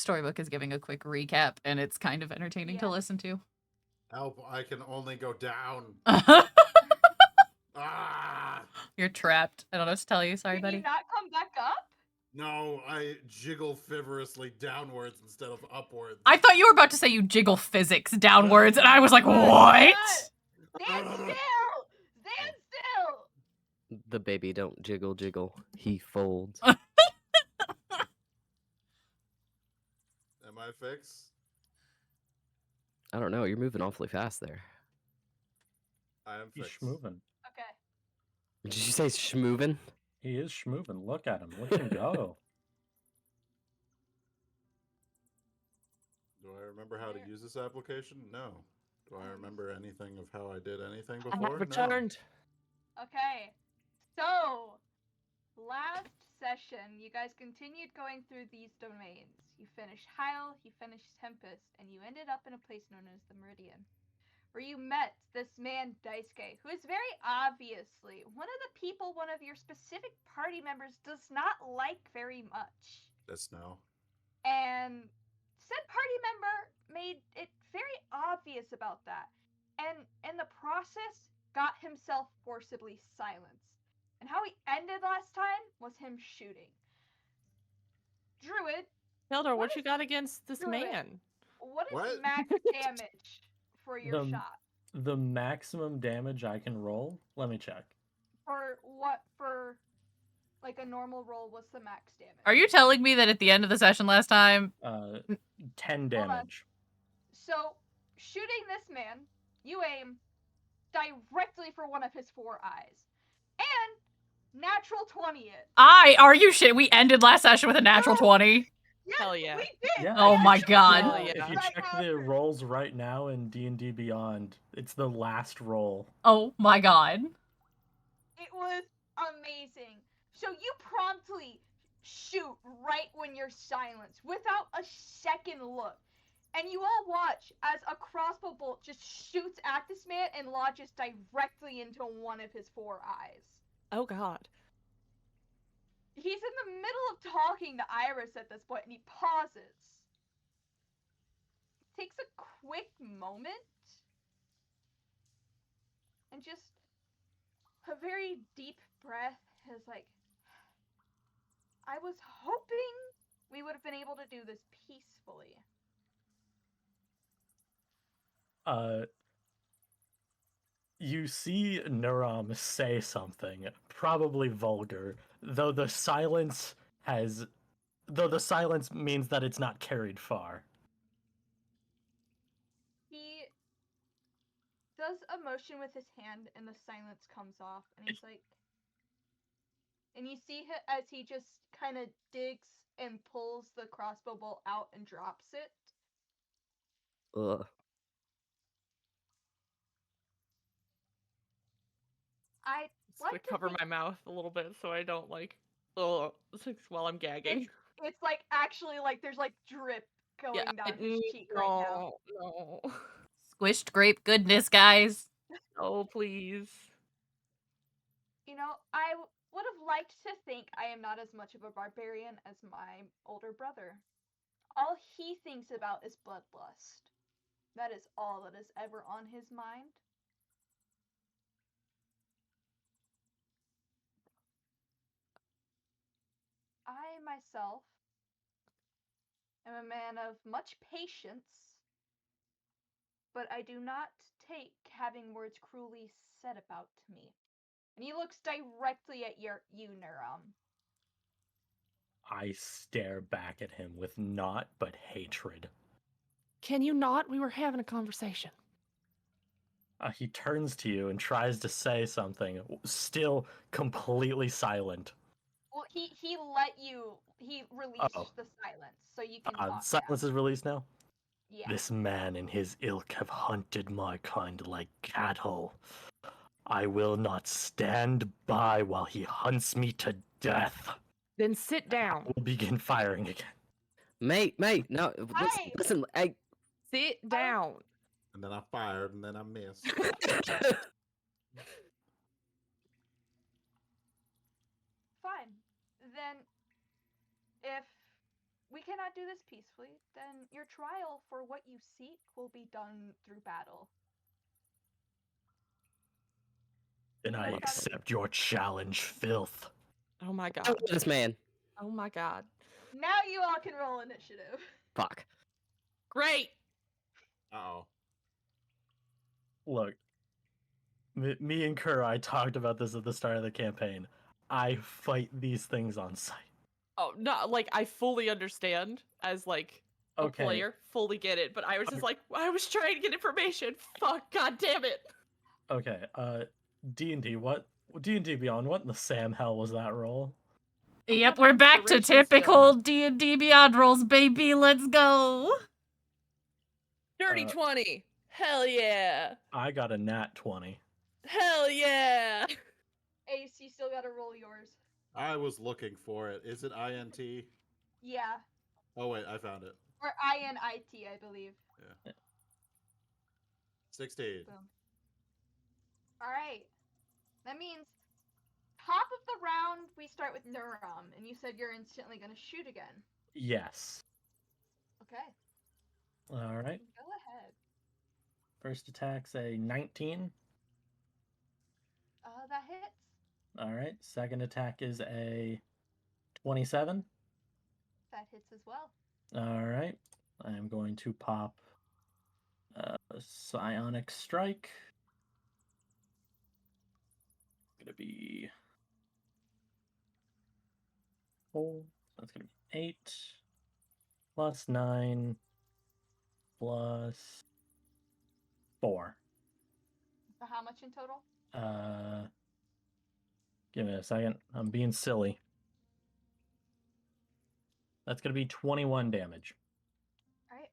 Storybook is giving a quick recap, and it's kind of entertaining to listen to. Help, I can only go down. Ah! You're trapped. I don't know what to tell you. Sorry, Can buddy. you not come back up? No, I jiggle feverishly downwards instead of upwards. I thought you were about to say you jiggle physics downwards, and I was like, what? Stand still! Stand still! The baby don't jiggle jiggle. He folds. Am I fixed? I don't know. You're moving awfully fast there. I am He's fixed. schmoving. Okay. Did you say schmoving? He is schmoving. Look at him. Look him go. Do I remember how to use this application? No. Do I remember anything of how I did anything before? returned. Okay. So, last session, you guys continued going through these domains. You finished Heil, you finished Tempest, and you ended up in a place known as the Meridian, where you met this man, Daisuke, who is very obviously one of the people one of your specific party members does not like very much. That's no. And said party member made it very obvious about that, and in the process got himself forcibly silenced. And how he ended last time was him shooting. Druid, Hildor, what you got against this Druid. man? what is What? max damage for your shot? The maximum damage I can roll? Let me check. For like a normal roll, what's the max damage? Are you telling me that at the end of the session last time? 10 damage. So, shooting this man, you aim directly for one of his 4 eyes. And natural 20 it. Are you shit? We ended last session with a natural 20. Yes, Hell yeah. we did. Yeah. Oh my Actually, god. Hell If yeah. you check the rolls right now in D&D Beyond, it's the last roll. Oh my god. It was amazing. So you promptly shoot right when you're silenced, without a second look. And you all watch as a crossbow bolt just shoots at this man and lodges directly into one of his 4 eyes. Oh god. He's in the middle of talking to Iris at this point, and he pauses. Takes a quick moment. And just a very deep breath is like, I was hoping we would have been able to do this peacefully. You see Nuram say something, probably vulgar, though the silence means that it's not carried far. He does a motion with his hand, and the silence comes off, and he's like, and you see as he just kind of digs and pulls the crossbow bolt out and drops it. Ugh. I Just gonna like to cover think my mouth a little bit so I don't like while I'm gagging. it's like actually like there's like drip going Yeah, down his cheek right now. No. Squished grape goodness, guys. Oh, please. You know, I would have liked to think I am not as much of a barbarian as my older brother. All he thinks about is bloodlust. That is all that is ever on his mind. I myself am a man of much patience, but I do not take having words cruelly said about me. And he looks directly at you, Nuram. I stare back at him with naught but hatred. Can you not? We were having a conversation. He turns to you and tries to say something, still completely silent. Well, he released the silence, so you can talk Silence now. is released now? Yeah. This man and his ilk have hunted my kind like cattle. I will not stand by while he hunts me to death. Then sit down. We'll begin firing again. Mate, no. Hey! Listen, hey. Sit down. And then I fired, and then I missed. Fine. Then, if we cannot do this peacefully, then your trial for what you seek will be done through battle. Then I Well, that's- accept your challenge, filth. Oh my Look god. at this man. Oh my god. Now you all can roll initiative. Fuck. Great. Uh-oh. Look, me and I talked about this at the start of the campaign. I fight these things on sight. Oh, no, like I fully understand as like a Okay. player, fully get it, but I was just like, I was trying to get information. Fuck, god damn it. Okay, D&D, D&D Beyond, what in the Sam hell was that roll? Yep, we're back to Inspiration typical D&D Beyond rolls, baby. Let's go. Dirty 20. Hell yeah. I got a nat 20. Hell yeah. Ace, you still gotta roll yours. I was looking for it. Is it INT? Yeah. Oh, wait, I found it. Or INIT, I believe. 16. Boom. Alright. That means top of the round, we start with Nurum, and you said you're instantly gonna shoot again. Yes. Okay. Alright. Go ahead. First attack's a 19. That hits. Alright. Second attack is a 27. That hits as well. Alright. I am going to pop Psionic Strike. Gonna be 4. So that's gonna be 8 plus 9 plus 4. So how much in total? Give me a second. I'm being silly. That's gonna be 21 damage. Alright.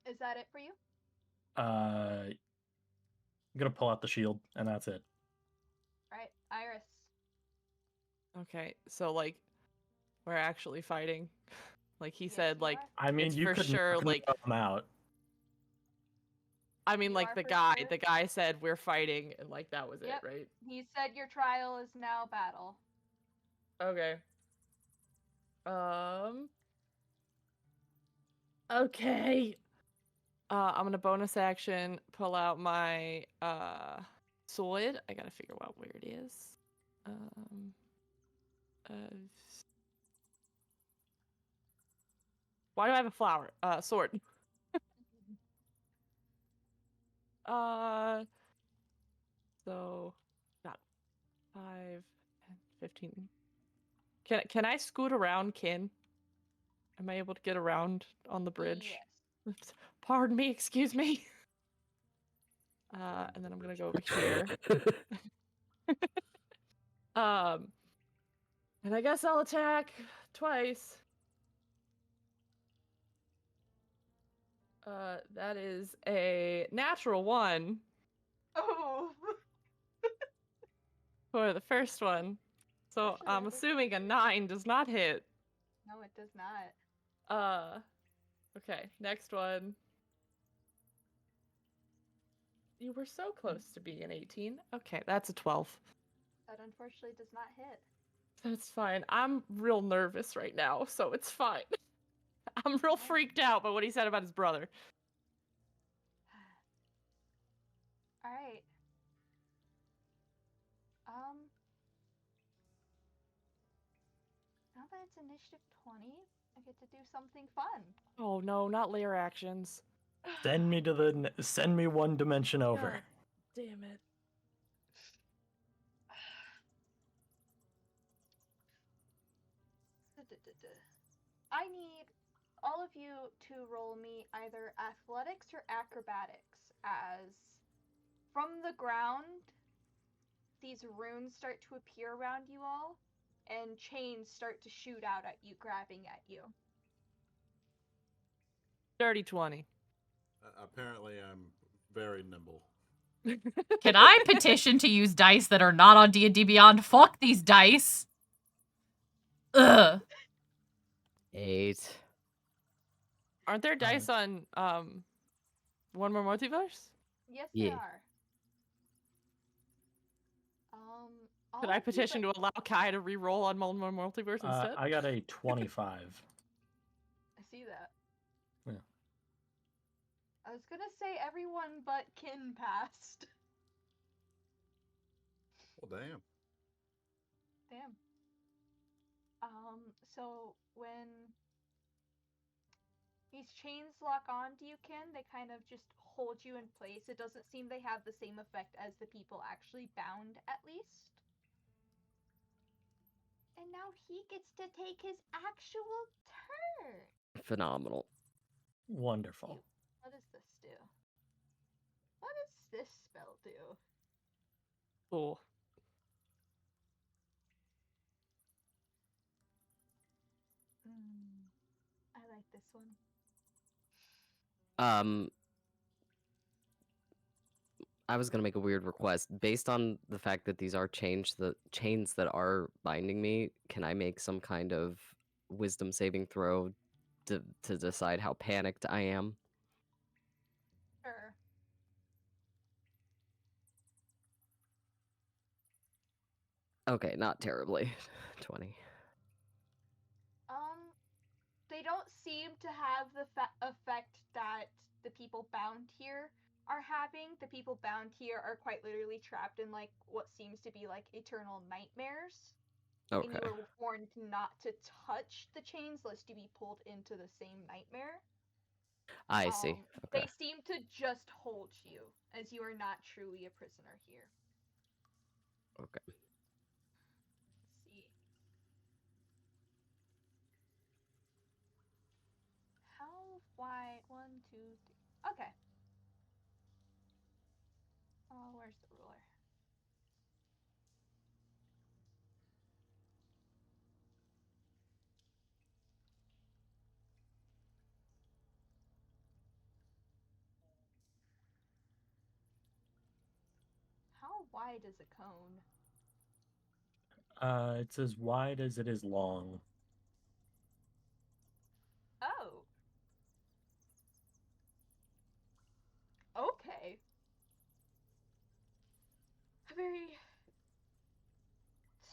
Is that it for you? I'm gonna pull out the shield, and that's it. Alright, Iris. Okay, so like we're actually fighting. Like he Yes, said, you like are. I mean, It's you for could sure, knock like- them out. I mean You like are the for guy sure? the guy said we're fighting and like that was Yep. it, right? He said your trial is now battle. Okay. Okay. I'm gonna bonus action pull out my sword. I gotta figure out where it is. Why do I have a flower? Sword. So got 5, 10, 15. Can I scoot around, Kin? Am I able to get around on the bridge? Yes. Pardon me, excuse me. And then I'm gonna go over here. And I guess I'll attack twice. That is a natural 1 Oh. for the first one. So I'm assuming a 9 does not hit. No, it does not. Okay, next one. You were so close to being an 18. Okay, that's a 12. That unfortunately does not hit. That's fine. I'm real nervous right now, so it's fine. I'm real freaked out by what he said about his brother. Alright. Now that it's initiative 20, I get to do something fun. Oh no, not layer actions. Send me one dimension over. God damn it. I need all of you to roll me either athletics or acrobatics as from the ground these runes start to appear around you all and chains start to shoot out at you, grabbing at you. Dirty 20. Apparently, I'm very nimble. Can I petition to use dice that are not on D&D Beyond? Fuck these dice. Ugh. 8. Aren't there dice on One More Multiverse? Yes, Yeah. they are. Could All I of you petition to allow Kai to re-roll on multiverse instead? I got a 25. I see that. Yeah. I was gonna say everyone but Kin passed. Well, damn. Damn. So when these chains lock onto you, Kin, they kind of just hold you in place. It doesn't seem they have the same effect as the people actually bound, at least. And now he gets to take his actual turn. Phenomenal. Wonderful. What does this do? What does this spell do? Oh. I like this one. I was gonna make a weird request. Based on the fact that these are the chains that are binding me, can I make some kind of wisdom saving throw to decide how panicked I am? Sure. Okay, not terribly. 20. They don't seem to have the effect that the people bound here are having. The people bound here are quite literally trapped in like what seems to be like eternal nightmares. Okay. And you were warned not to touch the chains lest you be pulled into the same nightmare. I see. Okay. They seem to just hold you, as you are not truly a prisoner here. Okay. Let's see. How wide? 1, 2, 3. Okay. Oh, where's the ruler? How wide is a cone? It's as wide as it is long. Oh. Okay. Very.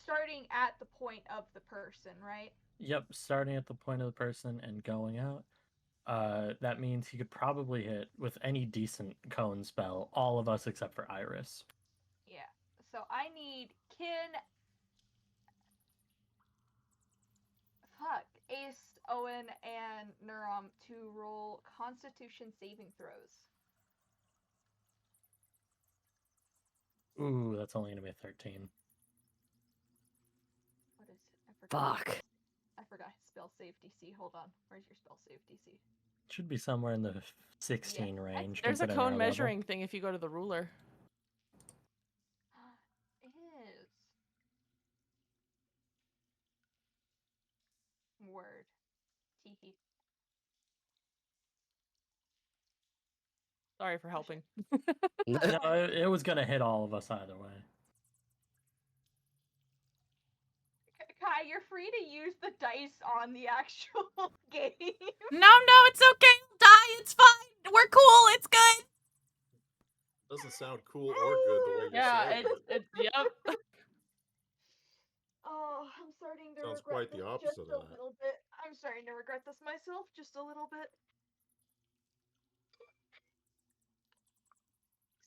Starting at the point of the person, right? Yep, starting at the point of the person and going out. That means he could probably hit, with any decent cone spell, all of us except for Iris. Yeah. So I need Kin. Fuck. Ace, Owen, and Nurom to roll Constitution saving throws. Ooh, that's only gonna be a 13. What is it? I forgot. Fuck. I forgot his spell save DC. Hold on. Where's your spell save DC? Should be somewhere in the 16 range. There's a considering cone our level. measuring thing if you go to the ruler. It is. Word. Teehee. Sorry for helping. No, it was gonna hit all of us either way. Kai, you're free to use the dice on the actual game. No, it's okay. I'll die. It's fine. We're cool. It's good. Doesn't sound cool or good the way you Yeah, say it. yep. Oh, I'm starting to Sounds regret quite the this opposite just of a that. little bit. I'm starting to regret this myself just a little bit.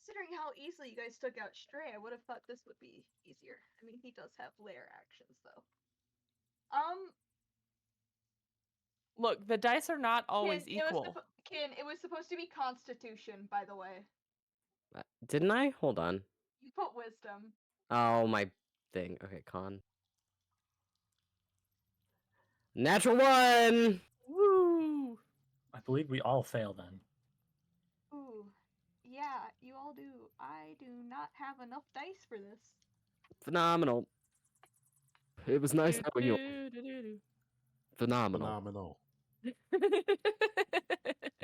Considering how easily you guys took out Stray, I would have thought this would be easier. I mean, he does have lair actions, though. Look, the dice are not always Kin, equal. Kin, it was supposed to be Constitution, by the way. Didn't I? Hold on. You put Wisdom. Oh, my thing. Okay, con. Natural 1! Woo! I believe we all fail then. Ooh. Yeah, you all do. I do not have enough dice for this. Phenomenal. It was nice knowing you. Do-do-do-do-do. Phenomenal. Phenomenal.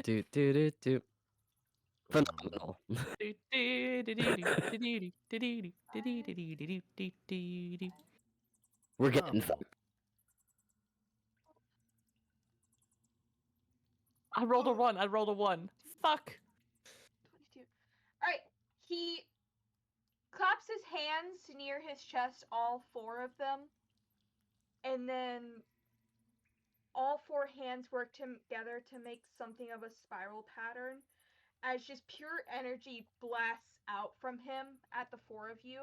Do do do do. Phenomenal. Do-do-do-do-do-do-do-do-do-do-do-do-do-do-do. We're getting Phenomenal. I rolled a 1. I rolled a 1. Fuck. 22. Alright, he claps his hands near his chest, all 4 of them, and then all 4 hands work together to make something of a spiral pattern, as just pure energy blasts out from him at the 4 of you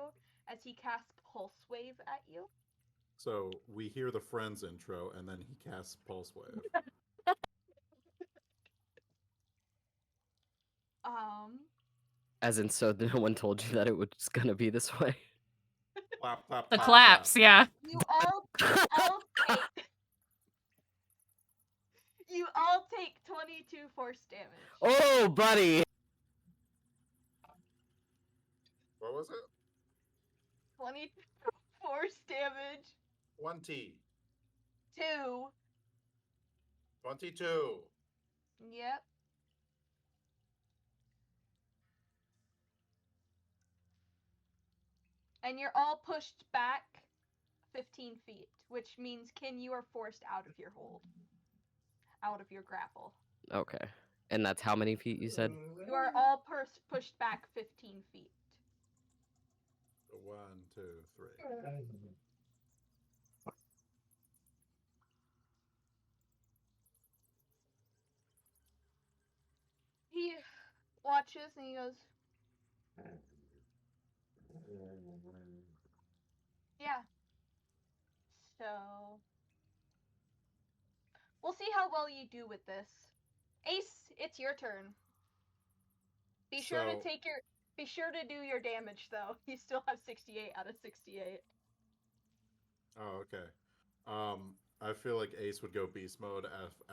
as he casts Pulse Wave at you. So we hear the Friends intro, and then he casts Pulse Wave. As in, so no one told you that it was gonna be this way. Clap, clap, The clap, claps, clap. yeah. You all take you all take 22 force damage. Oh, buddy! What was it? 20 force damage. 20. 2. 22. Yep. And you're all pushed back 15 feet, which means, Kin, you are forced out of your hold. Out of your grapple. Okay. And that's how many feet you said? You are all pushed back 15 feet. 1, 2, 3. He watches and he goes, yeah. So we'll see how well you do with this. Ace, it's your turn. Be sure to do your damage though. You still have 68 out of 68. Oh, okay. I feel like Ace would go beast mode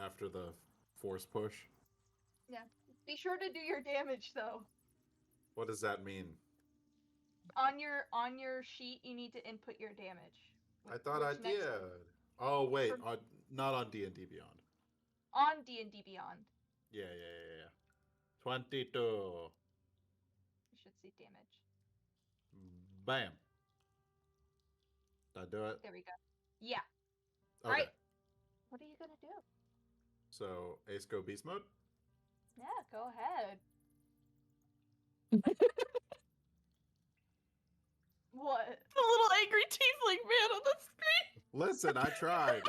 after the force push. Yeah. Be sure to do your damage though. What does that mean? On your sheet, you need to input your damage. I thought I which next- did. Oh wait, For- not on D&D Beyond. On D&D Beyond, Yeah. 22. you should see damage. Bam. Did I do it? There we go. Yeah. Okay. Right. What are you gonna do? So Ace go beast mode. Yeah, go ahead. What? The little angry tiefling man on the screen. Listen, I tried.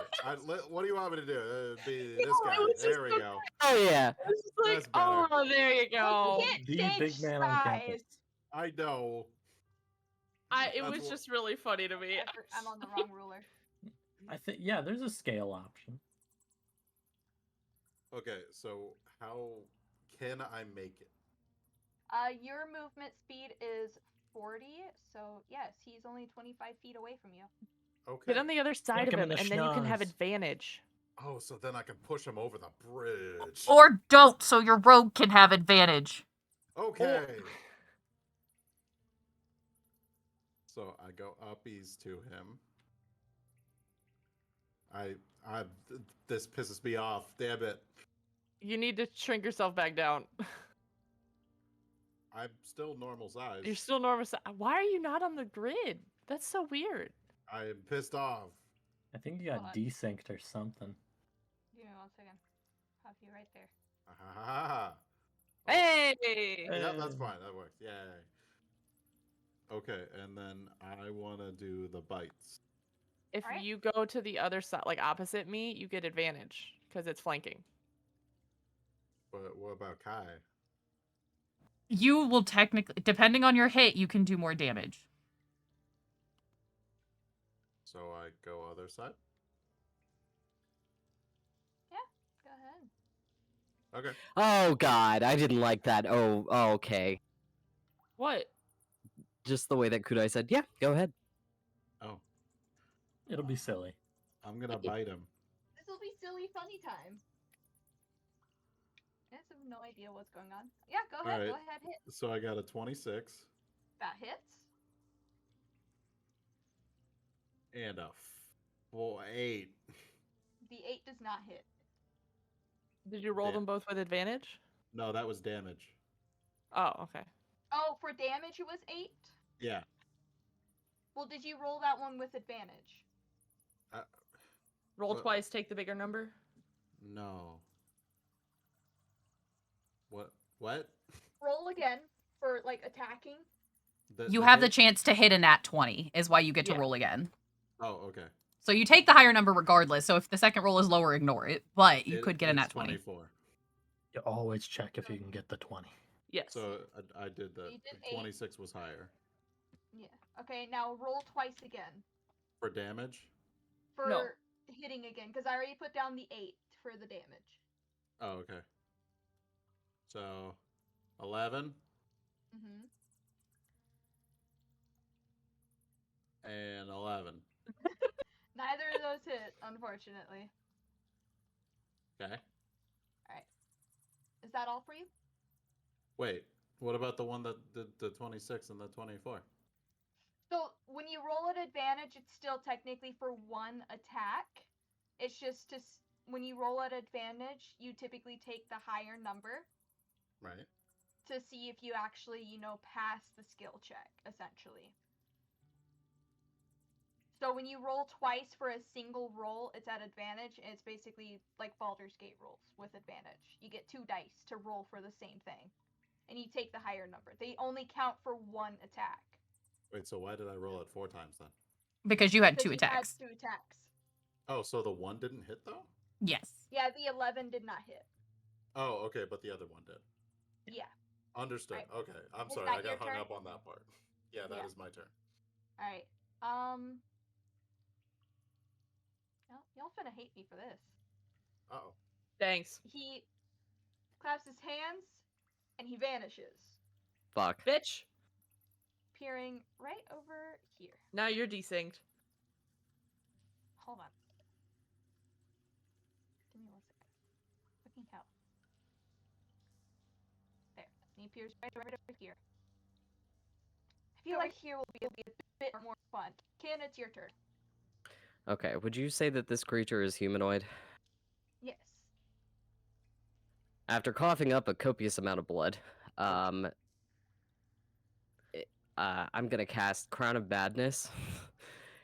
What do you want me to do? Be this No, guy. it was just There we so go. Oh, yeah. It's just like, That's better. oh, there you go. Get The stage big man on size. campus. I know. It That's was what- just really funny to me. I'm on the wrong ruler. I think yeah, there's a scale option. Okay, so how can I make it? Your movement speed is 40, so yes, he's only 25 feet away from you. Okay. Get on the other side Stick of him in him, the and then you can have schnoz. advantage. Oh, so then I can push him over the bridge. Or don't, so your rogue can have advantage. Okay. So I go uppies to him. This pisses me off. Damn it. You need to shrink yourself back down. I'm still normal size. You're still normal. Why are you not on the grid? That's so weird. I am pissed off. I think you got What? desynced or something. Give me 1 second. Have you right there. Ah. Hey! Yeah, that's fine. That works. Yay. Okay, and then I want to do the bites. If Alright. you go to the other side, like opposite me, you get advantage because it's flanking. But what about Kai? You will technically, depending on your hit, you can do more damage. So I go other side? Go ahead. Okay. Oh, God. I didn't like that. Oh, okay. What? Just the way that Kudai said, yeah, go ahead. Oh, It'll be silly. I'm gonna bite him. This will be silly funny time. I just have no idea what's going on. Yeah, go ahead. Go Alright. ahead, hit. So I got a 26 That hits. and a 8. The 8 does not hit. Did you roll Yeah. them both with advantage? No, that was damage. Oh, okay. Oh, for damage it was 8? Yeah. Well, did you roll that one with advantage? Roll What? twice, take the bigger number. No. What? What? Roll again for, like, attacking. You have the hit? chance to hit a nat 20, is why you get to Yeah. roll again. Oh, okay. So you take the higher number regardless. So if the second roll is lower, ignore it. But you could get a It's nat 20. 24. You always check if you can get the 20. Yes. So I did that. You did 8. 26 was higher. Yeah. Okay, now roll twice again For damage? for No. hitting again, because I already put down the 8 for the damage. Oh, okay. So 11 Mm-hmm. and 11. Neither of those hit, unfortunately. Okay. Is that all for you? Wait, what about the one that did the 26 and the 24? So when you roll at advantage, it's still technically for one attack. It's just when you roll at advantage, you typically take the higher number Right. to see if you actually, pass the skill check, essentially. So when you roll twice for a single roll, it's at advantage, and it's basically like Baldur's Gate rolls with advantage. You get 2 dice to roll for the same thing, and you take the higher number. They only count for one attack. Wait, so why did I roll it 4 times then? Because you had Because 2 you had attacks. 2 attacks. Oh, so the one didn't hit though? Yes. Yeah, the 11 did not hit. Oh, okay, but the other one did. Yeah. Understood. Right. Okay, I'm Is sorry, that I your got hung turn? up on that part. Yeah, that is Yeah. my turn. All right. Y'all finna hate me for this. Uh-oh. Thanks. He claps his hands, and he vanishes, Fuck. Bitch. appearing right over here. Now you're desynced. Hold on. Give me 1 second. Fucking hell. There. He appears right over here. I feel like here will be a bit more fun. Kin, it's your turn. Okay, would you say that this creature is humanoid? Yes. After coughing up a copious amount of blood, I'm gonna cast Crown of Badness.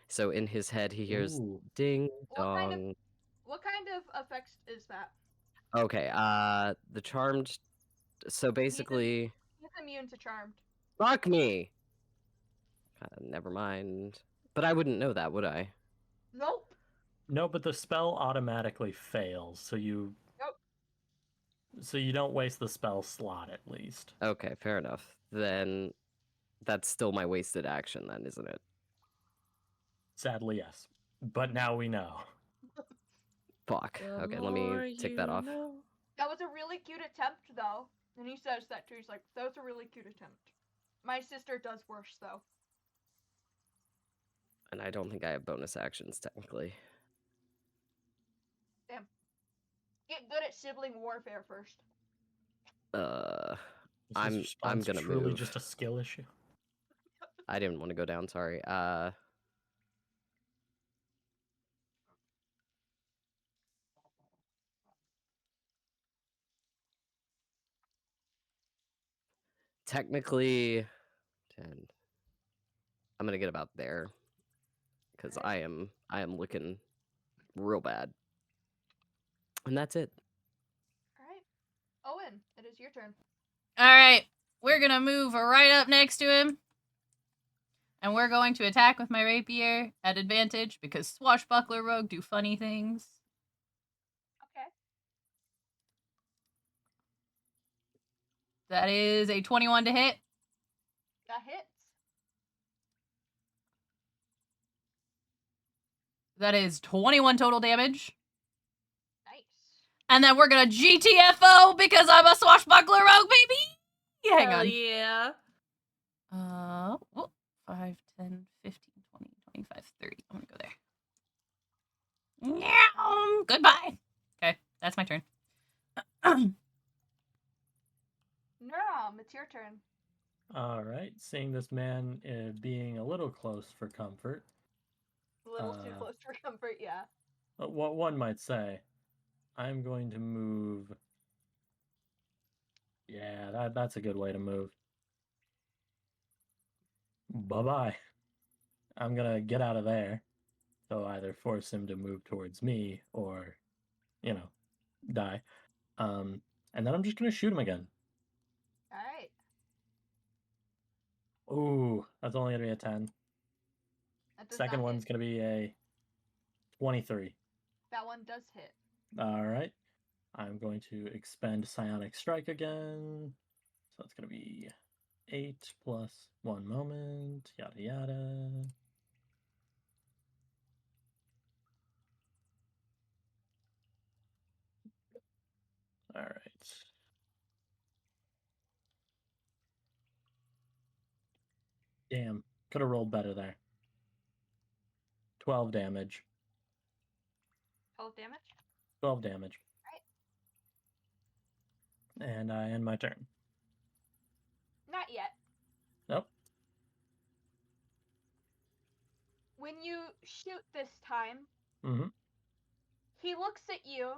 So in his head, he hears Ooh. ding What kind of dong. what kind of effects is that? Okay, the charmed. So basically, He's immune to charmed. fuck me. Never mind. But I wouldn't know that, would I? Nope. No, but the spell automatically fails, so you Nope. so you don't waste the spell slot at least. Okay, fair enough. Then that's still my wasted action, then, isn't it? Sadly, yes. But now we know. Fuck. The Okay, let me more take that you off. know. That was a really cute attempt, though. And he says that too. He's like, that was a really cute attempt. My sister does worse, though. And I don't think I have bonus actions, technically. Damn. Get good at sibling warfare first. Uh, Is his I'm response gonna truly move. just a skill issue? I didn't want to go down, sorry. Technically, 10. I'm gonna get about there. Because I am looking real bad. And that's it. Alright. Owen, it is your turn. All right. We're going to move right up next to him. And we're going to attack with my rapier at advantage because swashbuckler rogue do funny things. Okay. That is a 21 to hit. That hits. That is 21 total damage. Nice. And then we're going to GTFO because I'm a swashbuckler rogue, baby. Hang Hell on. yeah. 5, 10, 15, 20, 25, 30. I'm going to go there. Meow. Goodbye. Okay, that's my turn. Nurom, it's your turn. All right, seeing this man being a little close for comfort, A little too close for comfort, yeah. what one might say, I'm going to move. Yeah, that's a good way to move. Bye-bye. I'm gonna get out of there. So either force him to move towards me or, die. And then I'm just gonna shoot him again. Alright. Ooh, that's only gonna be a 10. That does Second not one's hit. gonna be a 23. That one does hit. All right. I'm going to expend Psionic Strike again. So it's gonna be 8 plus 1 moment. Yada yada. All right. Damn, could have rolled better there. 12 damage. 12 damage? 12 damage. And I end my turn. Not yet. Nope. When you shoot this time, Mm-hmm. he looks at you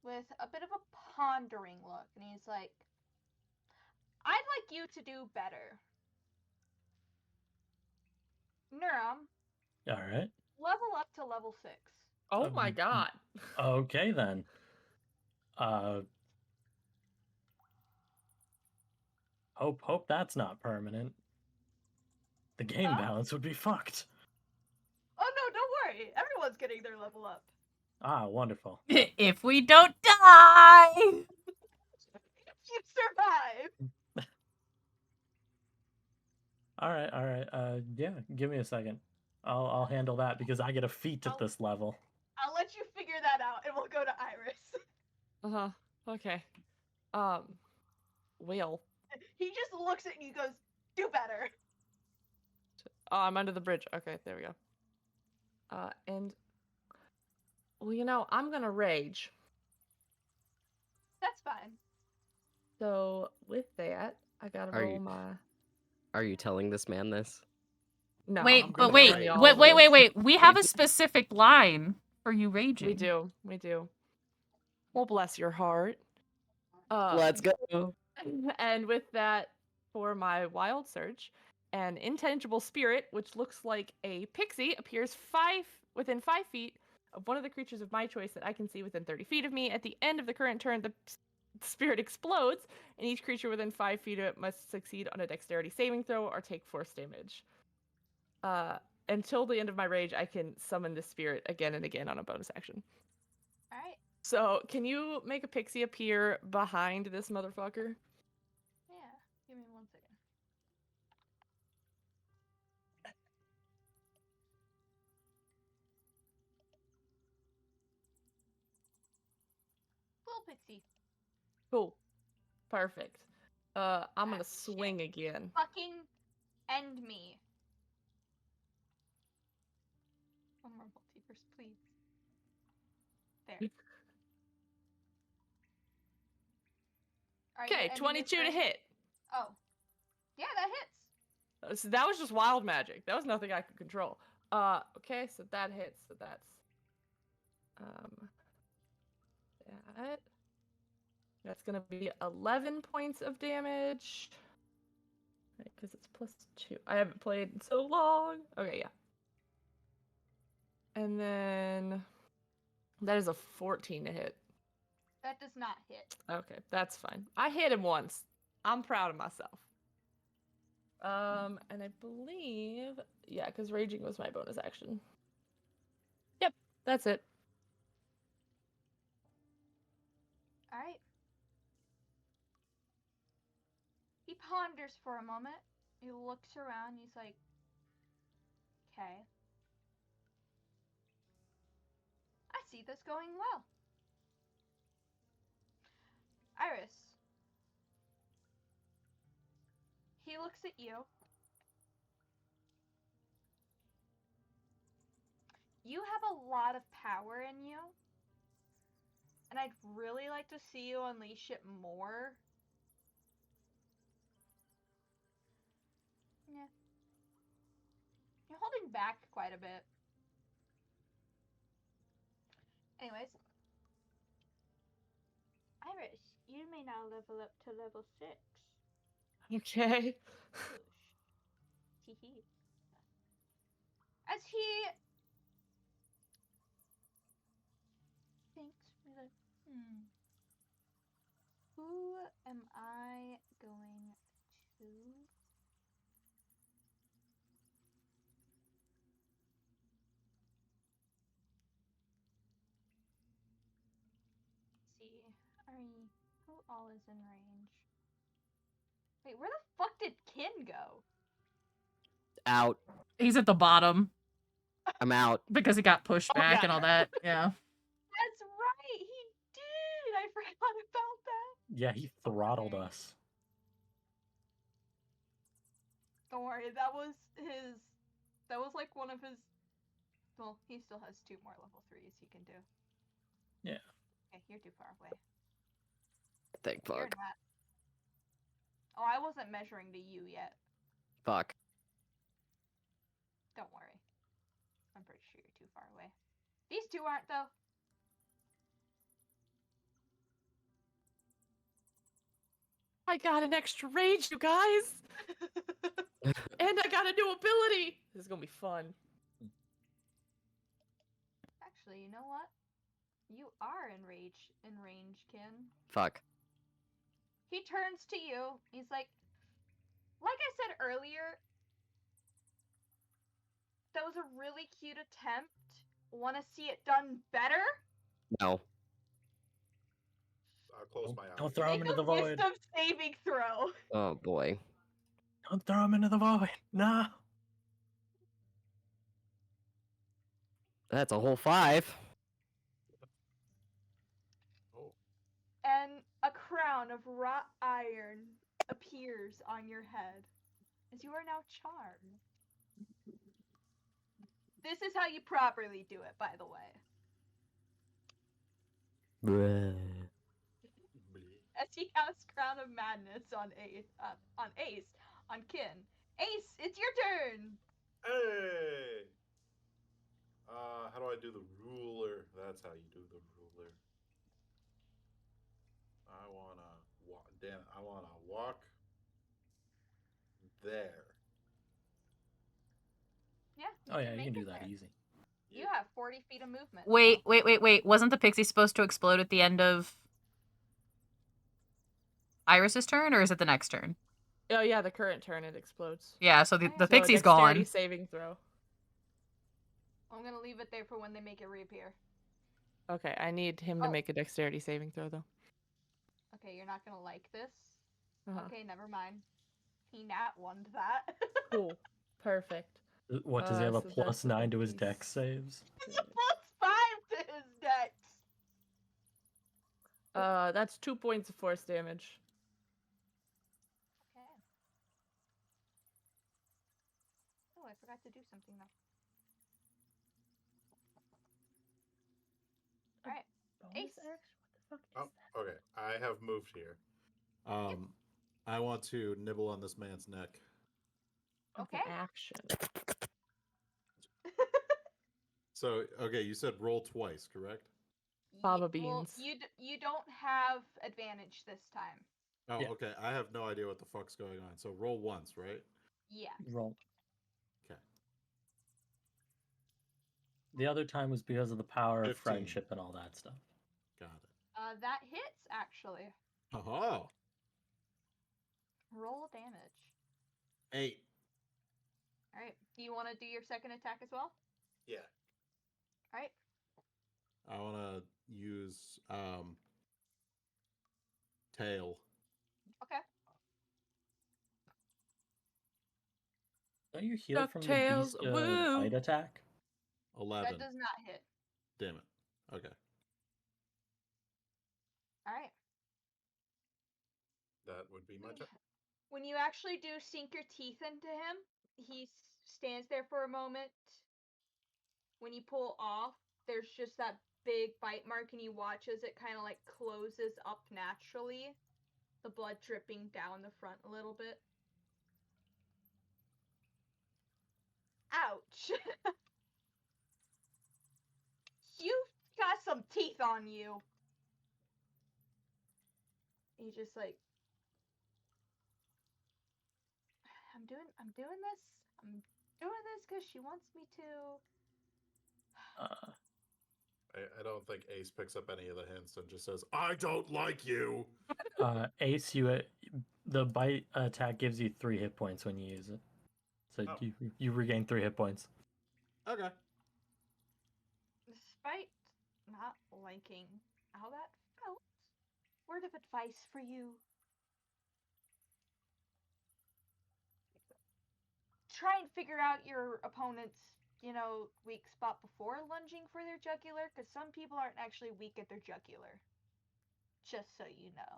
with a bit of a pondering look, and he's like, I'd like you to do better. Nurum, All right. level up to level 6. Oh my god. Okay then. Hope that's not permanent. The game Huh? balance would be fucked. Oh no, don't worry. Everyone's getting their level up. Ah, wonderful. If we don't die! You survive. All right. Yeah, give me a second. I'll handle that because I get a feat at this level. I'll let you figure that out, and we'll go to Iris. Okay. Will. He just looks at you and goes, do better. Oh, I'm under the bridge. Okay, there we go. And well, I'm gonna rage. That's fine. So with that, I gotta Are roll you- my. Are you telling this man this? No, Wait, I'm but gonna wait, tell y'all wait, wait, this. wait. We have a specific line for you raging. We do. Well, bless your heart. Let's go. And with that, for my wild search, an intangible spirit, which looks like a pixie, appears within 5 feet of one of the creatures of my choice that I can see within 30 feet of me. At the end of the current turn, the spirit explodes, and each creature within 5 feet of it must succeed on a dexterity saving throw or take force damage. Until the end of my rage, I can summon the spirit again and again on a bonus action. Alright. So, can you make a pixie appear behind this motherfucker? Yeah. Give me 1 second. Little pixie. Cool. Perfect. I'm gonna Ah, swing again. Fucking end me. One more multiverse, please. There. Are you Okay, ending 22 this to turn? hit. Oh. Yeah, that hits. So that was just wild magic. That was nothing I could control. Okay, so that hits. So that's that's gonna be 11 points of damage. Right, because it's +2. I haven't played in so long. Okay, yeah. And then that is a 14 to hit. That does not hit. Okay, that's fine. I hit him once. I'm proud of myself. And I believe, yeah, because raging was my bonus action. Yep, that's it. Alright. He ponders for a moment. He looks around. He's like, okay. I see this going well. Iris. He looks at you. You have a lot of power in you. And I'd really like to see you unleash it more. Yeah. You're holding back quite a bit. Anyways. Iris, you may now level up to level 6. Okay. Teehee. As he thinks, we're like, who am I going to Who all is in range? Wait, where the fuck did Kin go? Out. He's at the bottom I'm out. because he got pushed Oh, back yeah. and all that. Yeah. That's right, he did! I forgot about that. Yeah, he throttled us. Don't worry, that was his... That was like one of his... Well, he still has 2 more level 3s he can do. Yeah. Okay, you're too far away. Thank You're fuck. not. Oh, I wasn't measuring to you yet. Fuck. Don't worry. I'm pretty sure you're too far away. These 2 aren't, though. I got an extra rage, you guys! And I got a new ability! This is gonna be fun. Actually, you know what? You are in range, Kin. Fuck. He turns to you. He's like I said earlier, that was a really cute attempt. Want to see it done better? No. I'll close my eyes. Don't throw him Make into the a void. wisdom saving throw. Oh boy. Don't throw him into the void. No. That's a whole 5. Oh, And a crown of wrought iron appears on your head, as you are now charmed. This is how you properly do it, by the way. Bruh. As he casts Crown of Madness on Ace, on Kin. Ace, it's your turn! hey! How do I do the ruler? That's how you do the ruler. I wanna walk. Damn it! I wanna walk there. Yeah. Oh yeah, you make can do it that there. easy. You have 40 feet of movement. Wait, so- wait. Wasn't the pixie supposed to explode at the end of Iris's turn, or is it the next turn? Oh yeah, the current turn it explodes. Yeah, so the So So a pixie's dexterity gone. saving throw. I'm gonna leave it there for when they make it reappear. Okay, I need him to Oh. make a dexterity saving throw though. Okay, you're not gonna like this. Uh-huh. Okay, never mind. He nat one that. Cool. Perfect. What does he have a So that's plus a 9 to his piece. dex saves? It's a +5 to his dex. That's 2 points of force damage. Okay. Oh, I forgot to do something though. Alright. Bonus Ace. action? What the fuck is Oh, okay. I have moved here. I want to nibble on this man's neck. that? Okay. Action. So, okay, you said roll twice, correct? Baba Well, beans. you don't have advantage this time. Oh, Yeah. okay. I have no idea what the fuck's going on. So roll once, right? Yeah. Roll. Okay. The other time was because of the power of 15. friendship and all that stuff. Got it. That hits actually. Oh, Roll damage. 8. Alright. Do you want to do your second attack as well? Yeah. Alright. I want to use tail. Okay. Don't you heal from the DuckTales, beast woo! bite attack? 11. That does not hit. Damn it. Okay. Alright. That would be my turn. When you actually do sink your teeth into him, he stands there for a moment. When you pull off, there's just that big bite mark, and you watch as it kind of like closes up naturally. The blood dripping down the front a little bit. Ouch! You've got some teeth on you. He's just like, I'm doing this. I'm doing this because she wants me to. I don't think Ace picks up any of the hints and just says, I don't like you. Ace, the bite attack gives you 3 hit points when you use it. So Oh. you regain 3 hit points. Okay. Despite not liking how that felt, we're word of advice for you. Try and figure out your opponent's, weak spot before lunging for their jugular, because some people aren't actually weak at their jugular. Just so you know.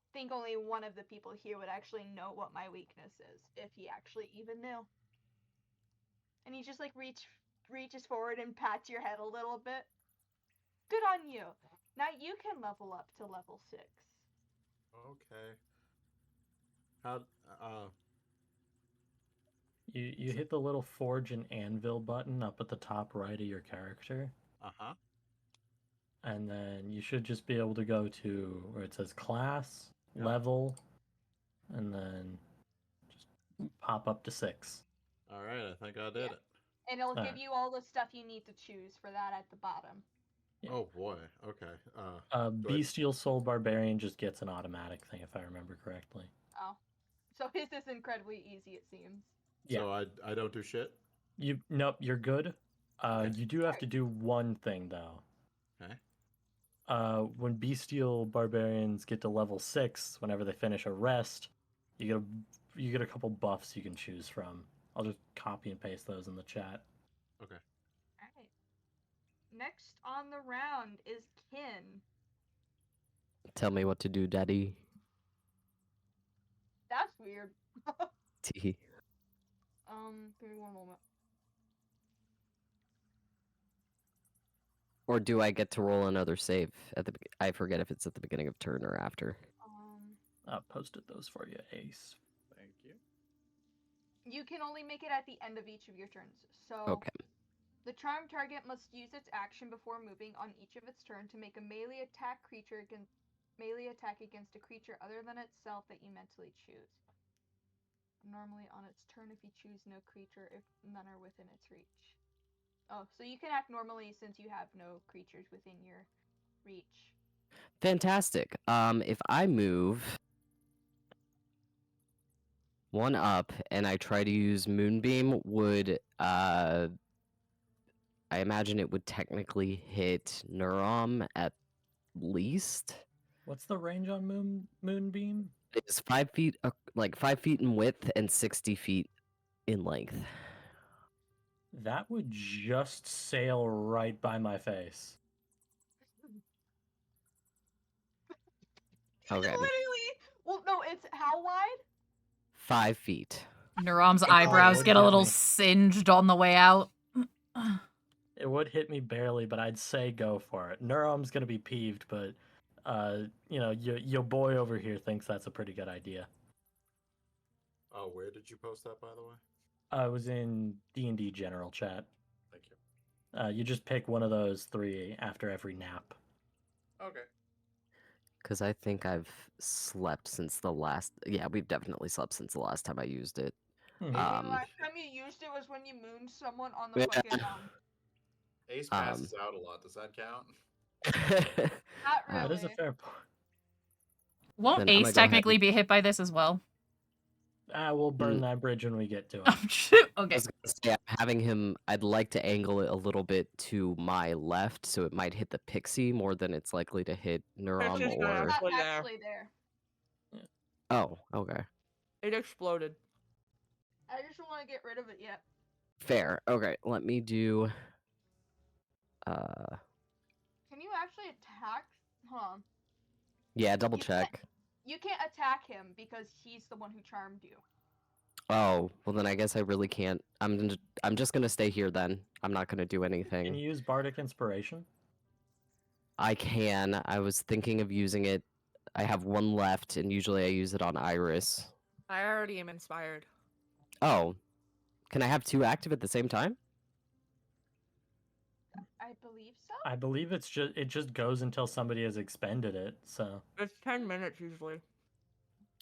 I think only one of the people here would actually know what my weakness is, if he actually even knew. And he just like reaches forward and pats your head a little bit. Good on you. Now you can level up to level 6. Okay. How? You hit the little forge and anvil button up at the top right of your character, Uh-huh. and then you should just be able to go to where it says class, Yep. level, and then just pop up to 6. All right, I think I did it. And it'll give Alright. you all the stuff you need to choose for that at the bottom. Yeah. Oh boy. Okay. Bestial Soul Barbarian just gets an automatic thing, if I remember correctly. Oh. So his is incredibly easy, it seems. Yeah. So I don't do shit. Nope, you're good. Okay. You do have to do one thing though. Okay. When Bestial Barbarians get to level 6, whenever they finish a rest, you get a couple buffs you can choose from. I'll just copy and paste those in the chat. Okay. Alright. Next on the round is Kin. Tell me what to do, Daddy. That's weird. Tee. Give me one moment. Or do I get to roll another save at the? I forget if it's at the beginning of turn or after. I posted those for you, Ace. Thank you. You can only make it at the end of each of your turns. So Okay. the charmed target must use its action before moving on each of its turn to make a melee attack against a creature other than itself that you mentally choose. Normally on its turn if you choose no creature if none are within its reach. Oh, so you can act normally since you have no creatures within your reach. Fantastic. If I move one up and I try to use Moonbeam, would I imagine it would technically hit Neurom at least? What's the range on Moonbeam? It's 5 feet, like 5 feet in width and 60 feet in length. That would just sail right by my face. Okay. Literally. Well, no, it's how wide? 5 feet. Neurom's Oh, eyebrows would get a hit little me. singed on the way out. It would hit me barely, but I'd say go for it. Neurom's gonna be peeved, but your boy over here thinks that's a pretty good idea. Oh, where did you post that, by the way? I was in D&D general chat. Thank you. You just pick one of those 3 after every nap. Okay. Because I think I've slept since the last. Yeah, we've definitely slept since the last time I used it. Mhm. The last time you used it was when you mooned someone on the Yeah. fucking Ace passes out a lot. Does that count? Not That is a really. fair point. Won't Then I'm gonna Ace go ahead technically and- be hit by this as well? We'll burn that bridge when we get to it. Okay. I was gonna say, I'm having him. I'd like to angle it a little bit to my left, so it might hit the pixie more than it's likely to hit Neurom just or. gonna- Not Actually there. actually there. Oh, okay. It exploded. I just don't want to get rid of it yet. Fair. Okay, let me do. Can you actually attack? Hold on. Yeah, double You can't- check. You can't attack him because he's the one who charmed you. Oh, well then I guess I really can't. I'm just gonna stay here then. I'm not gonna do Can anything. you use Bardic Inspiration? I can. I was thinking of using it. I have one left, and usually I use it on Iris. I already am inspired. Oh, can I have 2 active at the same time? I believe so. I believe it just goes until somebody has expended it. So It's 10 minutes usually.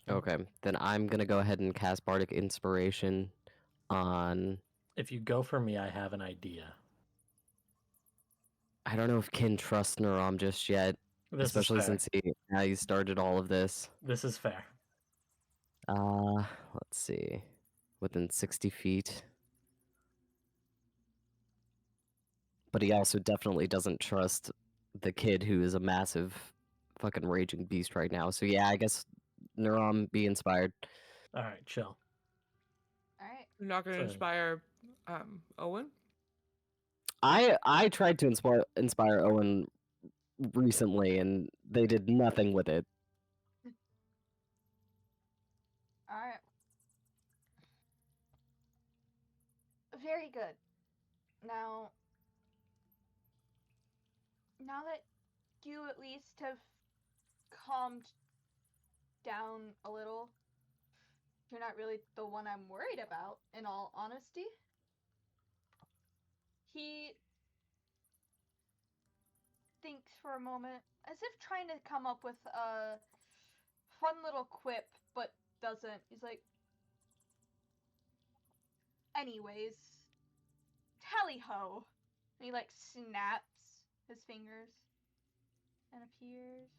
Okay, then I'm gonna go ahead and cast Bardic Inspiration on. if you go for me, I have an idea. I don't know if Kin trusts Neurom just yet, This especially is fair. since he started all of this. This is fair. Let's see, within 60 feet. But he also definitely doesn't trust the kid who is a massive fucking raging beast right now. So yeah, I guess Neuron, be inspired. All right, chill. All right. You're not gonna So- inspire Owen? I tried to inspire Owen recently, and they did nothing with it. All right. Very good. Now that you at least have calmed down a little, you're not really the one I'm worried about, in all honesty. He thinks for a moment, as if trying to come up with a fun little quip, but doesn't. He's like, anyways, tally ho. And he like snaps his fingers and appears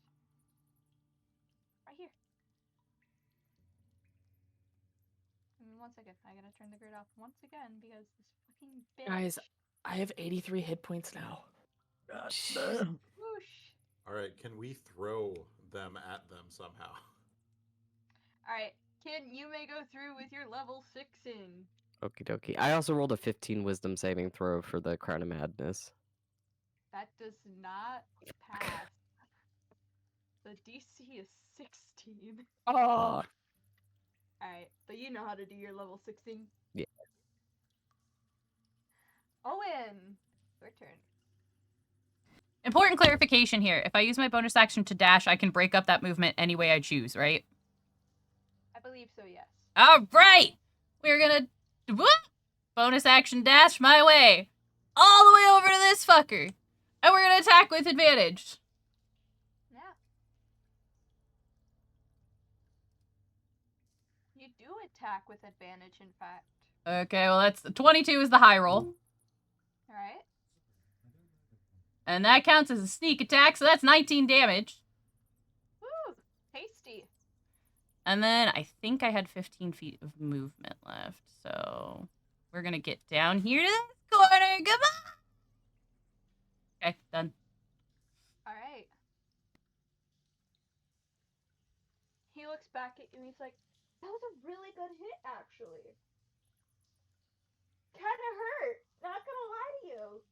right here. And one second, I gotta turn the grid off once again because this fucking bitch. Guys, I have 83 hit points now. Whoosh. All right, can we throw them at them somehow? Alright, kid, you may go through with your level 6-ing. Okie dokie. I also rolled a 15 wisdom saving throw for the Crown of Madness. That does not pass. The DC is 16. Oh, Alright, but you know how to do your level 6-ing. Yeah. Owen, your turn. Important clarification here. If I use my bonus action to dash, I can break up that movement any way I choose, right? I believe so, yes. All right! We're gonna whoop, bonus action dash my way all the way over to this fucker. And we're gonna attack with advantage. Yeah. You do attack with advantage, in fact. Okay, well that's 22 is the high roll. Alright. And that counts as a sneak attack, so that's 19 damage. Woo! Tasty. And then I think I had 15 feet of movement left, so we're gonna get down here to this corner. Come on! Okay, done. Alright. He looks back at you and he's like, that was a really good hit, actually. Kinda hurt. Not gonna lie to you.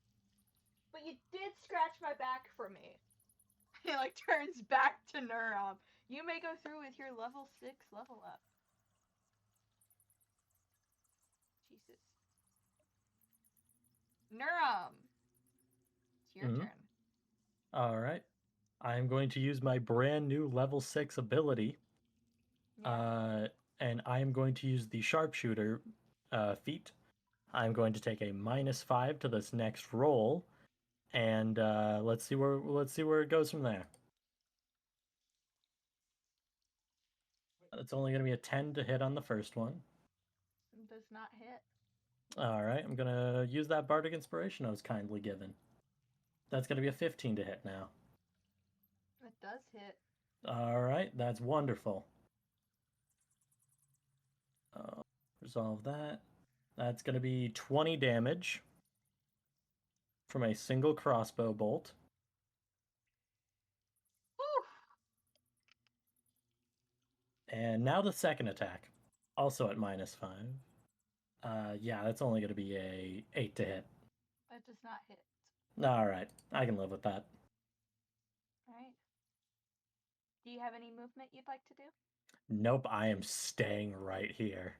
But you did scratch my back for me. He like turns back to Nurum. You may go through with your level 6 level up. Jesus. Nurum. It's your Mhm. turn. All right. I'm going to use my brand new level 6 ability. Yeah. And I am going to use the sharpshooter feat. I'm going to take a -5 to this next roll, and let's see where it goes from there. It's only going to be a 10 to hit on the first one. Does not hit. All right, I'm going to use that bardic inspiration I was kindly given. That's going to be a 15 to hit now. It does hit. All right, that's wonderful. Resolve that. That's going to be 20 damage from a single crossbow bolt. Whew. And now the second attack, also at -5. Yeah, that's only going to be a 8 to hit. It does not hit. All right, I can live with that. Alright. Do you have any movement you'd like to do? Nope, I am staying right here.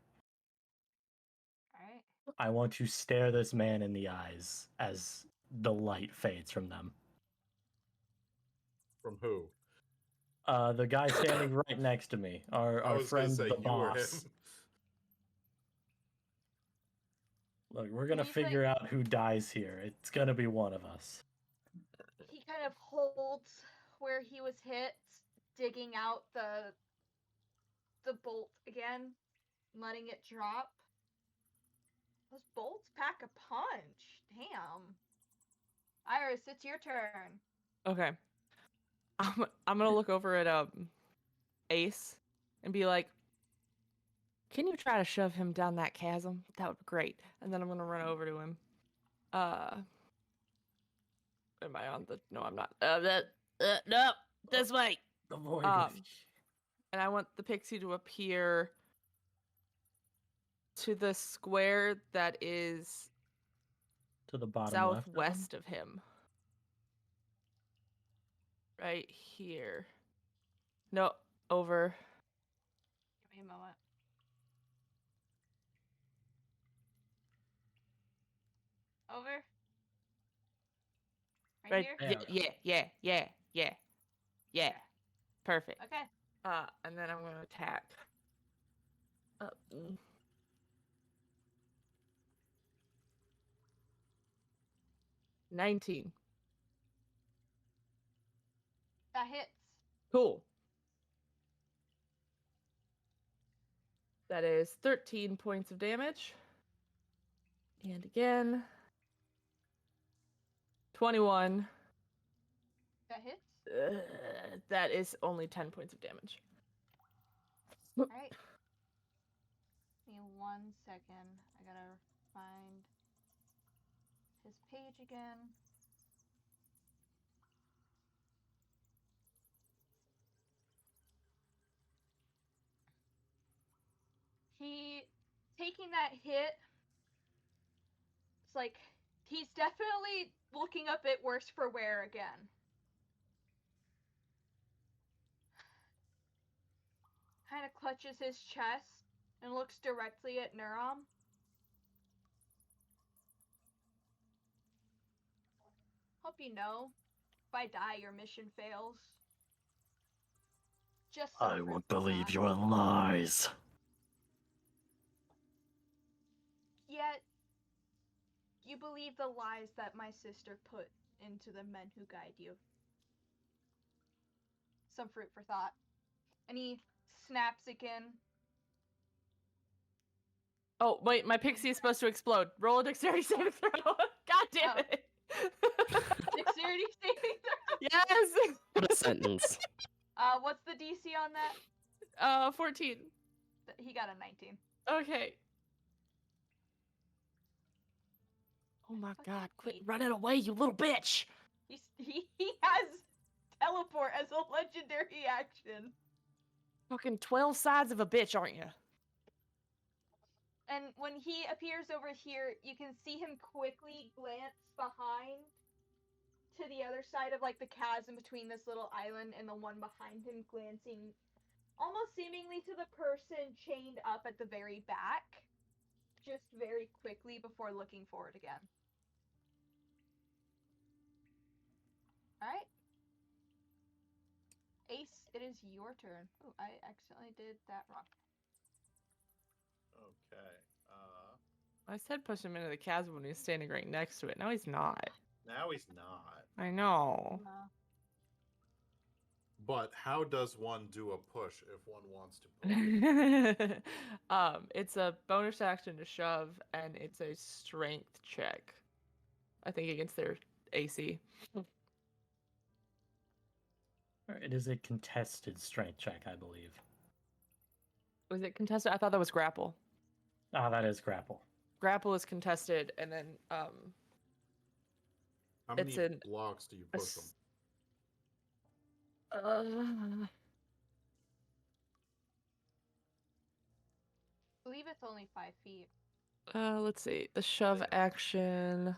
Alright. I want to stare this man in the eyes as the light fades from them. From who? The guy standing right next to me, I our was gonna friend say the you or him. boss. Look, we're gonna He's like- figure out who dies here. It's gonna be one of us. He kind of holds where he was hit, digging out the bolt again, letting it drop. Those bolts pack a punch. Damn. Iris, it's your turn. okay. I'm gonna look over at Ace and be like, "Can you try to shove him down that chasm? That would be great." And then I'm gonna run over to him. Am I on the? No, I'm not. No. This way. The void. And I want the pixie to appear to the square that is To the bottom left. of him? southwest of him. Right here. No, over. Give me a moment. Over. Right here? Yeah. Perfect. Okay. And then I'm gonna attack. 19. That hits. Cool. That is 13 points of damage. And again. 21. That hits. That is only 10 points of damage. Alright. Give me 1 second. I gotta find his page again. He taking that hit. It's like he's definitely looking a bit worse for wear again. Kind of clutches his chest and looks directly at Neurom. Hope you know, if I die, your mission fails. Just some I fruit won't for believe thought. your lies. Yet, you believe the lies that my sister put into the men who guide you. Some fruit for thought. And he snaps again. Oh, wait, my pixie is supposed to explode. Roll a dexterity saving throw. God damn Oh. it. Dexterity saving throw. Yes. What a sentence. What's the DC on that? 14. He got a 19. Okay. Oh my god, quit running away, you little bitch. He has teleport as a legendary action. Fucking 12 sides of a bitch, aren't you? And when he appears over here, you can see him quickly glance behind to the other side of like the chasm between this little island and the one behind him, glancing almost seemingly to the person chained up at the very back, just very quickly before looking forward again. Alright. Ace, it is your turn. Oh, I accidentally did that wrong. Okay. I said push him into the chasm when he was standing right next to it. Now he's not. Now he's not. I know. But how does one do a push if one wants to push? It's a bonus action to shove, and it's a strength check. I think against their AC. It is a contested strength check, I believe. Was it contested? I thought that was grapple. Ah, that is grapple. Grapple is contested, and then How it's many an- blocks do you a push s- them? I believe it's only 5 feet. let's see. The shove Yeah. action.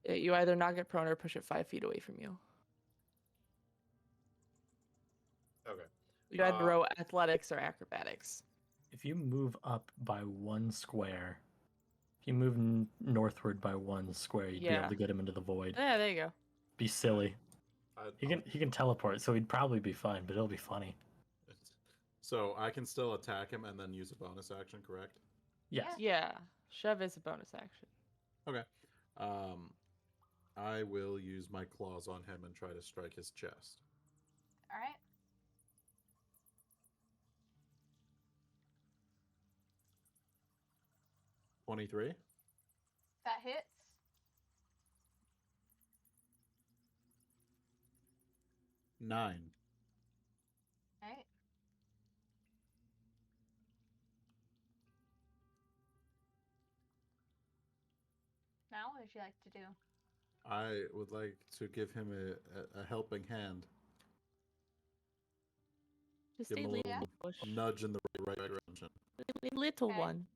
You either knock it prone or push it 5 feet away from you. Okay. You either row athletics or acrobatics. If you move up by 1 square, if you move northward by 1 square, you'd be Yeah. able to get him into the void. Yeah, there you go. Be silly. He I'll- can teleport, so he'd probably be fine, but it'll be funny. So I can still attack him and then use a bonus action, correct? Yes. Yeah, shove is a bonus action. Okay. I will use my claws on him and try to strike his chest. Alright. $23. That hits. $9. Alright. Now, what would you like to do? I would like to give him a helping hand. Just Give a him a little little push. nudge in the right direction. A little Okay. one.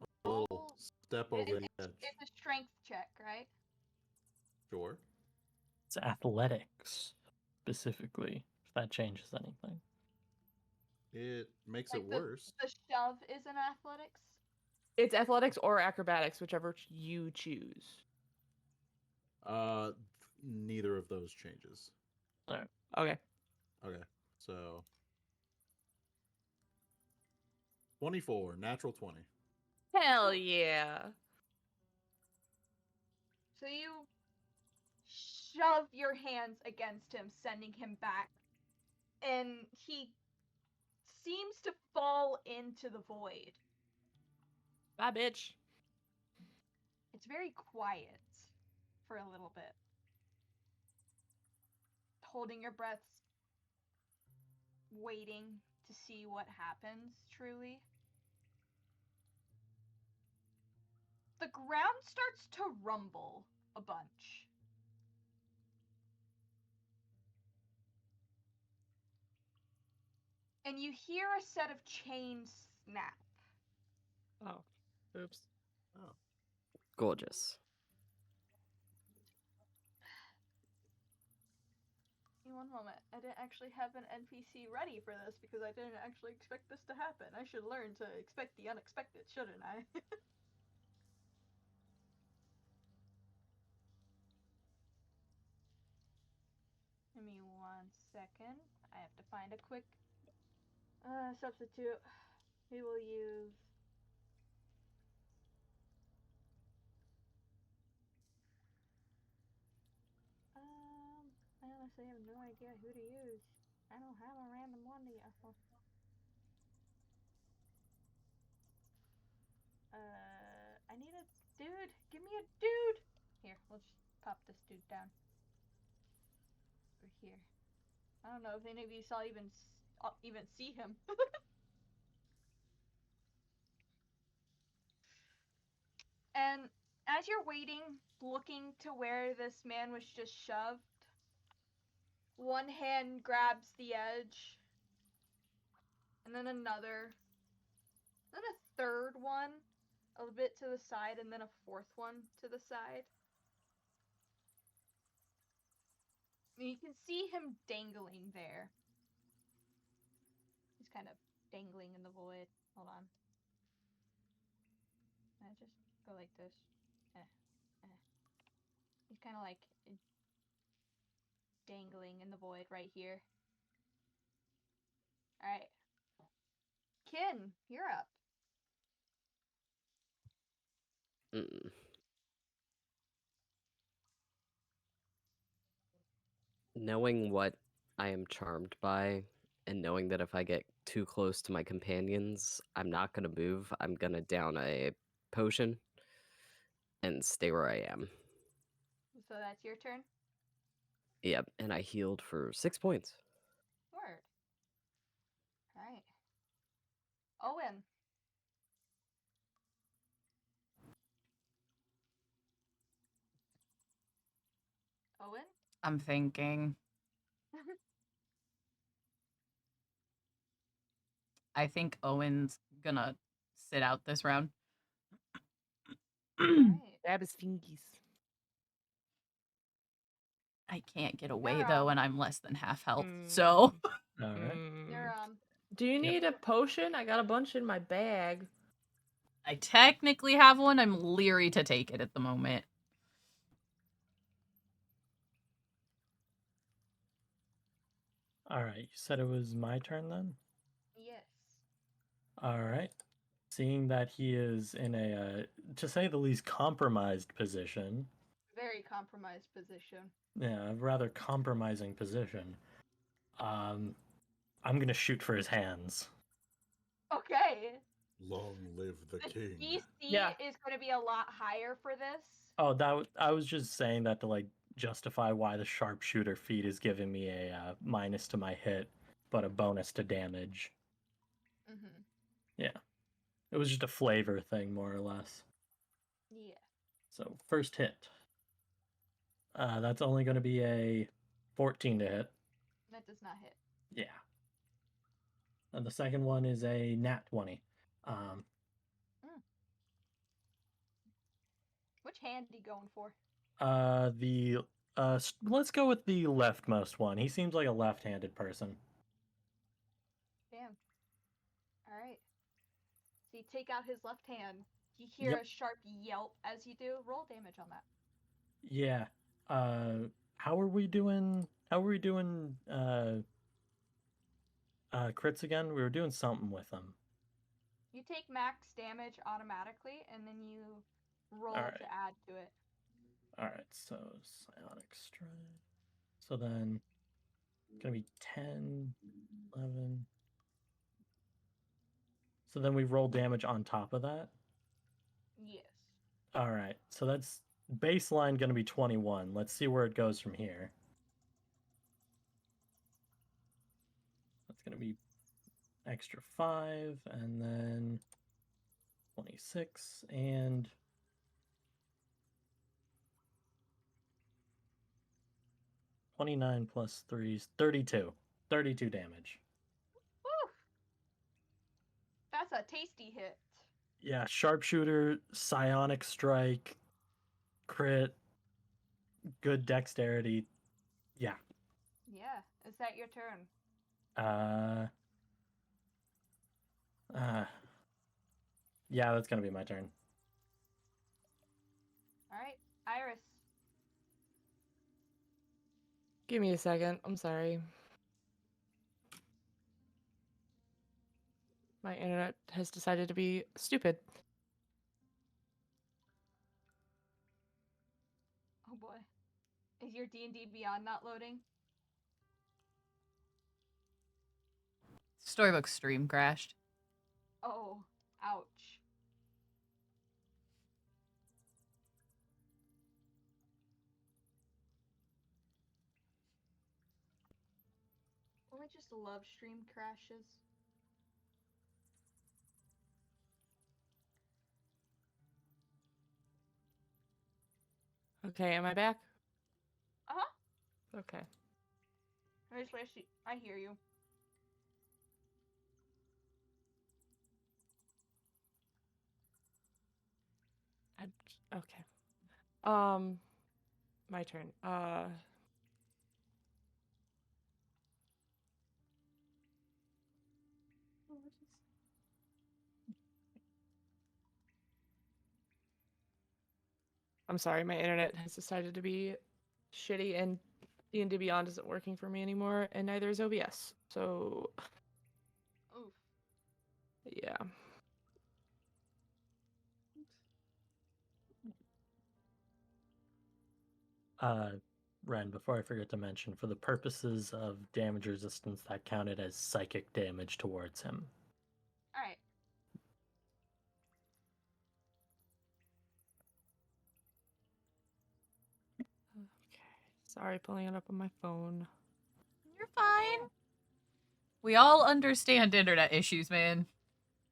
A little Roll- step over the edge. It's a strength check, right? Sure. It's athletics, specifically, if that changes anything. It makes Like it worse. The shove is in athletics. It's athletics or acrobatics, whichever you choose. Neither of those changes. Okay. Okay, so 24, natural 20. Hell yeah. So you shove your hands against him, sending him back, and he seems to fall into the void. Bye, bitch. It's very quiet for a little bit. Holding your breaths, waiting to see what happens, truly. The ground starts to rumble a bunch. And you hear a set of chains snap. Oh. Oops. Oh. Gorgeous. In one moment, I didn't actually have an NPC ready for this because I didn't actually expect this to happen. I should learn to expect the unexpected, shouldn't I? Give me 1 second. I have to find a quick substitute. We will use I honestly have no idea who to use. I don't have a random one to use. I need a dude. Give me a dude. Here, we'll just pop this dude down. Over here. I don't know if any of you saw even see him. And as you're waiting, looking to where this man was just shoved, one hand grabs the edge, and then another, then a third one, a bit to the side, and then a fourth one to the side. And you can see him dangling there. He's kind of dangling in the void. Hold on. I just go like this. He's kind of like dangling in the void right here. Alright. Kin, you're up. Mm. Knowing what I am charmed by, and knowing that if I get too close to my companions, I'm not going to move. I'm going to down a potion and stay where I am. So that's your turn? Yep, and I healed for 6 points. Word. Alright. Owen. Owen? I'm thinking. I think Owen's gonna sit out this round. Alright. Grab his fingies. I can't get away You're, though, and I'm less than half health. Mm. So All right. You're, Do you need a potion? I got a bunch in my bag. I technically have one. I'm leery to take it at the moment. All right. You said it was my turn then? yes. All right. Seeing that he is in a, to say the least, compromised position. Very compromised position. Yeah, a rather compromising position. I'm gonna shoot for his hands. Okay. Long live the The king. DC Yeah. is going to be a lot higher for this. Oh, I was just saying that to like justify why the sharpshooter feat is giving me a minus to my hit, but a bonus to damage. Mm-hmm. Yeah, it was just a flavor thing, more or less. Yeah. So first hit. That's only going to be a 14 to hit. That does not hit. Yeah. And the second one is a nat 20. Which hand are you going for? Let's go with the leftmost one. He seems like a left-handed person. Damn. All right. So you take out his left hand. You hear Yep. a sharp yelp as you do. Roll damage on that. Yeah. How are we doing? Crits again? We were doing something with them. You take max damage automatically, and then you roll Alright. to add to it. All right, so psionic strike. So then, gonna be 10, 11. So then we roll damage on top of that. Yes. All right, so that's baseline gonna be 21. Let's see where it goes from here. That's gonna be extra 5, and then 26, and 29 plus 3 is 32. 32 damage. Woo! That's a tasty hit. Yeah, sharpshooter, psionic strike, crit, good dexterity. Yeah. Yeah. Is that your turn? Yeah, that's gonna be my turn. All right. Iris. Give me a second. I'm sorry. My internet has decided to be stupid. Oh boy. Is your D&D Beyond not loading? Storybook stream crashed. Oh. Ouch. I just love stream crashes. Okay, am I back? Uh-huh. Okay. I hear you. Okay. My turn. I'm sorry, my internet has decided to be shitty, and D&D Beyond isn't working for me anymore, and neither is OBS. So, Oof. yeah. Ren, before I forget to mention, for the purposes of damage resistance, that counted as psychic damage towards him. All right. Okay. Sorry, pulling it up on my phone. You're fine. We all understand internet issues, man.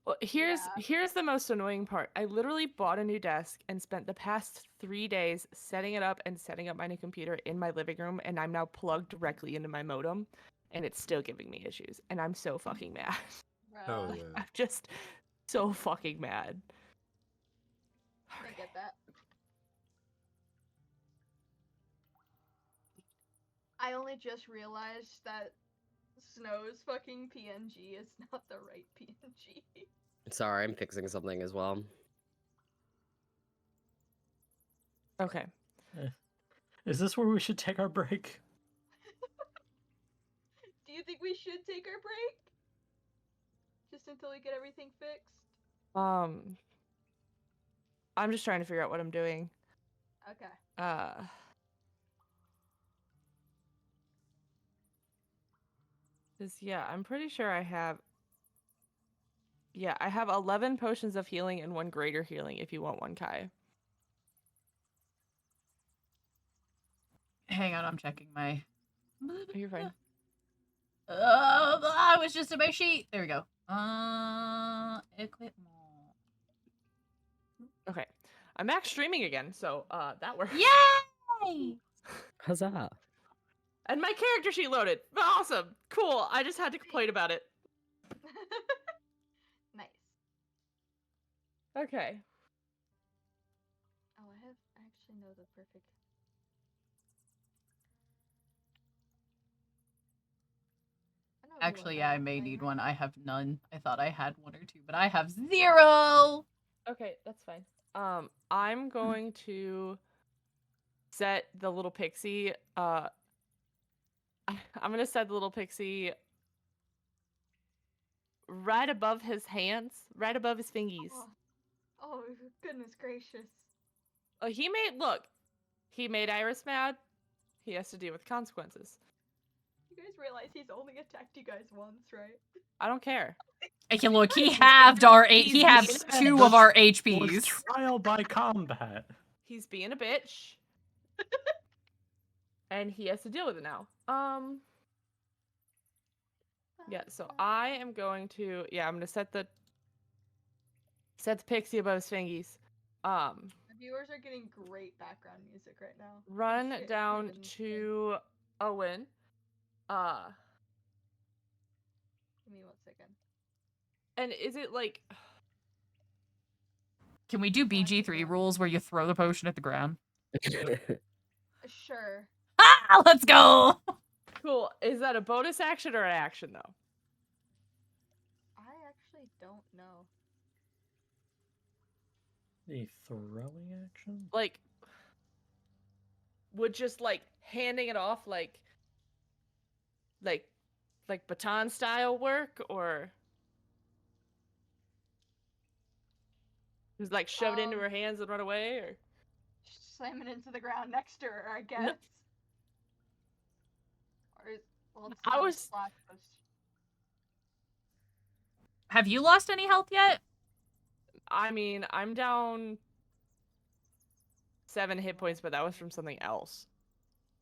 Well, Yeah. here's the most annoying part. I literally bought a new desk and spent the past 3 days setting it up and setting up my new computer in my living room, and I'm now plugged directly into my modem, and it's still giving me issues, and I'm so fucking mad. Hell Bruh. yeah. I'm just so fucking mad. I get that. I only just realized that Snow's fucking PNG is not the right PNG. Sorry, I'm fixing something as well. Okay. Is this where we should take our break? Do you think we should take our break? Just until we get everything fixed? I'm just trying to figure out what I'm doing. Okay. Yeah, I'm pretty sure I have. Yeah, I have 11 potions of healing and 1 greater healing if you want 1, Kai. Hang on, I'm checking my. You're fine. I was just in my sheet. There we go. Equipment. Okay. I'm back streaming again, so that works. Yay! Huzzah! And my character sheet loaded. Awesome. Cool. I just had to complain about it. Nice. Okay. Oh, I actually know the perfect. I know who Actually, I'm yeah, I not may playing need right one. now. I have none. I thought I had 1 or 2, but I have 0. Okay, that's fine. I'm going to set the little pixie. I'm gonna set the little pixie right above his hands, right above his fingies. Oh, goodness gracious. He made Iris mad. He has to deal with consequences. You guys realize he's only attacked you guys once, right? I don't care. Okay, look, he halved our eight. He He's halved being 2 of our Was HPs. trial by combat. He's being a bitch. And he has to deal with it now. Yeah, so I am going to I'm gonna set the pixie above his fingies. The viewers are getting great background music right now. Run Shit, down even- to Owen. Give me 1 second. And is it like Can we do BG3 rules where you throw the potion at the ground? Sure. Ah, let's go! cool? Is that a bonus action or an action though? I actually don't know. The throwing action? Like, would just like handing it off like baton style work, or just like shove it into her hands and run away, or Slam it into the ground next to her, I guess. Or well, it's I not a was- splash post. Have you lost any health yet? I mean, I'm down 7 hit points, but that was from something else.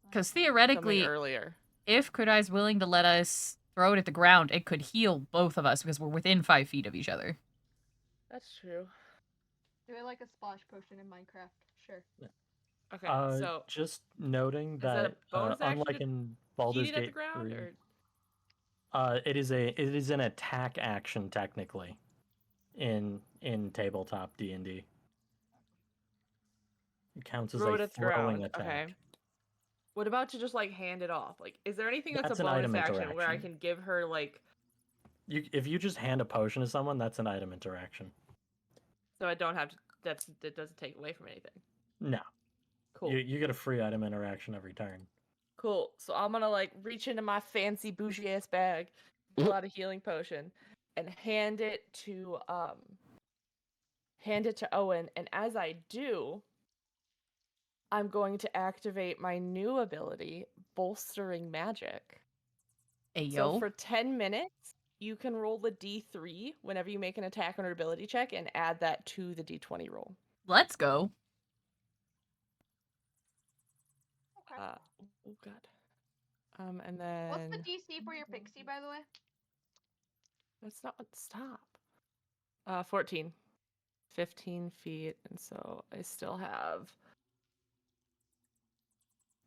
Because Something theoretically, earlier. if Kudai's willing to let us throw it at the ground, it could heal both of us because we're within 5 feet of each other. That's true. Do it like a splash potion in Minecraft. Sure. Okay, so Just noting that a that, bonus action unlike to in heat Baldur's it at the Gate ground, 3, or it is an attack action technically in tabletop D&D. It counts as throw a it at the throwing ground. attack. Okay. What about to just like hand it off? Like, is there anything that's That's a an bonus item action where I interaction. can give her like, If you just hand a potion to someone, that's an item interaction. so I don't have to? That doesn't take away from anything. No, Cool. you get a free item interaction every turn. Cool. So I'm gonna like reach into my fancy bougie ass bag, pull out a healing potion, and hand it to Owen. And as I do, I'm going to activate my new ability, Bolstering Magic. Ayo. So for 10 minutes, you can roll the D3 whenever you make an attack or ability check and add that to the D20 roll. Let's go. Okay. Oh god. And then What's the DC for your pixie, by the way? That's not stop. 14. 15 feet, and so I still have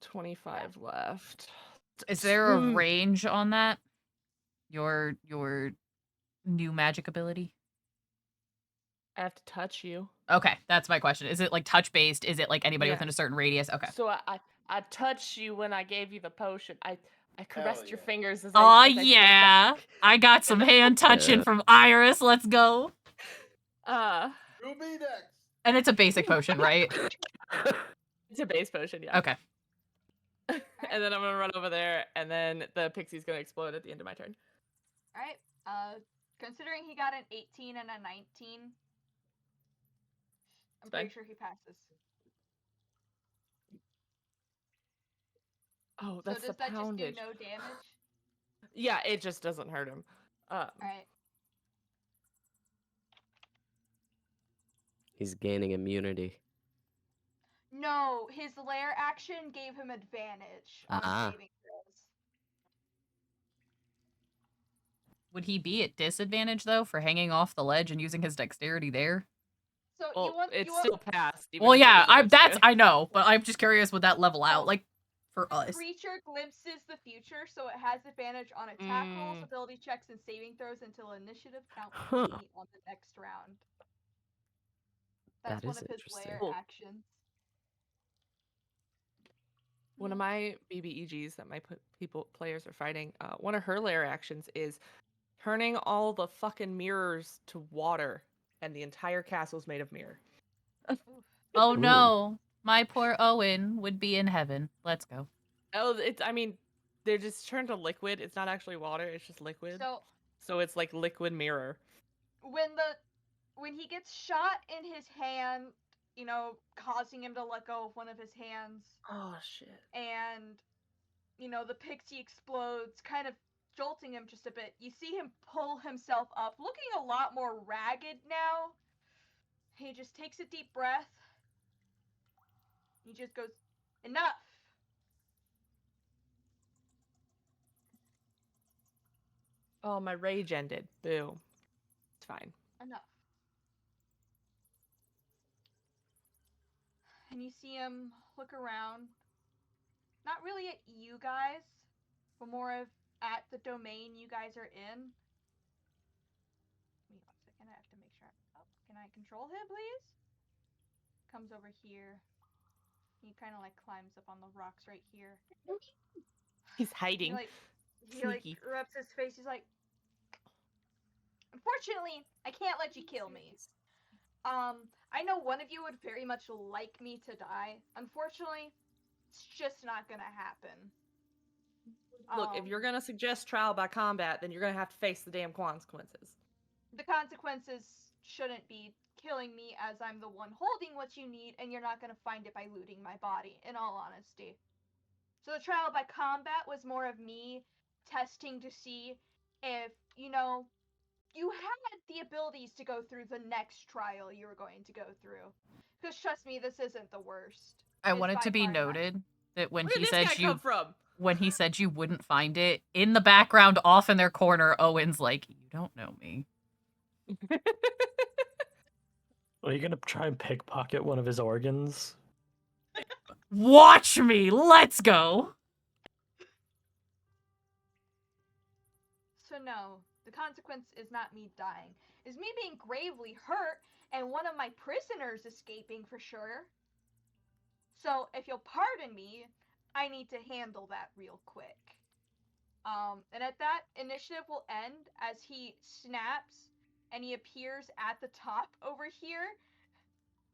25 left. Is there a Mm. range on that? Your new magic ability? I have to touch you. Okay, that's my question. Is it like touch based? Is it like anybody Yeah. within a certain radius? Okay. So I touched you when I gave you the potion. I caressed your yeah. fingers as Oh I touched yeah, I got some hand touching Yeah. from Iris. Let's go. you. Who be next? And it's a basic potion, right? It's a base potion, yeah. Okay. And then I'm gonna run over there, and then the pixie's gonna explode at the end of my turn. Alright. Considering he got an 18 and a 19, I'm Fine. pretty sure he passes. Oh, So that's does the that poundage. just do no damage? Yeah, it just doesn't hurt him. Alright. He's gaining immunity. No, his lair action gave him advantage on Ah. saving throws. Would he be at disadvantage though for hanging off the ledge and using his dexterity there? So Well, you want it's you want still passed. even Well, if it yeah, was a good I know, but I'm just curious, would that level out, So, like, for the us? creature glimpses the future, so it has advantage on attack rolls, ability checks, and saving throws until initiative count Huh. 8 on the next round. That That's one is of his interesting. lair Cool. actions. One of my BBEGs that my players are fighting, one of her lair actions is turning all the fucking mirrors to water, and the entire castle's made of mirror. Oof. Oh Ooh. no, my poor Owen would be in heaven. Let's go. Oh, I mean, they're just turned to liquid. It's not actually water, it's just liquid. So So it's like liquid mirror. when he gets shot in his hand, you know, causing him to let go of one of his hands, Oh, shit. and you know, the pixie explodes, kind of jolting him just a bit. You see him pull himself up, looking a lot more ragged now. He just takes a deep breath. He just goes, "Enough." Oh, my rage ended. Boo. It's fine. Enough. And you see him look around, not really at you guys, but more of at the domain you guys are in. Wait 1 second, I have to make sure. Oh, can I control him, please? Comes over here. He kind of like climbs up on the rocks right here. He's hiding. He like Sneaky. rubs his face. He's like, "Unfortunately, I can't let you kill me. I know one of you would very much like me to die. Unfortunately, it's just not gonna happen." Look, if you're gonna suggest trial by combat, then you're gonna have to face the damn consequences. The consequences shouldn't be killing me, as I'm the one holding what you need, and you're not gonna find it by looting my body, in all honesty. So the trial by combat was more of me testing to see if, you know, you had the abilities to go through the next trial you were going to go through. Because trust me, this isn't the worst. I It's want it by to be far not. noted that when Where he did this said guy come from? when he said you wouldn't find it, in the background off in their corner, Owen's like, "You don't know me." Are you gonna try and pickpocket one of his organs? Watch me. Let's go. So no, the consequence is not me dying. Is me being gravely hurt and one of my prisoners escaping for sure. So if you'll pardon me, I need to handle that real quick. And at that, initiative will end as he snaps and he appears at the top over here.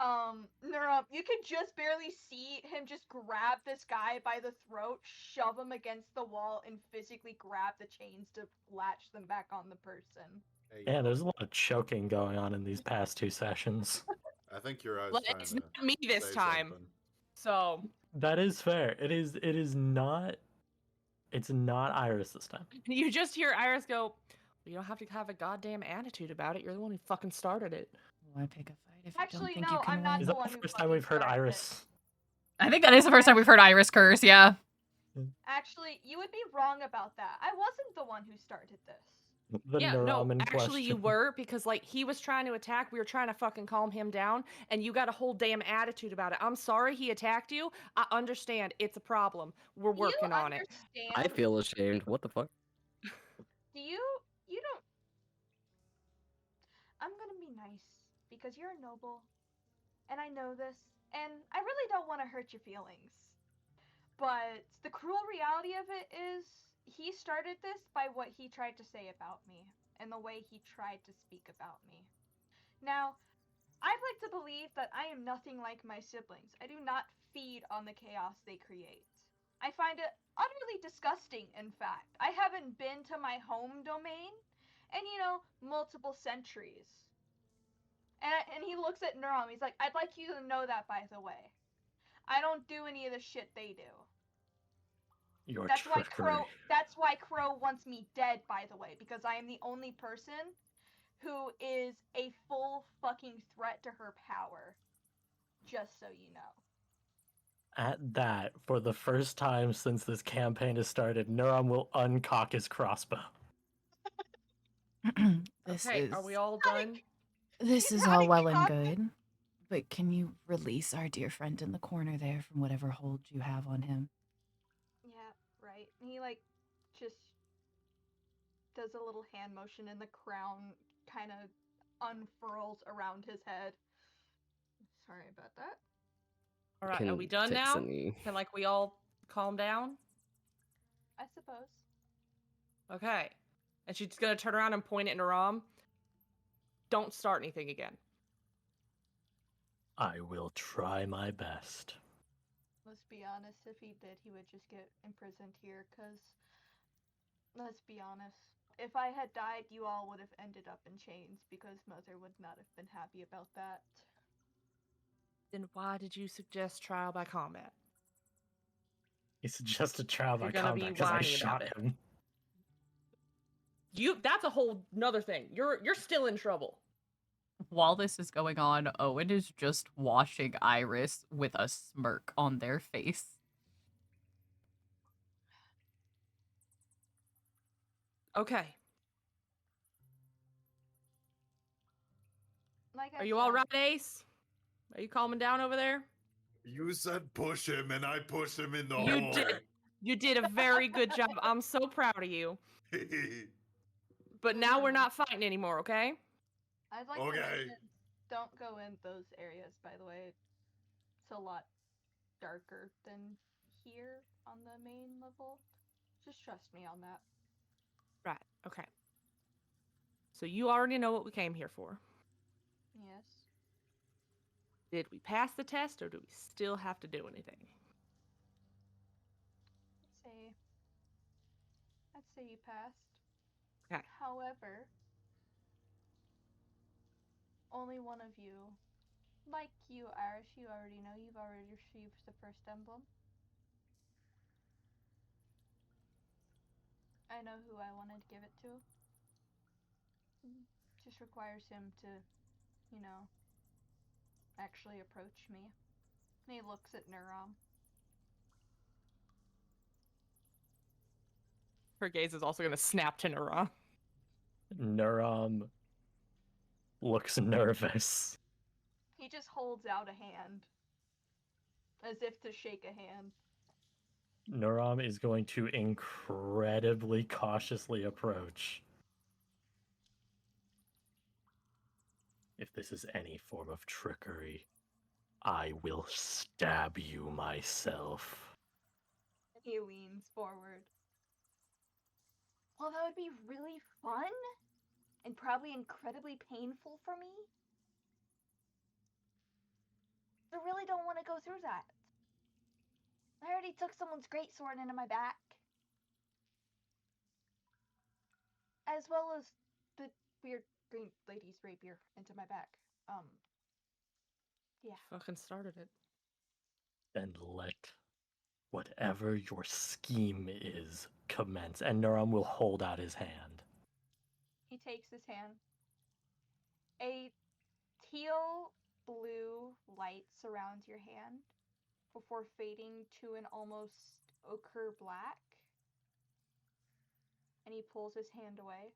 You can just barely see him just grab this guy by the throat, shove him against the wall, and physically grab the chains to latch them back on the person. Hey, Yeah, yo, there's a lot of choking going on in these past 2 sessions. I think your eyes Well, trying it's to not me this say time. something. So That is fair. It is not. It's not Iris this time. you just hear Iris go, "You don't have to have a goddamn attitude about it. You're the one who fucking started it." Why pick a fight if Actually, you don't think no, you can I'm not win? Is the that one the who first fucking time we've heard started it. Iris? I think that is the first time we've heard Iris curse. Yeah. Actually, you would be wrong about that. I wasn't the one who started this. The Yeah, neuron no, in actually you question. were, because like he was trying to attack, we were trying to fucking calm him down, and you got a whole damn attitude about it. I'm sorry he attacked you. I understand it's a problem. We're working on it. I feel ashamed. What the fuck? You don't. I'm gonna be nice because you're a noble, and I know this, and I really don't want to hurt your feelings. But the cruel reality of it is, he started this by what he tried to say about me and the way he tried to speak about me. Now, I'd like to believe that I am nothing like my siblings. I do not feed on the chaos they create. I find it utterly disgusting, in fact. I haven't been to my home domain in, multiple centuries. And he looks at Neuron. He's like, "I'd like you to know that, by the way. I don't do any of the shit they do." Your That's why trickery. Crow wants me dead, by the way, because I am the only person who is a full fucking threat to her power. Just so you know. At that, for the first time since this campaign has started, Neuron will uncock his crossbow. This Okay, is are we all done? this He's is all having well and cock- good. But can you release our dear friend in the corner there from whatever hold you have on him? Yeah, right. He like just does a little hand motion and the crown kind of unfurls around his head. Sorry about that. All right, are Can we done fix now? any. Can like we all calm down? I suppose. Okay. And she's gonna turn around and point at Naram. Don't start anything again. I will try my best. Let's be honest, if he did, he would just get imprisoned here, because, let's be honest, if I had died, you all would have ended up in chains, because Mother would not have been happy about that. Then why did you suggest trial by combat? He suggested trial by You're gonna be combat because I whiny shot about it. him. That's a whole nother thing. You're still in trouble. While this is going on, Owen is just watching Iris with a smirk on their face. Okay. Like I Are you all said, right, Ace? Are you calming down over there? You said push him, and I pushed him in the You hole. did. You did a very good job. I'm so proud of you. But now we're not fighting anymore, okay? I'd like to Okay. mention, don't go in those areas, by the way. It's a lot darker than here on the main level. Just trust me on that. Right. Okay. So you already know what we came here for. Yes. Did we pass the test or do we still have to do anything? I'd say you passed. Okay. However, only one of you, like you, Irish, you already know you've already received the first emblem. I know who I wanted to give it to. Just requires him to, actually approach me. And he looks at Nuram. Her gaze is also going to snap to Nara. Nuram looks nervous. He just holds out a hand, as if to shake a hand. Nuram is going to incredibly cautiously approach. If this is any form of trickery, I will stab you myself. He leans forward. Well, that would be really fun, and probably incredibly painful for me. I really don't want to go through that. I already took someone's greatsword into my back. As well as the weird green lady's rapier into my back. Yeah. Fucking started it. Then let whatever your scheme is commence, and Nuram will hold out his hand. He takes his hand. A teal blue light surrounds your hand before fading to an almost ochre black. And he pulls his hand away.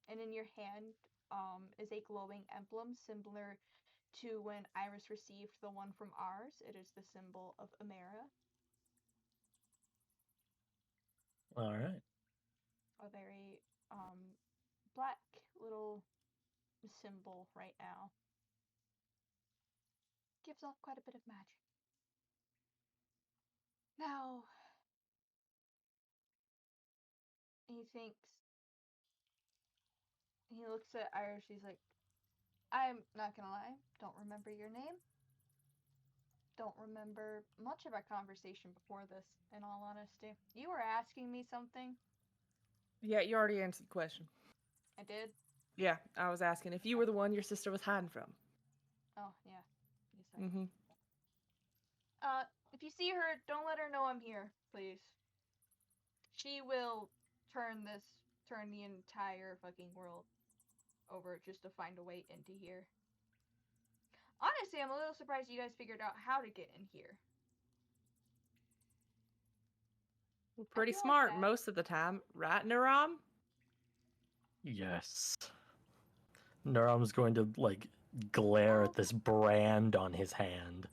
And in your hand is a glowing emblem similar to when Iris received the one from ours. It is the symbol of Amera. All right. A very black little symbol right now. Gives off quite a bit of magic. Now, he thinks, he looks at Irish, he's like, I'm not gonna lie, don't remember your name. Don't remember much of our conversation before this, in all honesty. You were asking me something. Yeah, you already answered the question. I did? Yeah, I was asking if you were the one your sister was hiding from. Oh, yeah. Yes, I Mm-hmm. If you see her, don't let her know I'm here, please. She will turn the entire fucking world over just to find a way into here. Honestly, I'm a little surprised you guys figured out how to get in here. We're pretty feel like smart that. most of the time, right, Naram? Yes. Nuram's going to glare at this brand on his hand.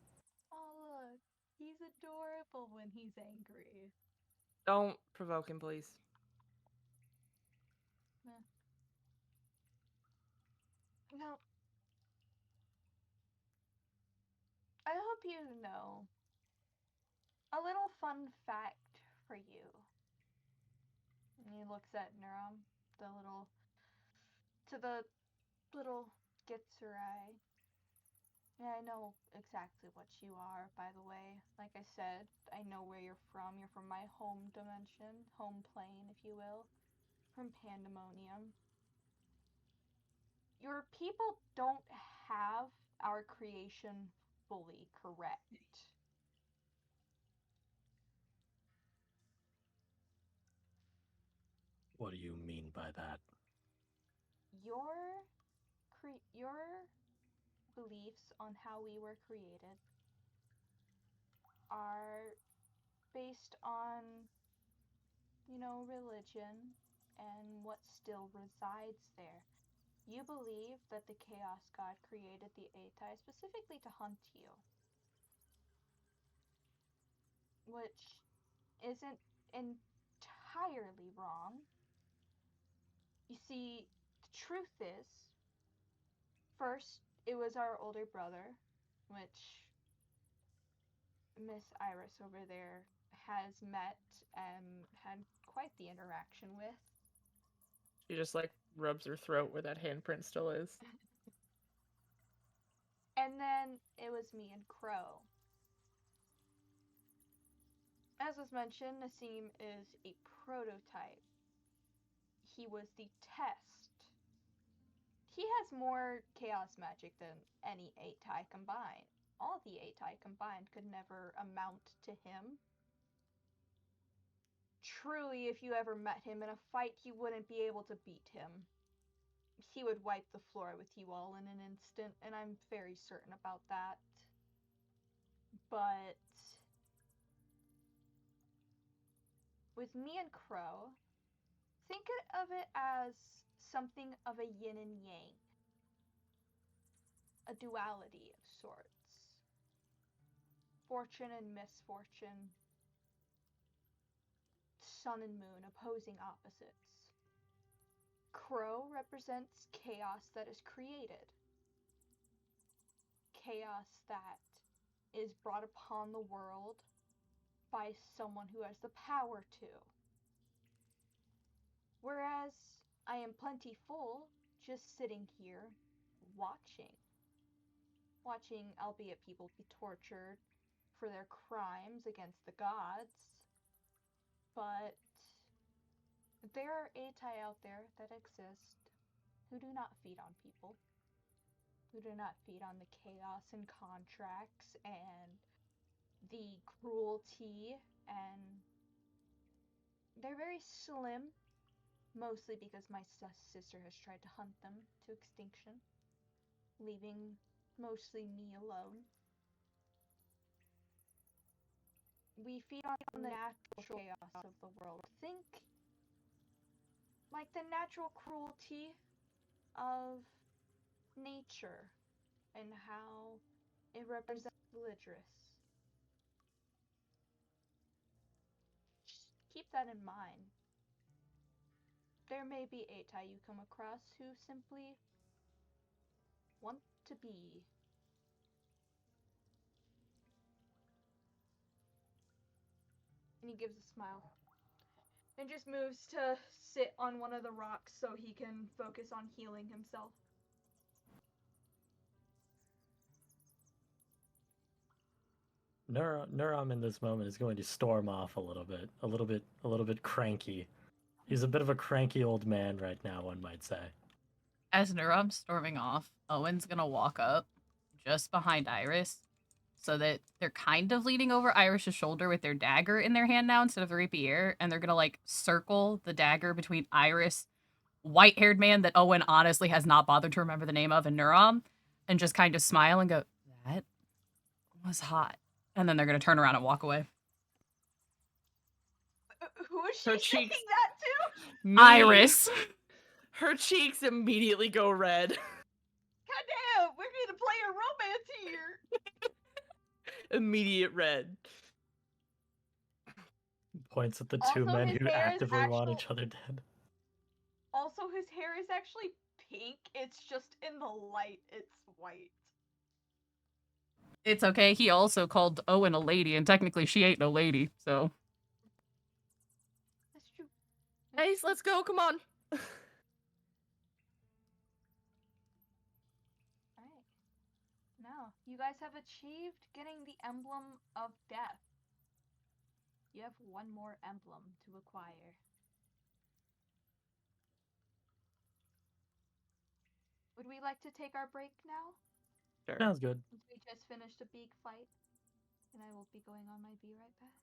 Oh, look. He's adorable when he's angry. Don't provoke him, please. Now, I hope you know a little fun fact for you. And he looks at Nurum, the little Gitsurai. Yeah, I know exactly what you are, by the way. Like I said, I know where you're from. You're from my home dimension, home plane, if you will, from Pandemonium. Your people don't have our creation fully correct. What do you mean by that? Your beliefs on how we were created are based on, religion and what still resides there. You believe that the Chaos God created the Atai specifically to hunt you, which isn't entirely wrong. You see, the truth is, first, it was our older brother, which Miss Iris over there has met and had quite the interaction with. She just like rubs her throat where that handprint still is. And then it was me and Crow. As was mentioned, Nassim is a prototype. He was the test. He has more chaos magic than any Atai combined. All the Atai combined could never amount to him. Truly, if you ever met him in a fight, you wouldn't be able to beat him. He would wipe the floor with you all in an instant, and I'm very certain about that. But with me and Crow, think of it as something of a yin and yang. A duality of sorts. Fortune and misfortune. Sun and moon, opposing opposites. Crow represents chaos that is created. Chaos that is brought upon the world by someone who has the power to. Whereas I am plentiful, just sitting here, watching. Watching, albeit people be tortured for their crimes against the gods. But there are Atai out there that exist who do not feed on people. Who do not feed on the chaos and contracts and the cruelty, and they're very slim, mostly because my sister has tried to hunt them to extinction, leaving mostly me alone. We feed on the natural chaos of the world. Think like the natural cruelty of nature and how it represents Lidris. Just keep that in mind. There may be Atai you come across who simply want to be. And he gives a smile. And just moves to sit on one of the rocks so he can focus on healing himself. Nurum in this moment is going to storm off a little bit cranky. He's a bit of a cranky old man right now, one might say. As Nurum's storming off, Owen's gonna walk up just behind Iris so that they're kind of leaning over Iris's shoulder with their dagger in their hand now instead of the rapier, and they're gonna like circle the dagger between Iris, white-haired man that Owen honestly has not bothered to remember the name of, and Nurum, and just kind of smile and go, "That was hot." And then they're gonna turn around and walk away. Who is she Her saying cheeks- that to? Me. Iris. Her cheeks immediately go red. Goddamn, we're Immediate red. Points at the two Also, men his who hair is actively want actual- each other dead. Also, his hair is actually pink. It's just in the light, it's white. It's okay. He also called Owen a lady, and technically she ain't no lady, so. That's true. Ace, let's go. Come on. Alright. Now, you guys have achieved getting the Emblem of Death. You have one more emblem to acquire. Would we like to take our break now? Sure. Sounds good. Since we just finished a big fight. And I will be going on my be right back.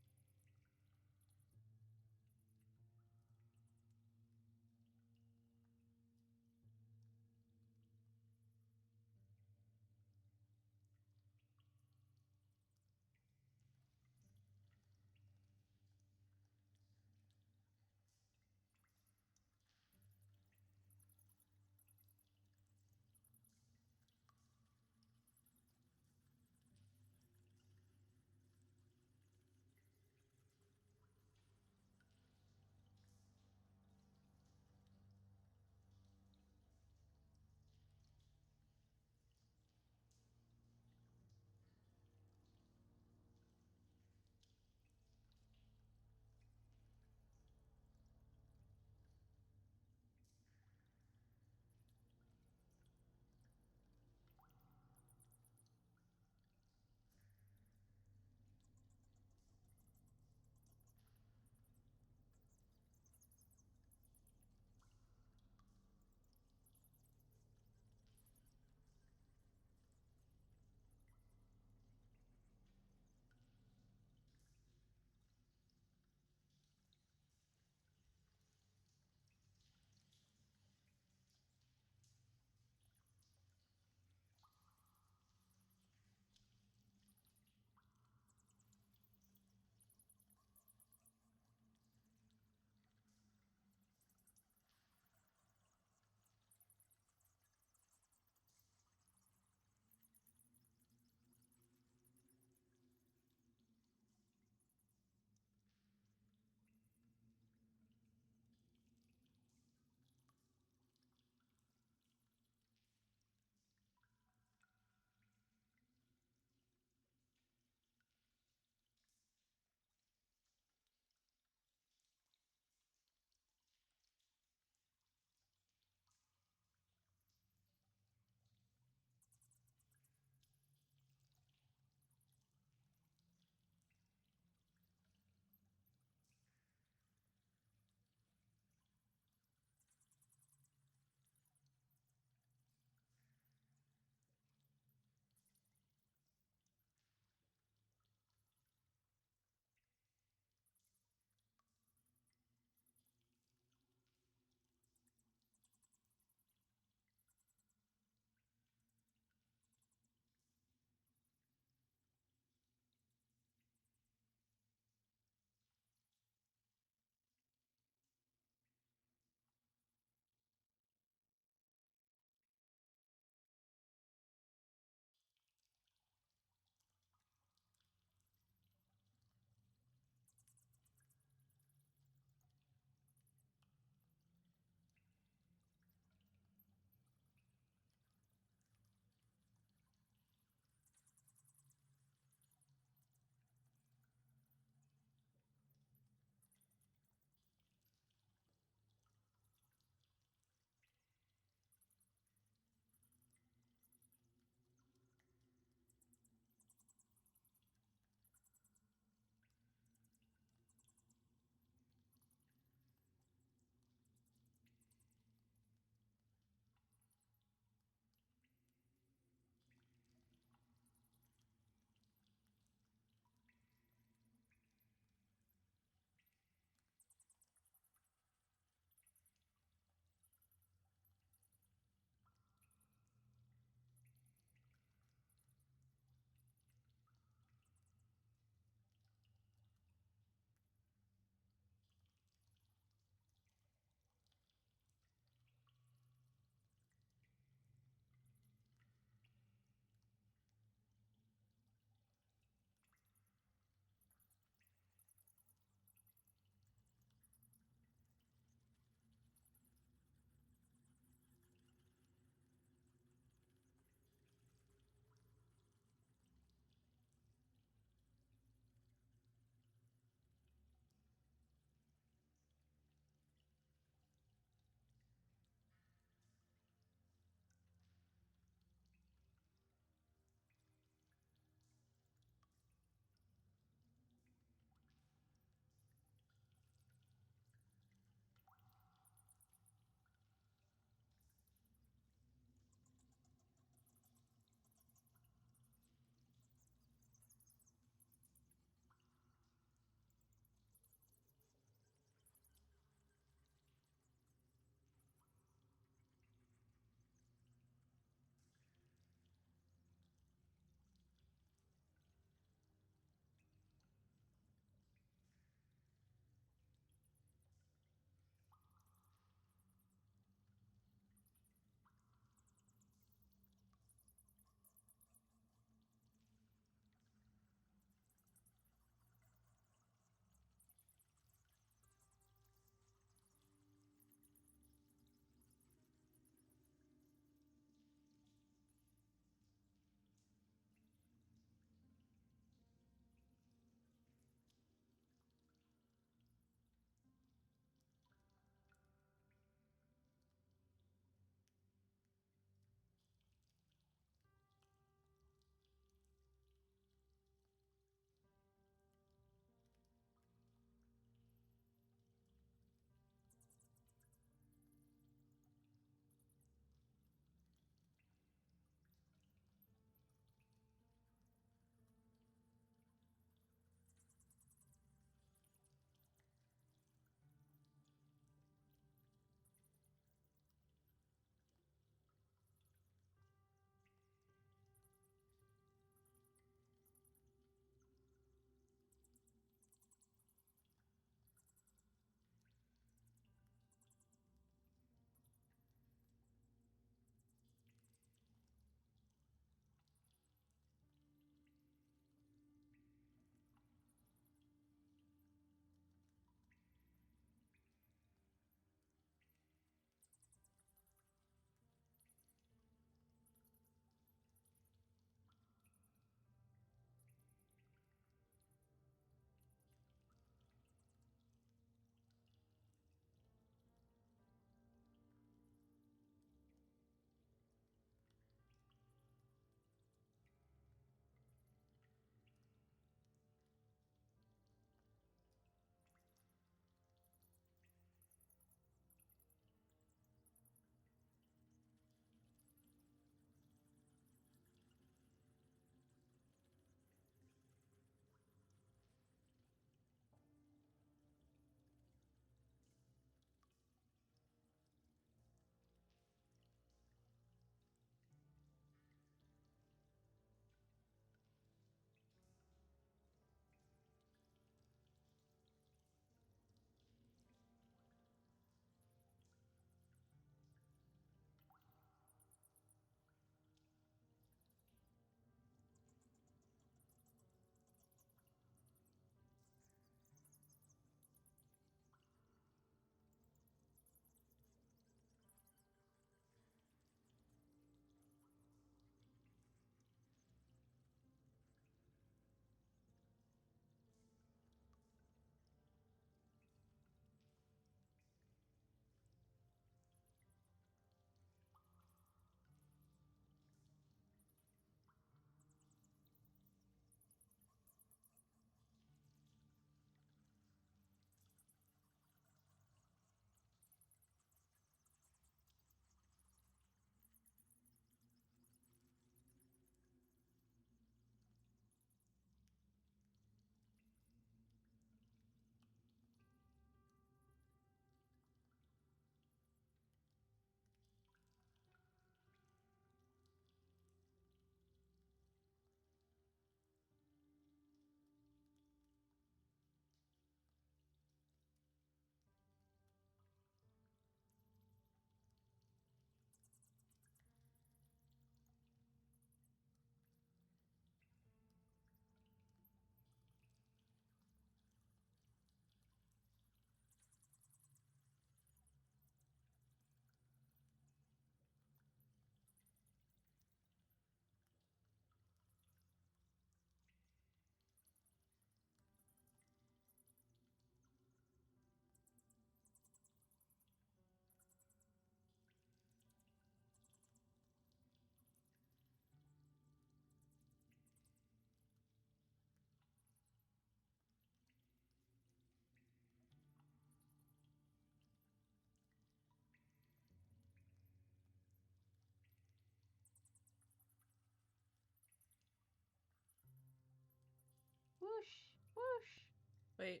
Wait.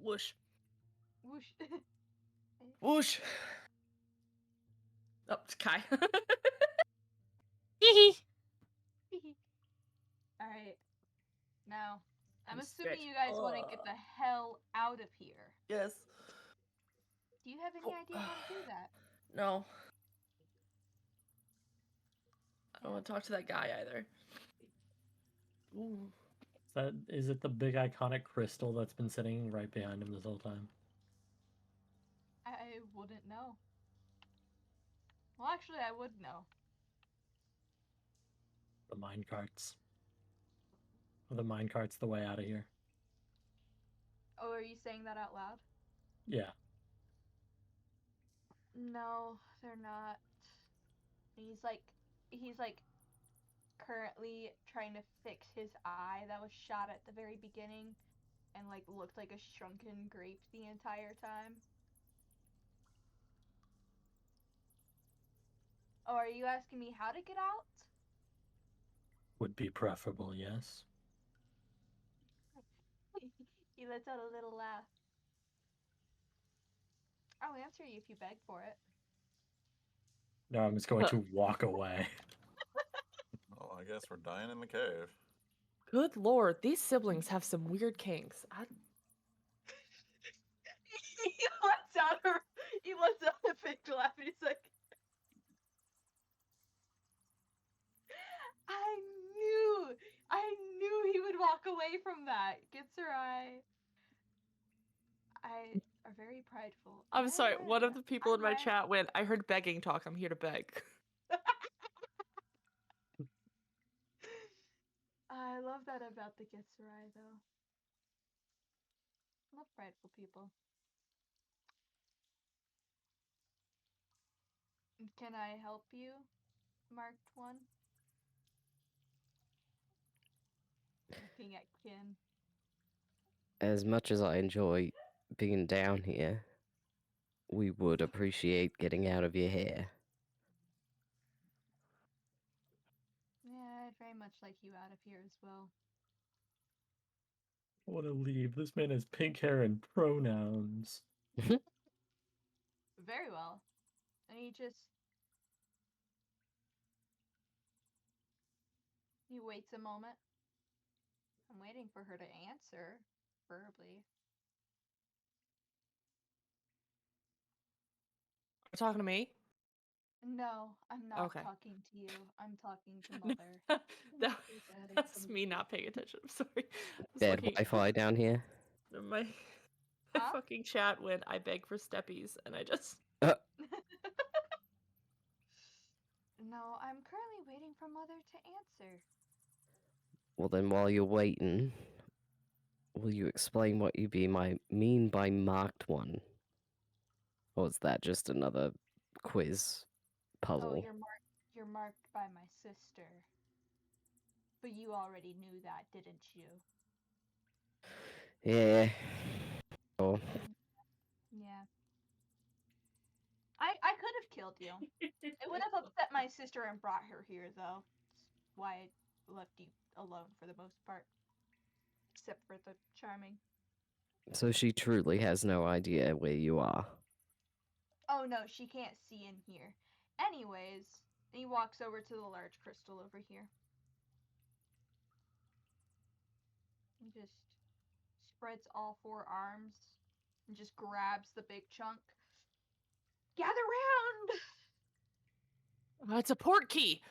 Whoosh. Whoosh. Whoosh. Oh, it's Kai. Hee All right. Now, I'm I'm assuming stretched. you guys want to get the hell out of here. Yes. Do you have any idea how to do that? No. I don't want to talk to that guy either. Ooh. Is it the big iconic crystal that's been sitting right behind him this whole time? I wouldn't know. Well, actually, I would know. The mine carts. The mine cart's the way out of here. Oh, are you saying that out loud? Yeah. No, they're not. He's like currently trying to fix his eye that was shot at the very beginning and like looked like a shrunken grape the entire time. Oh, are you asking me how to get out? Would be preferable, yes. He lets out a little laugh. I'll answer you if you beg for it. No, I'm just going to walk away. Well, I guess we're dying in the cave. Good lord, these siblings have some weird kinks. He lets out a big laugh and he's like, I knew he would walk away from that. I are very prideful. I'm I sorry, admire one of that. the people in my admire- chat went, I heard begging talk, I'm here to beg. I love that about the Gitsurai, though. I love prideful people. Can I help you, Marked One? Looking at Kin. As much as I enjoy being down here, we would appreciate getting out of your hair. Yeah, I'd very much like you out of here as well. I want to leave. This man has pink hair and pronouns. Very well. And he waits a moment. I'm waiting for her to answer verbally. You're talking to me? No, I'm not Okay. talking to you. I'm talking to Mother. That's me not paying attention. I'm sorry. Just Bad looking- Wi-Fi down here. My Huh? fucking chat when I beg for steppies, and I just... No, I'm currently waiting for Mother to answer. Well then, while you're waiting, will you explain what you mean by marked one? Or is that just another quiz Oh, puzzle? you're marked by my sister. But you already knew that, didn't you? Yeah. Oh, Yeah. I could have killed you. It would have upset my sister and brought her here, though. That's why I left you alone for the most part. Except for the charming. so she truly has no idea where you are. Oh no, she can't see in here. Anyways, he walks over to the large crystal over here. He just spreads all four arms and just grabs the big chunk. Gather round! It's a port key!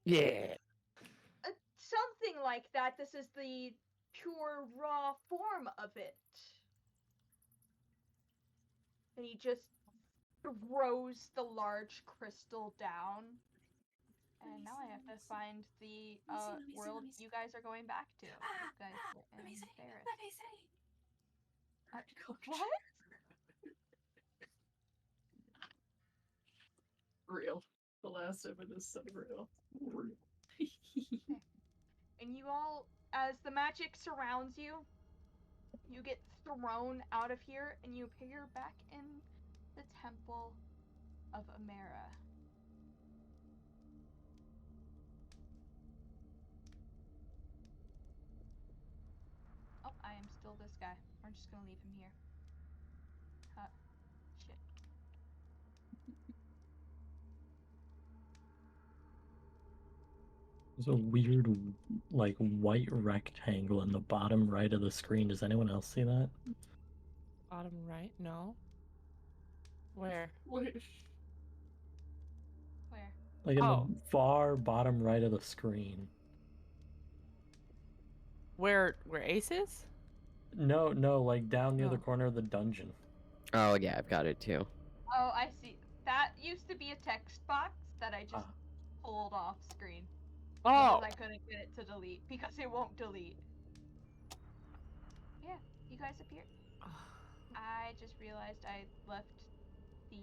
Yeah. Something like that. This is the pure raw form of it. And he just throws the large crystal down. And now I have to find the world you guys are going back to. You guys were embarrassed. What? Real. The last of it is so real. And you all, as the magic surrounds you, you get thrown out of here and you appear back in the Temple of Amera. am still this guy. We're just gonna leave him here. Shit. There's a weird, like, white rectangle in the bottom right of the screen. Does anyone else see that? Bottom right? No. Where? Where? Where? Like in Oh. the far bottom right of the screen. Where Ace is? No, like down near the Oh. corner of the dungeon. Oh yeah, I've got it too. Oh, I see. That used to be a text box that I just Ah. pulled off screen. Oh. Because I couldn't get it to delete. Because it won't delete. Yeah, you guys appeared. I just realized I left the,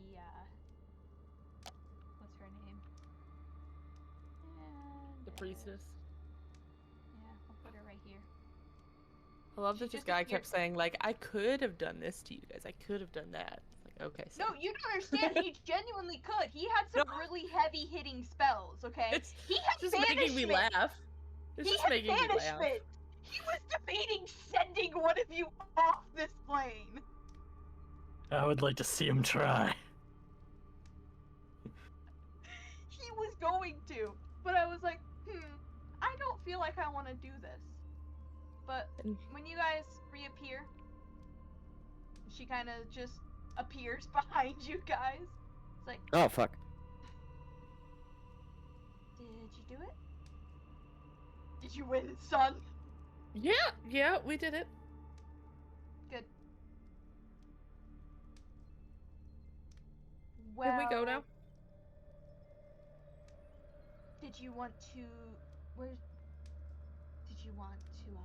what's her name? And The priestess. yeah, I'll put her right here. I love She that this just guy appeared. kept saying, like, I could have done this to you guys. I could have done that. It's like, okay, so. No, you don't understand. He genuinely could. He had some really heavy hitting spells, okay? It's He had just making me banishment. laugh. It's He just had making me laugh. banishment. He was debating sending one of you off this plane. I would like to see him try. He was going to, but I was like, I don't feel like I want to do this. But when you guys reappear, she kind of just appears behind you guys. It's like, Oh fuck. did you do it? Did you win, son? Yeah, we did it. Good. Can we go now? Did you want to? Where? Did you want to?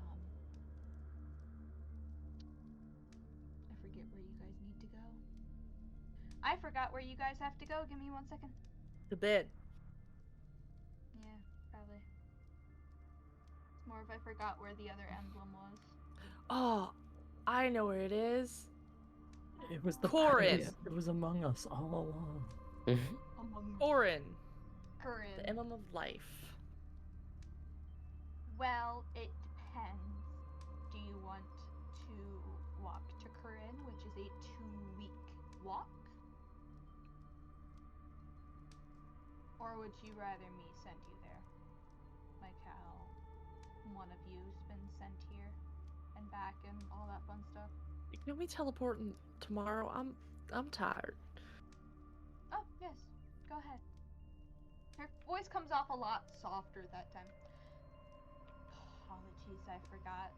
I forget where you guys need to go. I forgot where you guys have to go. Give me 1 second. To bed. Yeah, probably. It's more if I forgot where the other emblem was. Oh, I know where it is. It was the Corin. It was among us all along. Among Corin. Corin. The emblem of life. Well, it depends. Do you want to walk to Corin, which is a 2-week walk? Or would you rather me send you there? Like how one of you's been sent here and back and all that fun stuff. Can we teleport tomorrow? I'm tired. Oh, yes. Go ahead. Her voice comes off a lot softer that time. Apologies, I forgot.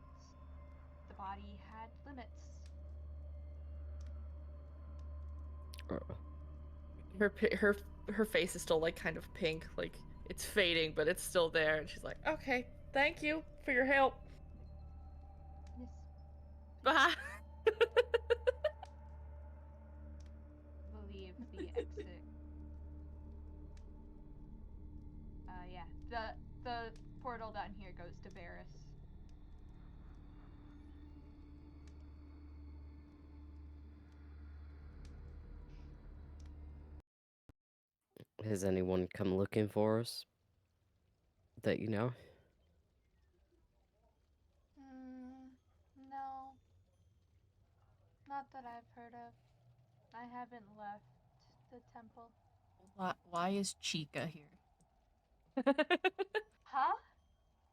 The body had limits. Her face is still like kind of pink, like it's fading, but it's still there, and she's like, "Okay, thank you for your help. Yes. Bye." Believe the exit. Yeah. The portal down here goes to Varus. Has anyone come looking for us? That you know? No. Not that I've heard of. I haven't left the temple. Why is Chica here? Huh?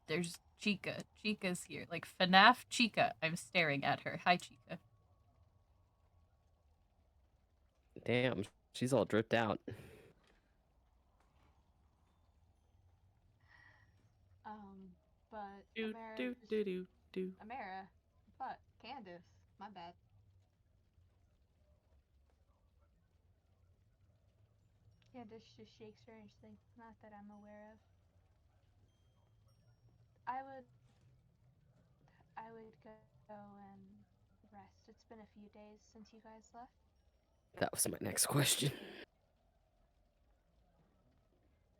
There's Chica. Chica's here. Like FNAF Chica. I'm staring at her. Hi, Chica. Damn, she's all dripped out. But do Amara do just... do do do. Amara? Fuck. Candace. My bad. Candace just shakes her and she's like, not that I'm aware of. I would go and rest. It's been a few days since you guys left. That was my next question.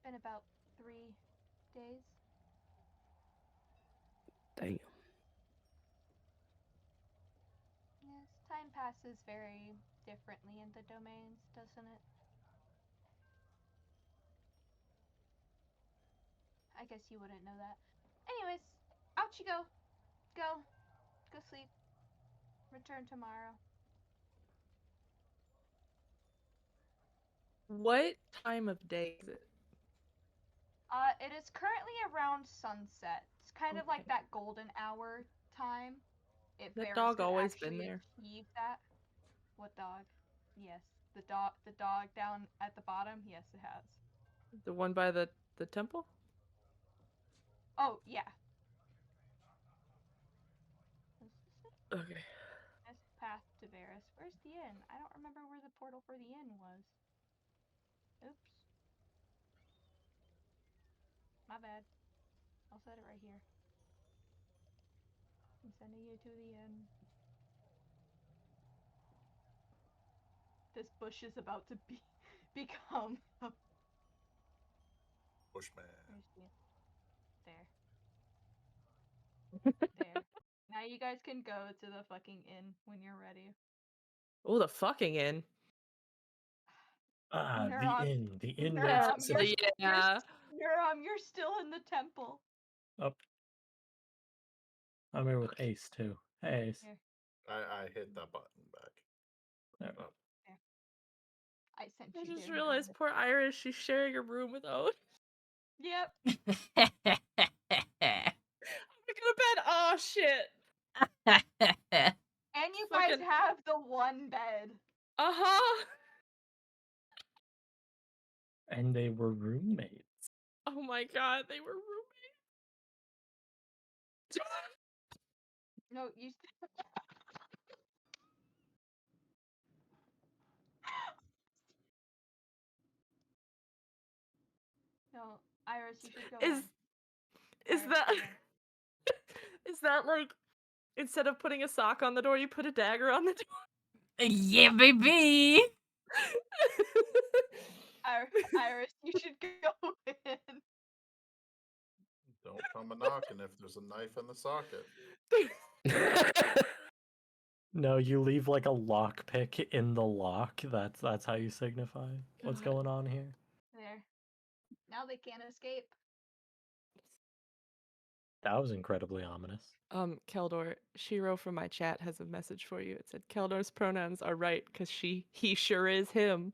Been about 3 days. Damn. Yes, time passes very differently in the domains, doesn't it? I guess you wouldn't know that. Anyways, out you go. Go sleep. Return tomorrow. What time of day is it? It is currently around sunset. It's kind of like Okay. that golden hour time. If That Varys dog could always been actually there. achieve that. What dog? Yes, the dog down at the bottom. Yes, it has. The one by the temple? Oh yeah. Okay. This path to Varys. Where's the inn? I don't remember where the portal for the inn was. Oops. My bad. I'll set it right here. I'm sending you to the inn. This bush is about to become a Bushman. Where's the there. There. Now you guys can go to the fucking inn when you're ready. Oh, the fucking inn. Ah, Neuron- the inn Neuron, waits. you're, Yeah. you're still in the temple. Up. I'm here with Ace too. Hey, Ace. Here. I hit that button back. There. Oh. I sent I you just there. realized Neuron. poor Iris, she's sharing a room with Owen. Yep. I'm gonna go to bed. Oh shit. And you guys Fucking- have the one bed. Uh-huh. And they were roommates. Oh my god, they were roommates. No, you. No, Iris, you should go Is in. is Iris, that go in. is that like instead of putting a sock on the door, you put a dagger on the door? Yeah, baby. Iris, you should go in. Don't come a knocking if there's a knife in the socket. No, you leave like a lockpick in the lock. That's how you signify what's God. going on here. There. Now they can't escape. That was incredibly ominous. Keldor, Shiro from my chat has a message for you. It said Keldor's pronouns are right because he sure is him.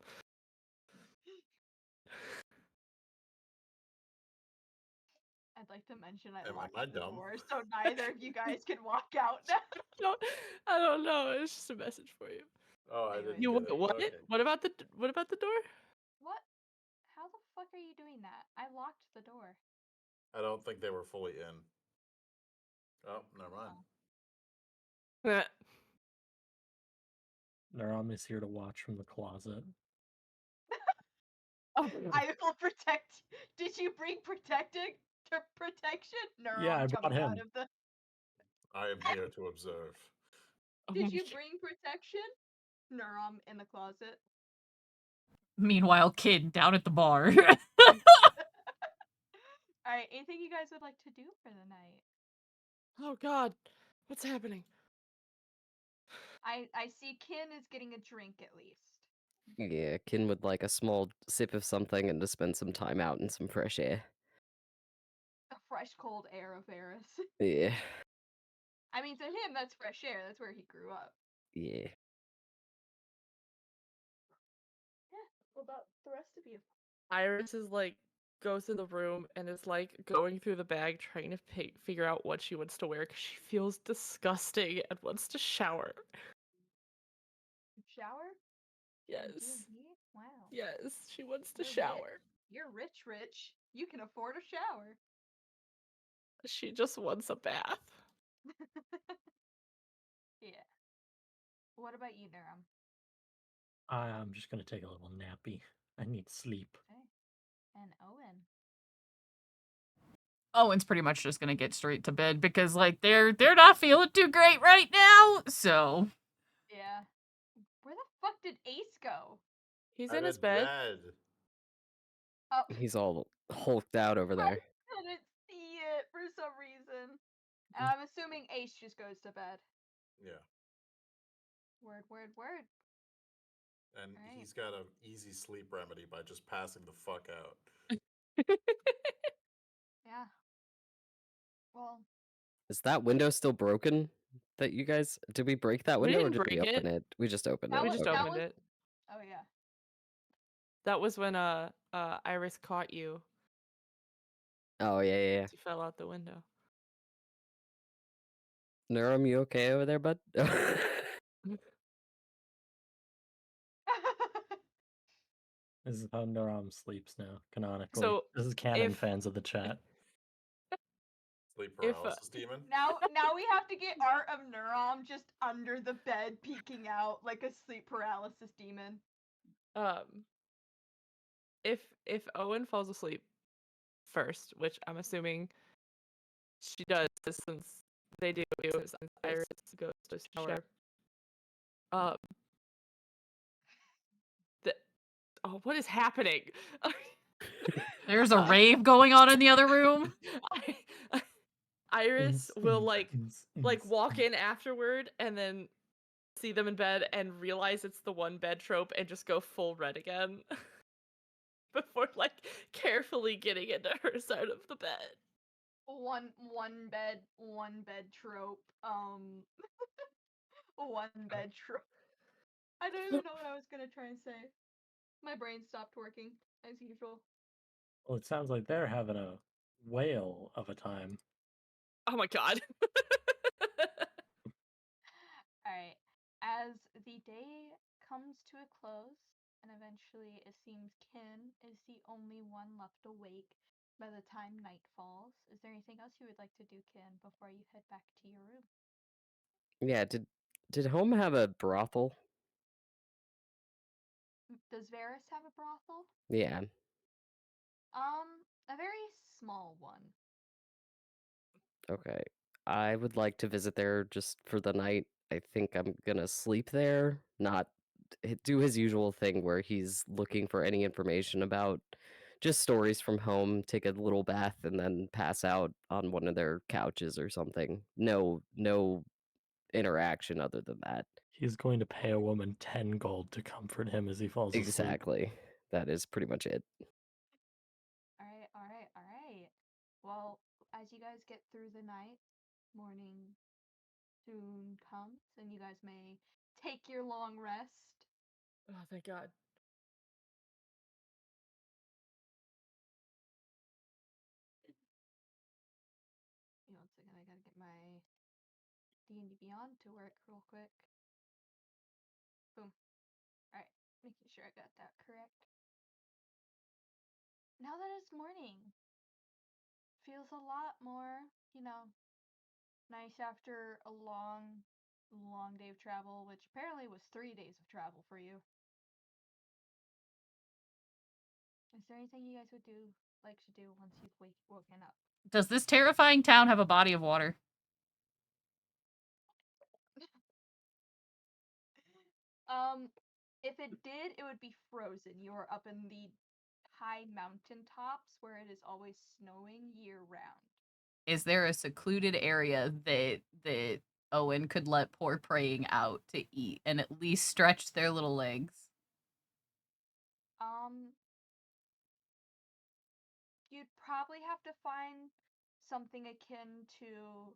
I'd like to mention I Am locked I the dumb? door, so neither of you guys can walk out now. I don't know. It's just a message for you. Oh, I Anyway. didn't You get it. what? Okay. What about the door? What? How the fuck are you doing that? I locked the door. I don't think they were fully in. Oh, never mind. Oh. Naram is here to watch from the closet. I will protect. Did you bring protection? No, Yeah, I I'm brought coming out him. of the. I am here to observe. Oh Did my you God. bring protection? No, I'm in the closet. Meanwhile, kid down at the bar. Alright, anything you guys would like to do for the night? Oh God, what's happening? I see Kin is getting a drink at least. Yeah, Kin would like a small sip of something and to spend some time out in some fresh air. The fresh, cold air of Varys. Yeah, I mean, to him, that's fresh air. That's where he grew up. yeah. Yeah. What about the rest of you? Iris is like goes in the room and is like going through the bag trying to figure out what she wants to wear because she feels disgusting and wants to shower. Shower? Yes, D&D? Wow. yes, she wants to You're shower. You're rich, rich. You can afford a shower. She just wants a bath. Yeah. What about you, Durham? I'm just gonna take a little nappy. I need sleep. Okay. And Owen. Owen's pretty much just gonna get straight to bed because like they're not feeling too great right now. So Yeah. Where the fuck did Ace go? He's I'm in his bed. Oh, He's all hulked out over I there. couldn't see it for some reason. I'm assuming Ace just goes to bed. Yeah. Word, word, word. And Right. he's got an easy sleep remedy by just passing the fuck out. Yeah. Well, Is that window still broken? that you guys did we break that We window or didn't did we break it. open it? We just opened That it. We was- just Okay. opened was- it. Oh yeah. That was when Iris caught you. Oh yeah. You fell out the window. Nurum, you okay over there, bud? This is how Nuram sleeps now, canonically. So, this is canon, if- fans of the chat. Sleep If, paralysis demon. Now we have to get art of Neuron just under the bed peeking out like a sleep paralysis demon. If Owen falls asleep first, which I'm assuming she does since they do since Iris goes to shower. What is happening? There's a rave going on in the other room. Iris will like walk in afterward and then see them in bed and realize it's the one bed trope and just go full red again before like carefully getting into her side of the bed. One bed trope. One bed trope. I don't even know what I was gonna try and say. My brain stopped working as usual. Well, it sounds like they're having a whale of a time. Oh my god. Alright. As the day comes to a close, and eventually it seems Kin is the only one left awake by the time night falls, is there anything else you would like to do, Kin, before you head back to your room? Yeah, did home have a brothel? Does Varys have a brothel? Yeah. A very small one. Okay. I would like to visit there just for the night. I think I'm gonna sleep there, not do his usual thing where he's looking for any information about just stories from home, take a little bath, and then pass out on one of their couches or something. No interaction other than that. He's going to pay a woman 10 gold to comfort him as he falls asleep. Exactly. That is pretty much it. Alright. Well, as you guys get through the night, morning soon comes, and you guys may take your long rest. Oh, thank god. One second, I gotta get my D&D Beyond to work real quick. Boom. Alright, making sure I got that correct. Now that it's morning, feels a lot more, nice after a long day of travel, which apparently was 3 days of travel for you. Is there anything you guys would like to do once you've woken up? Does this terrifying town have a body of water? If it did, it would be frozen. You are up in the high mountain tops where it is always snowing year round. Is there a secluded area that Owen could let poor praying out to eat and at least stretch their little legs? You'd probably have to find something akin to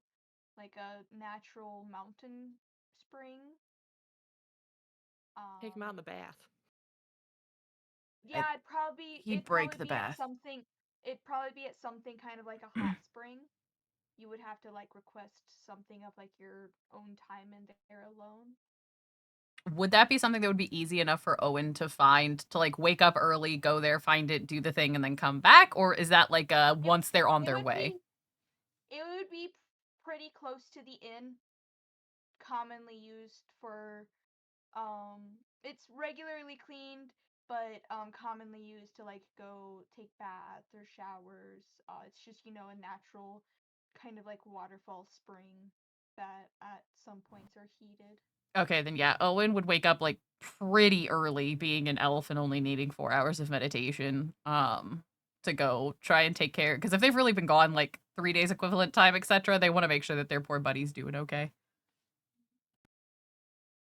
like a natural mountain spring. Take him out in the bath. Yeah, it'd probably He'd break the bath. It'd probably be at something kind of like a hot spring. You would have to like request something of like your own time in there alone. Would that be something that would be easy enough for Owen to find, to like wake up early, go there, find it, do the thing, and then come back? Or is that like once they're on their way? It would be pretty close to the inn. Commonly used for, it's regularly cleaned, but commonly used to like go take baths or showers. It's just, a natural kind of like waterfall spring that at some points are heated. Okay, then yeah, Owen would wake up like pretty early, being an elf and only needing 4 hours of meditation, to go try and take care. Because if they've really been gone like 3 days equivalent time, etc., they want to make sure that their poor buddy's doing okay.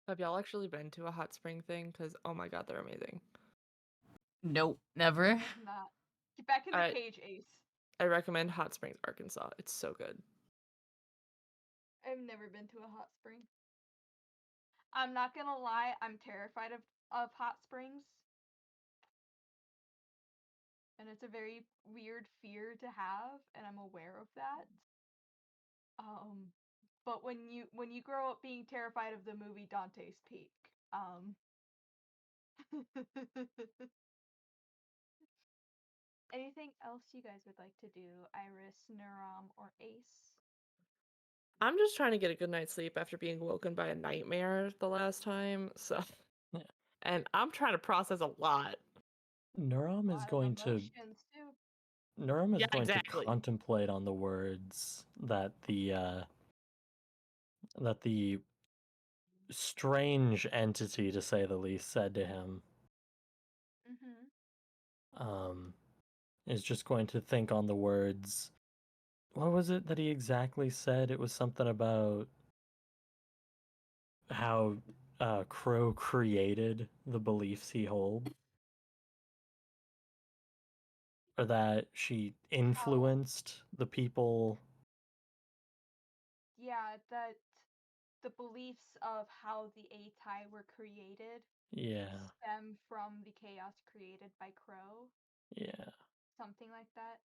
Have y'all actually been to a hot spring thing? Because, oh my god, they're amazing. Nope, never. Not. Get back in the cage, Ace. I recommend Hot Springs, Arkansas. It's so good. I've never been to a hot spring. I'm not gonna lie, I'm terrified of hot springs. And it's a very weird fear to have, and I'm aware of that. But when you grow up being terrified of the movie Dante's Peak, anything else you guys would like to do, Iris, Neurom, or Ace? I'm just trying to get a good night's sleep after being woken by a nightmare the last time. So, Yeah. and I'm trying to process a lot. Neurom A is lot going of to emotions too. Neurom is Yeah, going exactly. to contemplate on the words that the strange entity, to say the least, said to him. Mm-hmm. Is just going to think on the words. What was it that he exactly said? It was something about how Crow created the beliefs he holds, or that she influenced the people. Yeah, that the beliefs of how the Atai were created Yeah, stem from the chaos created by Crow. yeah, Something like that.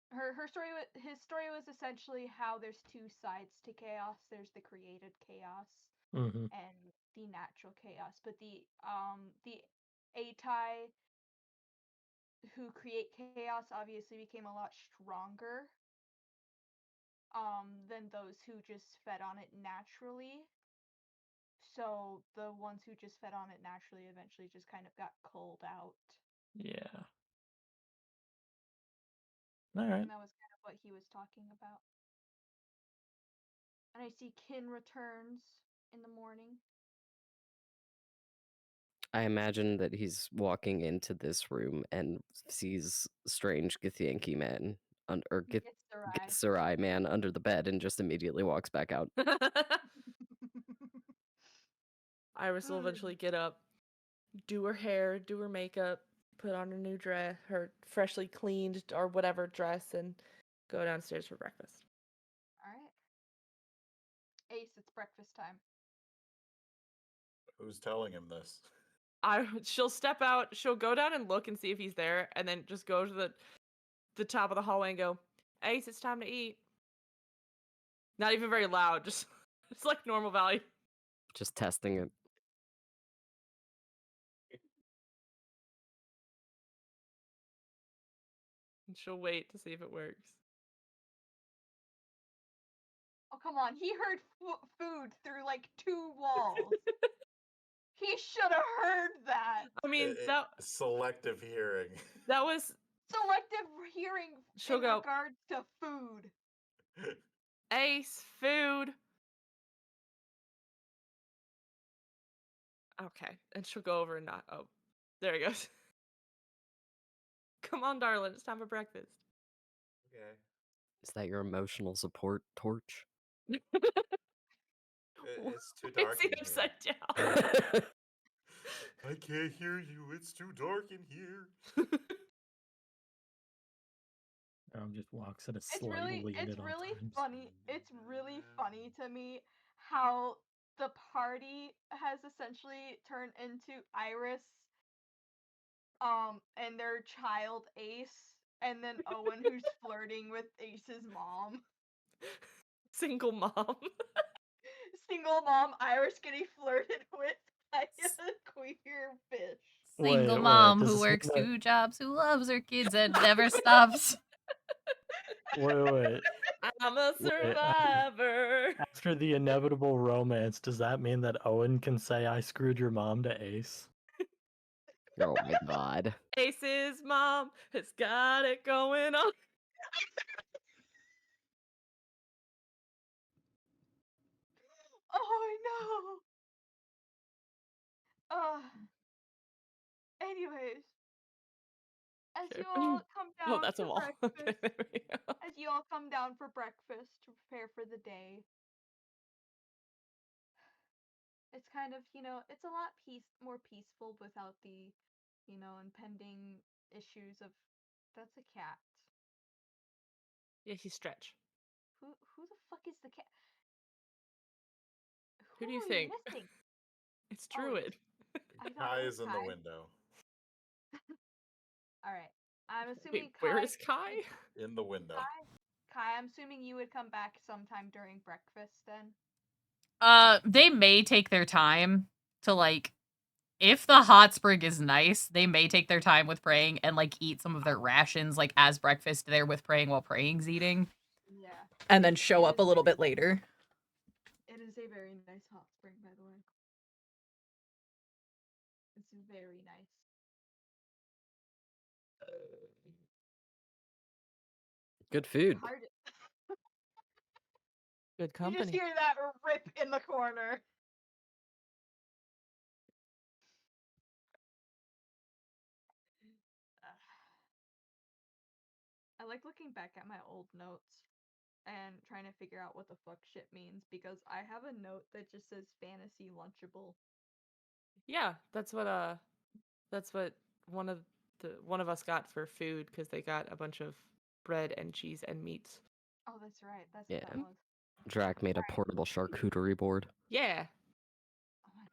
His story was essentially how there's two sides to chaos. There's the created chaos mm-hmm. and the natural chaos. But the Atai who create chaos obviously became a lot stronger than those who just fed on it naturally. So the ones who just fed on it naturally eventually just kind of got culled out. Yeah. All right. And that was kind of what he was talking about. And I see Kin returns in the morning. I imagine that he's walking into this room and sees strange Githyanki man or It's Sarai. Githzerai man under the bed and just immediately walks back out. Iris will eventually get up, do her hair, do her makeup, put on her new dress, her freshly cleaned or whatever dress, and go downstairs for breakfast. Alright. Ace, it's breakfast time. Who's telling him this? She'll step out, she'll go down and look and see if he's there, and then just go to the top of the hallway and go, Ace, it's time to eat. Not even very loud, just it's like normal value. Just testing it. And she'll wait to see if it works. Oh, come on. He heard food through like 2 walls. He should have heard that. I mean, Selective hearing. that was Selective hearing She'll in go, regards to food. Ace, food. Okay, and she'll go over and not. Oh, there he goes. Come on, darling, it's time for breakfast. Okay. Is that your emotional support torch? It's too Why dark is he in here. upside down? I can't hear you. It's too dark in here. Just walks at a It's slight really lead at all times. funny. It's really funny to me how the party has essentially turned into Iris and their child Ace, and then Owen who's flirting with Ace's mom. Single mom. Single mom Iris getting flirted with by a queer bitch. Single Wait, mom does who this mean works that- 2 jobs, who loves her kids and never stops. Wait. I'm a survivor. After the inevitable romance, does that mean that Owen can say I screwed your mom to Ace? Oh my god. Ace's mom has got it going on. Oh no. Anyways, as you all come down Oh, that's a for wall. Okay, breakfast, there we go. as you all come down for breakfast to prepare for the day, it's kind of, it's a lot more peaceful without the, impending issues of that's a cat. Yeah, he's Stretch. Who the fuck is the cat? Who do you are think? missing? It's Oh, Druid. I thought Kai it was is in the Kai. window. All right. I'm Wait, assuming where Kai. is Kai? In the window. Kai, I'm assuming you would come back sometime during breakfast then. They may take their time to like, if the hot spring is nice, they may take their time with praying and like eat some of their rations like as breakfast there with praying while praying's eating, Yeah. and then show It up a is little very- bit later. It is a very nice hot spring, by the way. It's very nice. Good food. Hard. Good You just company. hear that rip in the corner. I like looking back at my old notes and trying to figure out what the fuck shit means because I have a note that just says fantasy lunchable. Yeah, that's what one of us got for food because they got a bunch of bread and cheese and meats. Oh, that's right. That's Yeah. what that was. Drac made a Alright. portable charcuterie board. Yeah. Oh my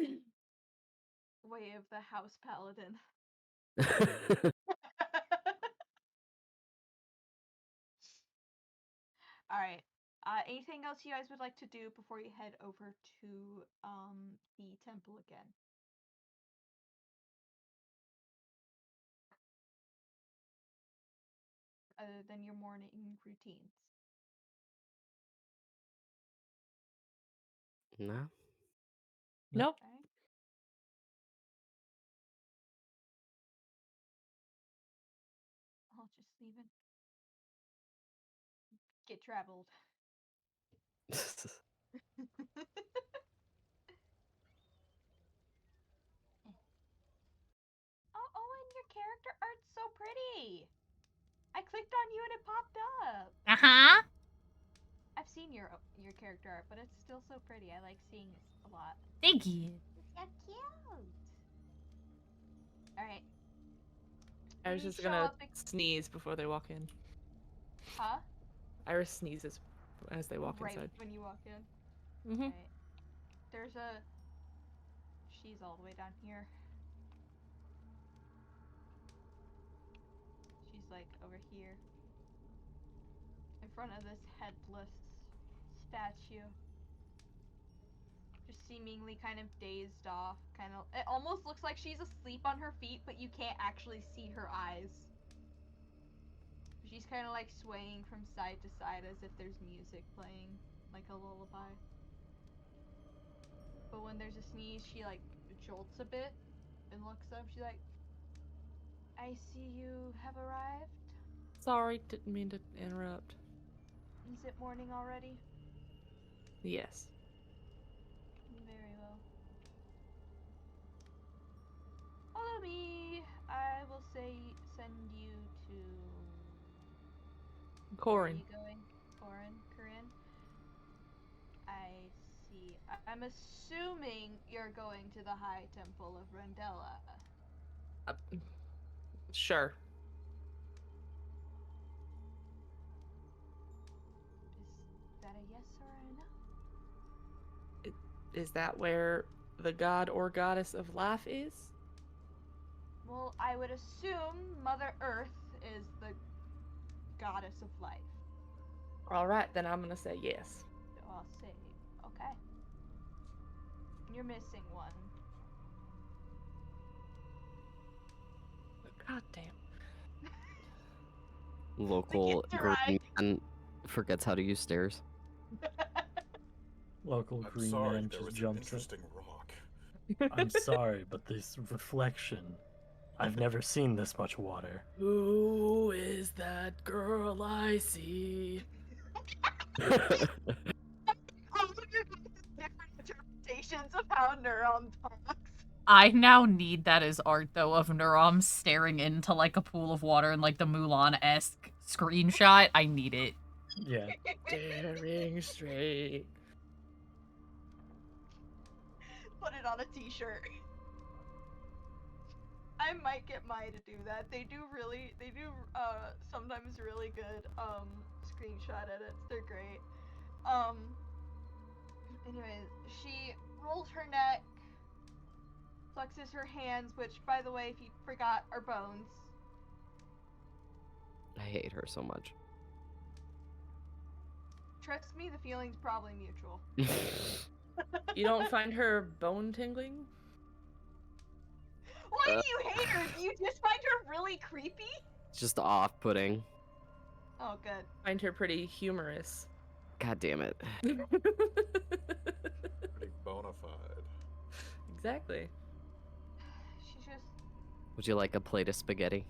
god. Way of the house paladin. Alright. Anything else you guys would like to do before you head over to the temple again? Other than your morning routines. No? Nope. Okay. I'll just leave it. Get traveled. Oh, Owen, your character art's so pretty. I clicked on you and it popped up. Uh-huh. I've seen your character art, but it's still so pretty. I like seeing it a lot. Thank you. It's so cute. All right. Iris You is show gonna up sneeze before they walk in. Huh? Iris sneezes as they walk right inside. when you walk in. Mm-hmm. Right. There's a. She's all the way down here. She's like over here. In front of this headless statue. Just seemingly kind of dazed off. It almost looks like she's asleep on her feet, but you can't actually see her eyes. She's kind of like swaying from side to side as if there's music playing, like a lullaby. But when there's a sneeze, she like jolts a bit and looks up. She's like, I see you have arrived. Sorry, didn't mean to interrupt. Is it morning already? Yes. Very well. Follow me. I will send you to. Where are Corin. you going? Corinne? I see. I'm assuming you're going to the High Temple of Rendella. Sure. Is that a yes or a no? Is that where the god or goddess of life is? Well, I would assume Mother Earth is the goddess of life. Alright, then I'm gonna say yes. So I'll say, okay. You're missing one. God damn. Local It's green alright. man forgets how to use stairs. Local I'm green sorry, man there just was an jumps in. interesting rock. I'm sorry, but this reflection. I've never seen this much water. Who is that girl I see? All of your different interpretations of how Neuron talks. I now need that as art, though, of Neurom staring into, like, a pool of water in, like, the Mulan-esque screenshot. I need it. Yeah. Staring straight. Put it on a t-shirt. I might get Maya to do that. They do sometimes really good screenshot edits. They're great. Anyways, she rolls her neck, flexes her hands, which, by the way, if you forgot, are bones. I hate her so much. Trust me, the feeling's probably mutual. You don't find her bone tingling? Why do you hate her? Do you just find her really creepy? It's just off-putting. Oh, good. Find her pretty humorous. God damn it. Pretty bona fide. Exactly. She's just. Would you like a plate of spaghetti?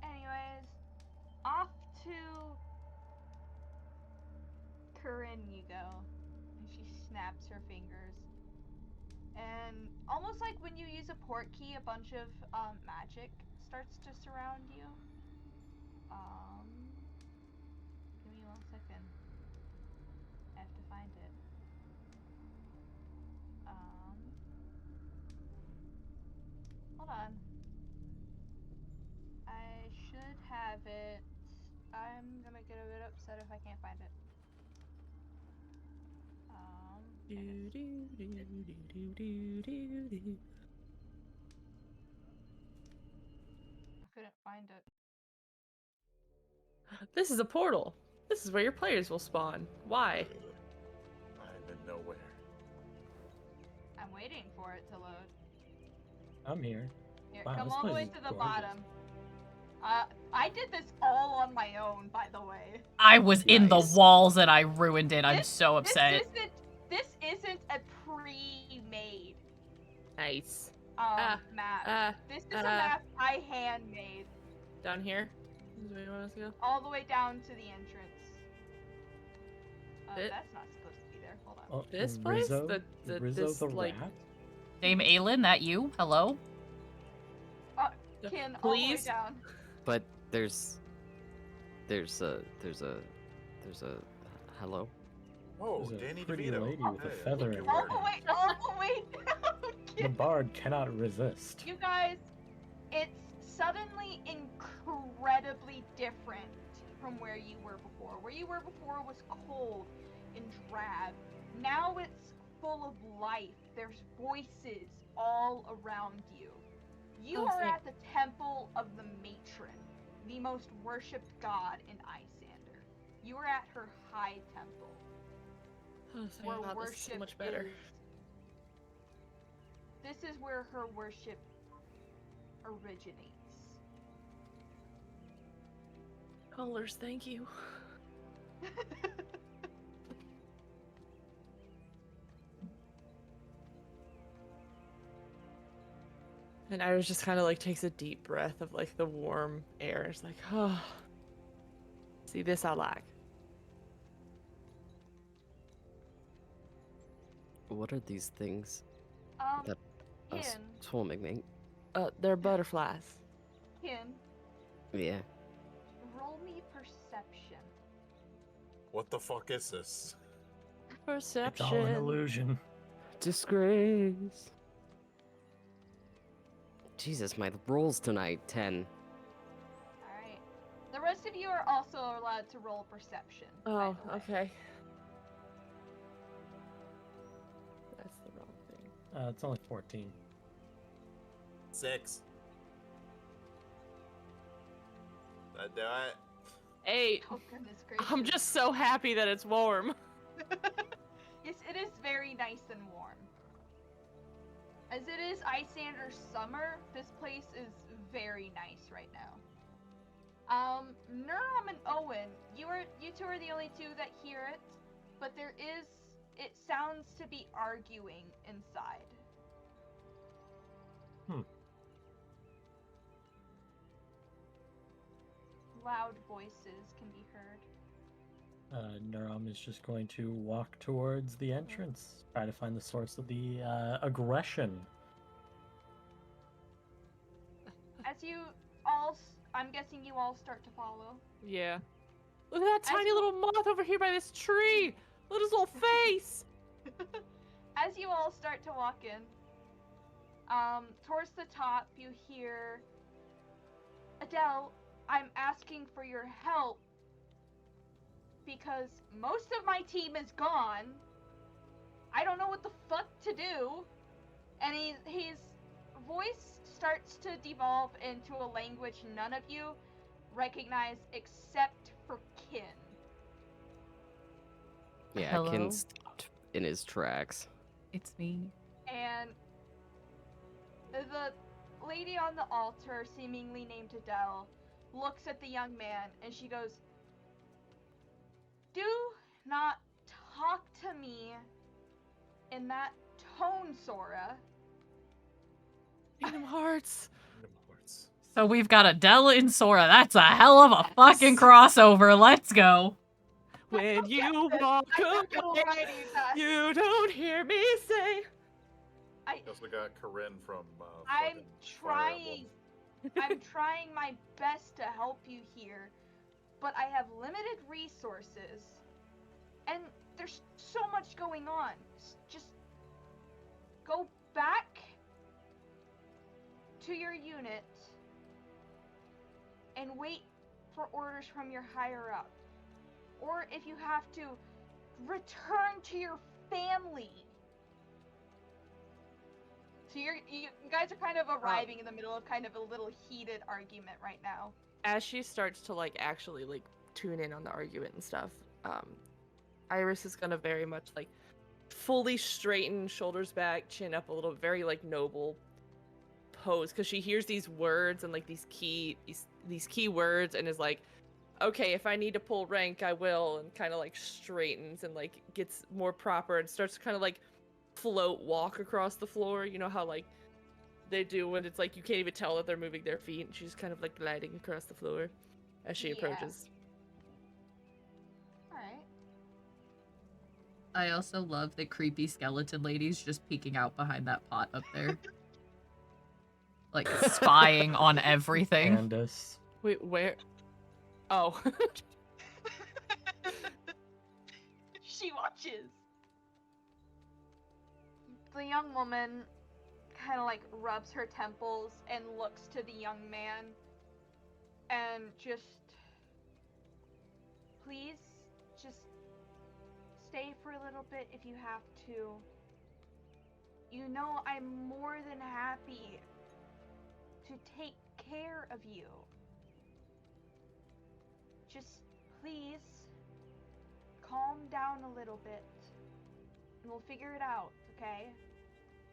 Anyways, off to Corinne you go. And she snaps her fingers. And almost like when you use a port key, a bunch of magic starts to surround you. Give me 1 second. I have to find it. Hold on. I should have it. I'm gonna get a bit upset if I can't find it. I couldn't find it. This is a portal. This is where your players will spawn. Why? I'm in nowhere. I'm waiting for it to load. I'm here. Here, Wow, come this all the place way is to the gorgeous. bottom. I did this all on my own, by the way. I was in the Nice. walls and I ruined it. I'm so upset. This isn't a pre-made Nice. map. This is a map I hand-made. Down here? Is where you want us to go? All the way down to the entrance. It- That's not supposed to be there. Hold on. Oh, This place? Rizzo, Rizzo this, the like- rat? Dame Aelin, that you? Hello? Kin, all the way Please? down. But there's a hello. Whoa, There's a Danny pretty DeVito. lady with a Hey, feather look in at her All the her. way down, The Kin. bard cannot resist. You guys, it's suddenly incredibly different from where you were before. Where you were before was cold and drab. Now it's full of life. There's voices all around you. You Oh, are thank- at the temple of the matron, the most worshipped god in Isandr. You are at her high temple, Oh, where thank God, this worship is so much better. is. This is where her worship originates. Colors, thank you. And Iris just kind of like takes a deep breath of like the warm air. It's like, oh, see, this I like. What are these things that Kin, us swarming me? They're butterflies. Kin, Yeah. roll me perception. What the fuck is this? It's all an Perception. illusion. Disgrace. Jesus, my rolls tonight, 10. Alright. The rest of you are also allowed to roll perception. by Oh, the way. okay. That's the wrong thing. It's only 14. 6. That do it? Hey, Oh, goodness gracious. I'm just so happy that it's warm. Yes, it is very nice and warm. As it is Isandr summer, this place is very nice right now. Nurum and Owen, you two are the only two that hear it, but it sounds to be arguing inside. Loud voices can be heard. Nurum is just going to walk towards the entrance, try to find the source of the aggression. As you all, I'm guessing you all start to follow. Yeah. Look at that As tiny you- little moth over here by this tree. Look at his little face. As you all start to walk in, towards the top you hear, Adele, I'm asking for your help. because most of my team is gone. I don't know what the fuck to do. And his voice starts to devolve into a language none of you recognize except for Kin. Yeah, Hello? Kin stopped in his tracks. It's me. And the lady on the altar, seemingly named Adele, looks at the young man and she goes, "Do not talk to me in that tone, Sora." Kingdom Hearts. Kingdom Hearts. So we've got Adele and Sora. That's a hell of a fucking crossover. Let's go. When you Yes, walk I took a away, writing test. you don't hear me say. We also got Corinne from. I'm fucking Fire Emblem. trying. I'm trying my best to help you here, but I have limited resources, and there's so much going on. Just go back to your unit and wait for orders from your higher up. Or if you have to, return to your family. So you guys are kind of arriving in the middle of kind of a little heated argument right now. As she starts to like actually like tune in on the argument and stuff, Iris is gonna very much like fully straighten, shoulders back, chin up a little, very like noble pose, because she hears these words and like these key words and is like, okay, if I need to pull rank, I will, and kind of like straightens and like gets more proper and starts to kind of like float walk across the floor. You know how like they do when it's like you can't even tell that they're moving their feet, and she's kind of like gliding across the floor as she Yeah. approaches. Alright. I also love the creepy skeleton ladies just peeking out behind that pot up there. Like, spying on everything. Candace. Wait, where? Oh. She watches. The young woman kind of like rubs her temples and looks to the young man and just, please, just stay for a little bit if you have to. You know, I'm more than happy to take care of you. Just please calm down a little bit and we'll figure it out, okay?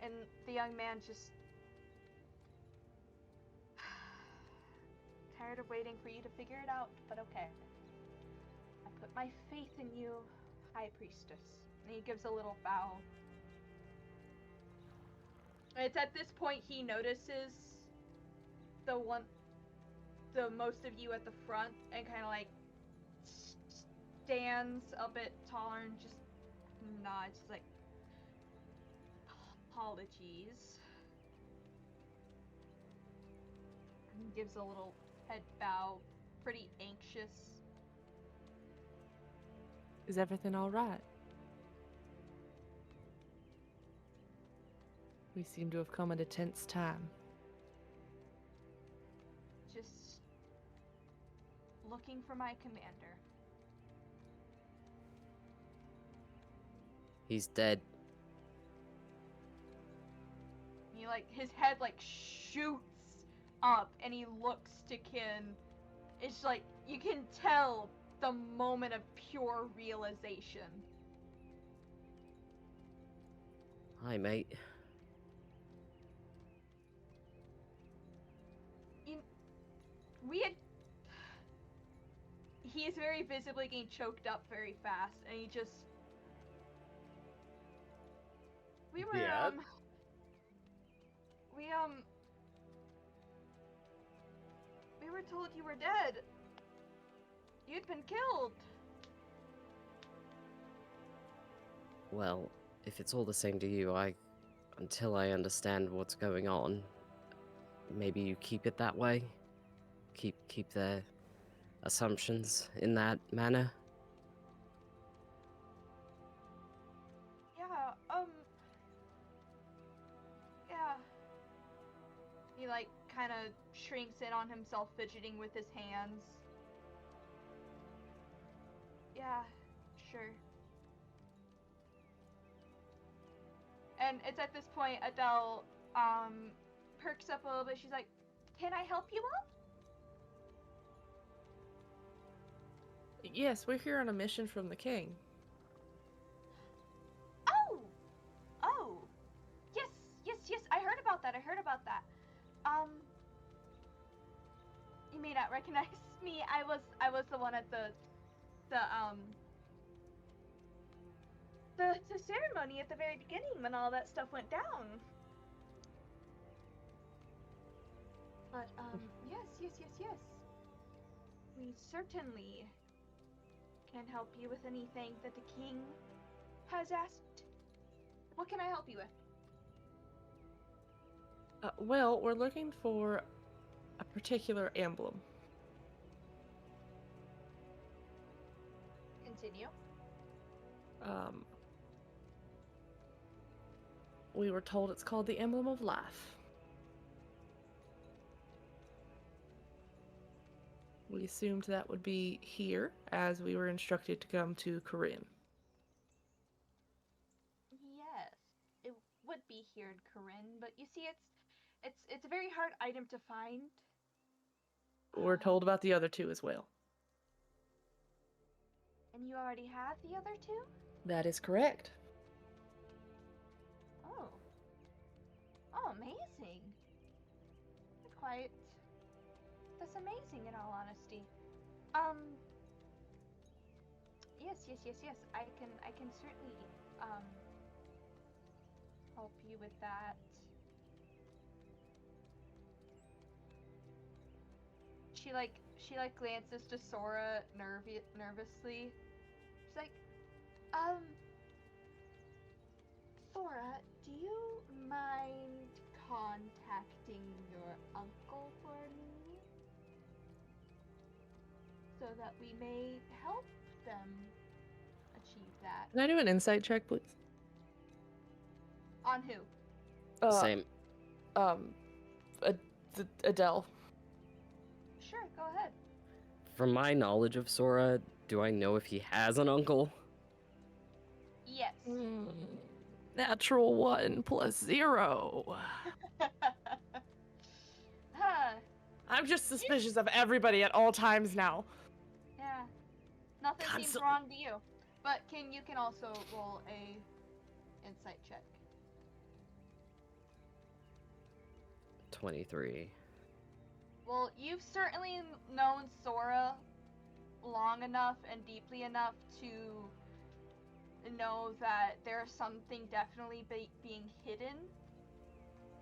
And the young man just tired of waiting for you to figure it out, but okay. I put my faith in you, High Priestess. And he gives a little bow. It's at this point he notices the most of you at the front and kind of like stands a bit taller and just nods like, apologies. And gives a little head bow, pretty anxious. Is everything all right? We seem to have come at a tense time. Just looking for my commander. He's dead. He like his head like shoots up and he looks to Kin. It's like you can tell the moment of pure realization. Hi, mate. He is very visibly getting choked up very fast, and he just. We were Yeah? we were told you were dead. You'd been killed. Well, if it's all the same to you, until I understand what's going on, maybe you keep it that way? Keep their assumptions in that manner? Yeah, yeah. He like kind of shrinks in on himself, fidgeting with his hands. Yeah, Yeah, sure. And it's at this point Adele perks up a little bit. She's like, "Can I help you up?" Yes, we're here on a mission from the king. Oh, oh, yes, yes, yes. I heard about that. I heard about that. You may not recognize me. I was the one at the ceremony at the very beginning when all that stuff went down. But yes, yes, yes, yes. We certainly can help you with anything that the king has asked. What can I help you with? Well, we're looking for a particular emblem. Continue. We were told it's called the Emblem of Life. We assumed that would be here, as we were instructed to come to Corinne. Yes, it would be here in Corinne, but you see, it's a very hard item to find. We're told about the other two as well. And you already have the other two? That is correct. Oh. Oh, amazing. That's amazing in all honesty. Yes. I can certainly help you with that. She glances to Sora nervously. She's like, Sora, do you mind contacting your uncle for me? So that we may help them achieve that. Can I do an insight check, please? On who? Same. Adele. Sure, go ahead. From my knowledge of Sora, do I know if he has an uncle? Yes. Natural 1 plus 0. Huh. I'm just suspicious of everybody at all times now. Yeah. Nothing seems Constantly. wrong to you. But you can also roll a insight check. 23. Well, you've certainly known Sora long enough and deeply enough to know that there's something definitely being hidden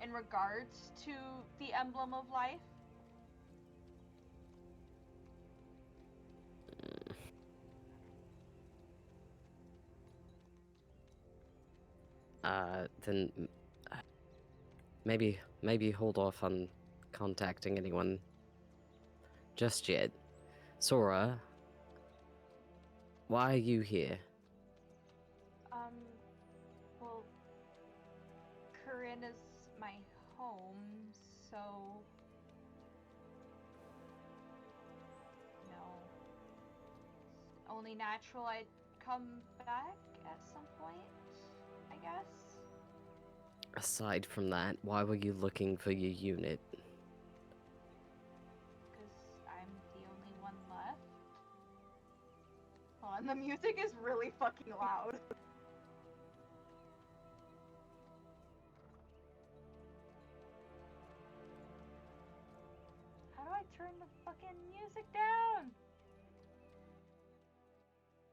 in regards to the Emblem of Life. Then maybe hold off on contacting anyone just yet. Sora, why are you here? Well, Corinne is my home, so it's only natural I'd come back at some point, I guess. Aside from that, why were you looking for your unit? Because I'm the only one left. Hold on, the music is really fucking loud. How do I turn the fucking music down?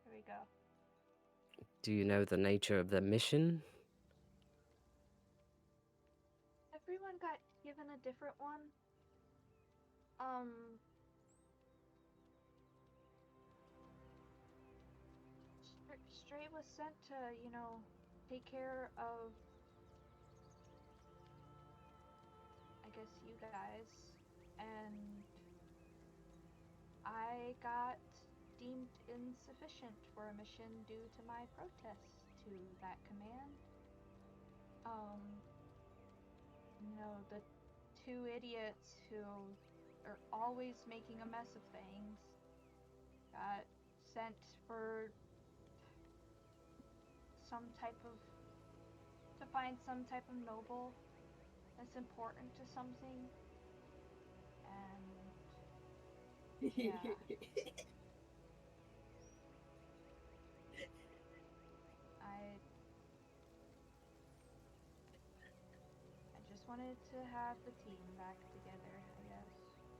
There we go. Do you know the nature of the mission? Everyone got given a different one. Stray was sent to, take care of, I guess, you guys, and I got deemed insufficient for a mission due to my protest to that command. The two idiots who are always making a mess of things got sent for some type of to find some type of noble that's important to something, and yeah. I just wanted to have the team back together, I guess.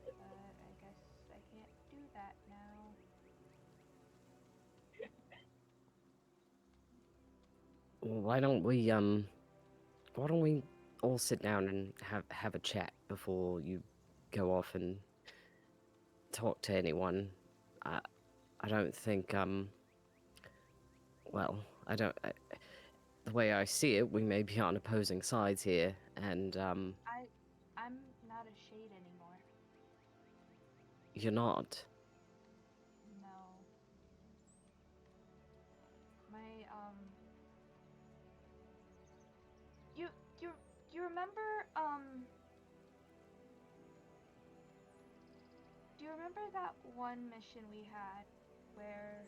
But I guess I can't do that now. Well, why don't we all sit down and have a chat before you go off and talk to anyone? I don't think well, the way I see it, we may be on opposing sides here, and I'm not a shade anymore. you're not. No. My you remember do you remember that one mission we had where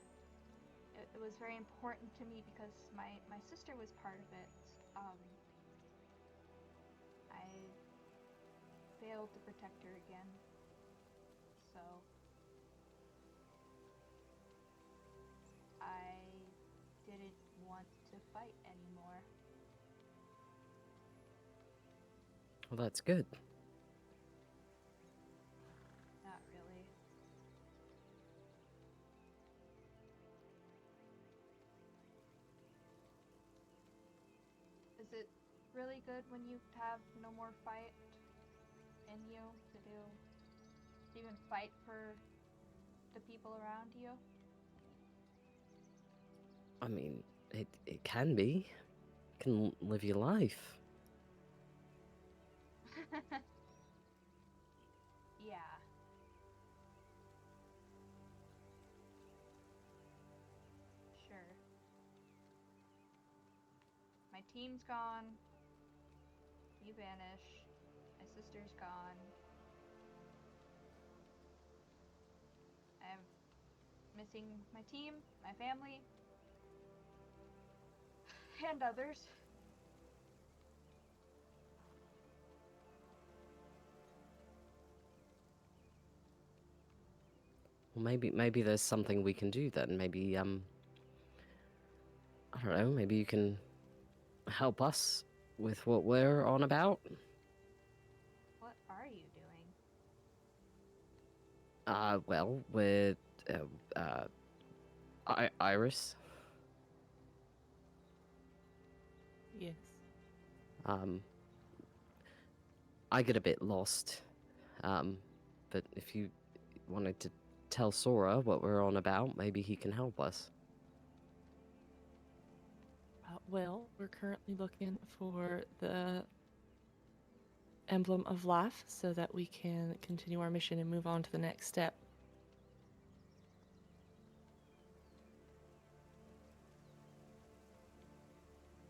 it was very important to me because my sister was part of it? I failed to protect her again. So I didn't want to fight anymore. Well, that's good. Not really. Is it really good when you have no more fight in you to even fight for the people around you? I mean, it can be. You can live your life. Yeah. Sure. My team's gone. You vanish. My sister's gone. I'm missing my team, my family, and others. Well, maybe there's something we can do then. Maybe I don't know. Maybe you can help us with what we're on about. What are you doing? Well, with Iris. Yes. I get a bit lost. But if you wanted to tell Sora what we're on about, maybe he can help us. Well, we're currently looking for the emblem of life so that we can continue our mission and move on to the next step.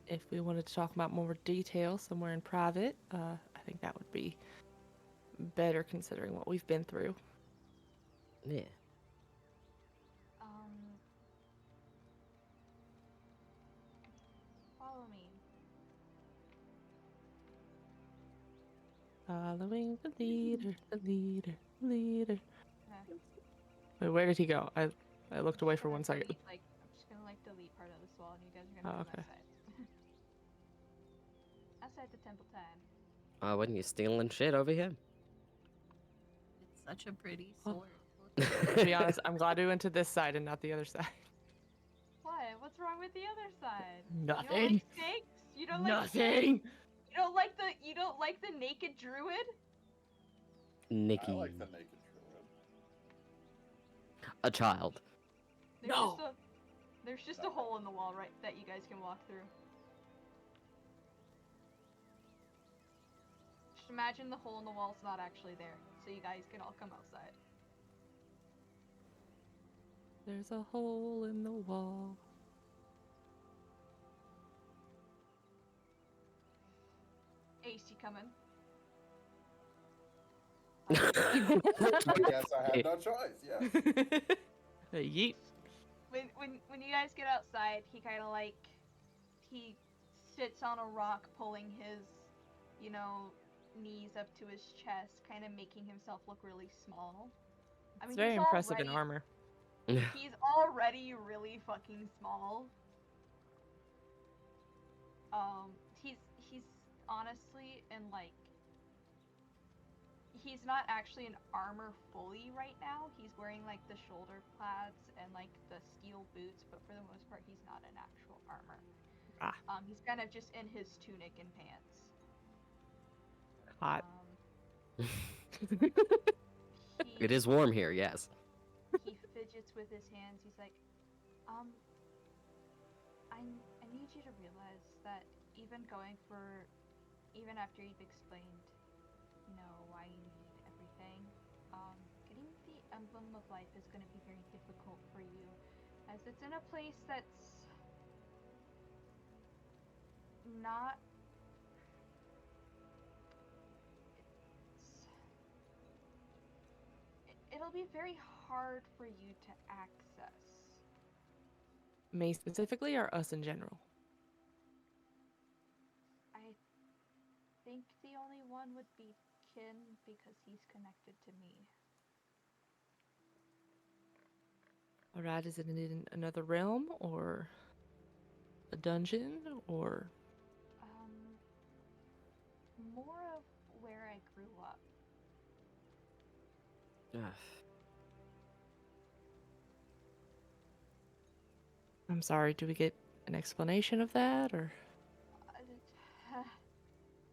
If we wanted to talk about more detail somewhere in private, I think that would be better considering what we've been through. Yeah. Follow me. Following the leader, the leader, the leader. Okay. Wait, where did he go? I looked away for I'm one gonna second. delete, I'm just gonna delete part of this wall, and you guys are gonna Oh, go okay. outside. Outside the temple time. When you're stealing shit over here. It's such a pretty Oh. sword. To be honest, I'm glad we went to this side and not the other side. What? What's wrong with the other side? You Nothing. don't like snakes? You don't like snakes? Nothing. You don't like the naked druid? Nikki. I like the naked druid. A child. There's just a hole in the wall right that you guys can walk through. Just imagine the hole in the wall's not actually there, so you guys can all come outside. There's a hole in the wall. Ace, you coming? I guess I have no choice, yes. Yeet. when you guys get outside, he kind of like he sits on a rock, pulling his, you know, knees up to his chest, kind of making himself look really small. I It's mean, very he's impressive in already armor. he's already really fucking small. He's honestly in like he's not actually in armor fully right now. He's wearing like the shoulder pads and like the steel boots, but for the most part, he's not in actual armor. Ah. He's kind of just in his tunic and pants. Hot. It is warm here, yes. He fidgets with his hands. He's like, I need you to realize that even after you've explained, you know, why you need everything, getting the emblem of life is going to be very difficult for you, as it's in a place that's not. It'll be very hard for you to access. Me specifically, or us in general? I think the only one would be Kin because he's connected to me. Alright, is it in another realm, or a dungeon, or... More of where I grew up. I'm sorry, do we get an explanation of that, or...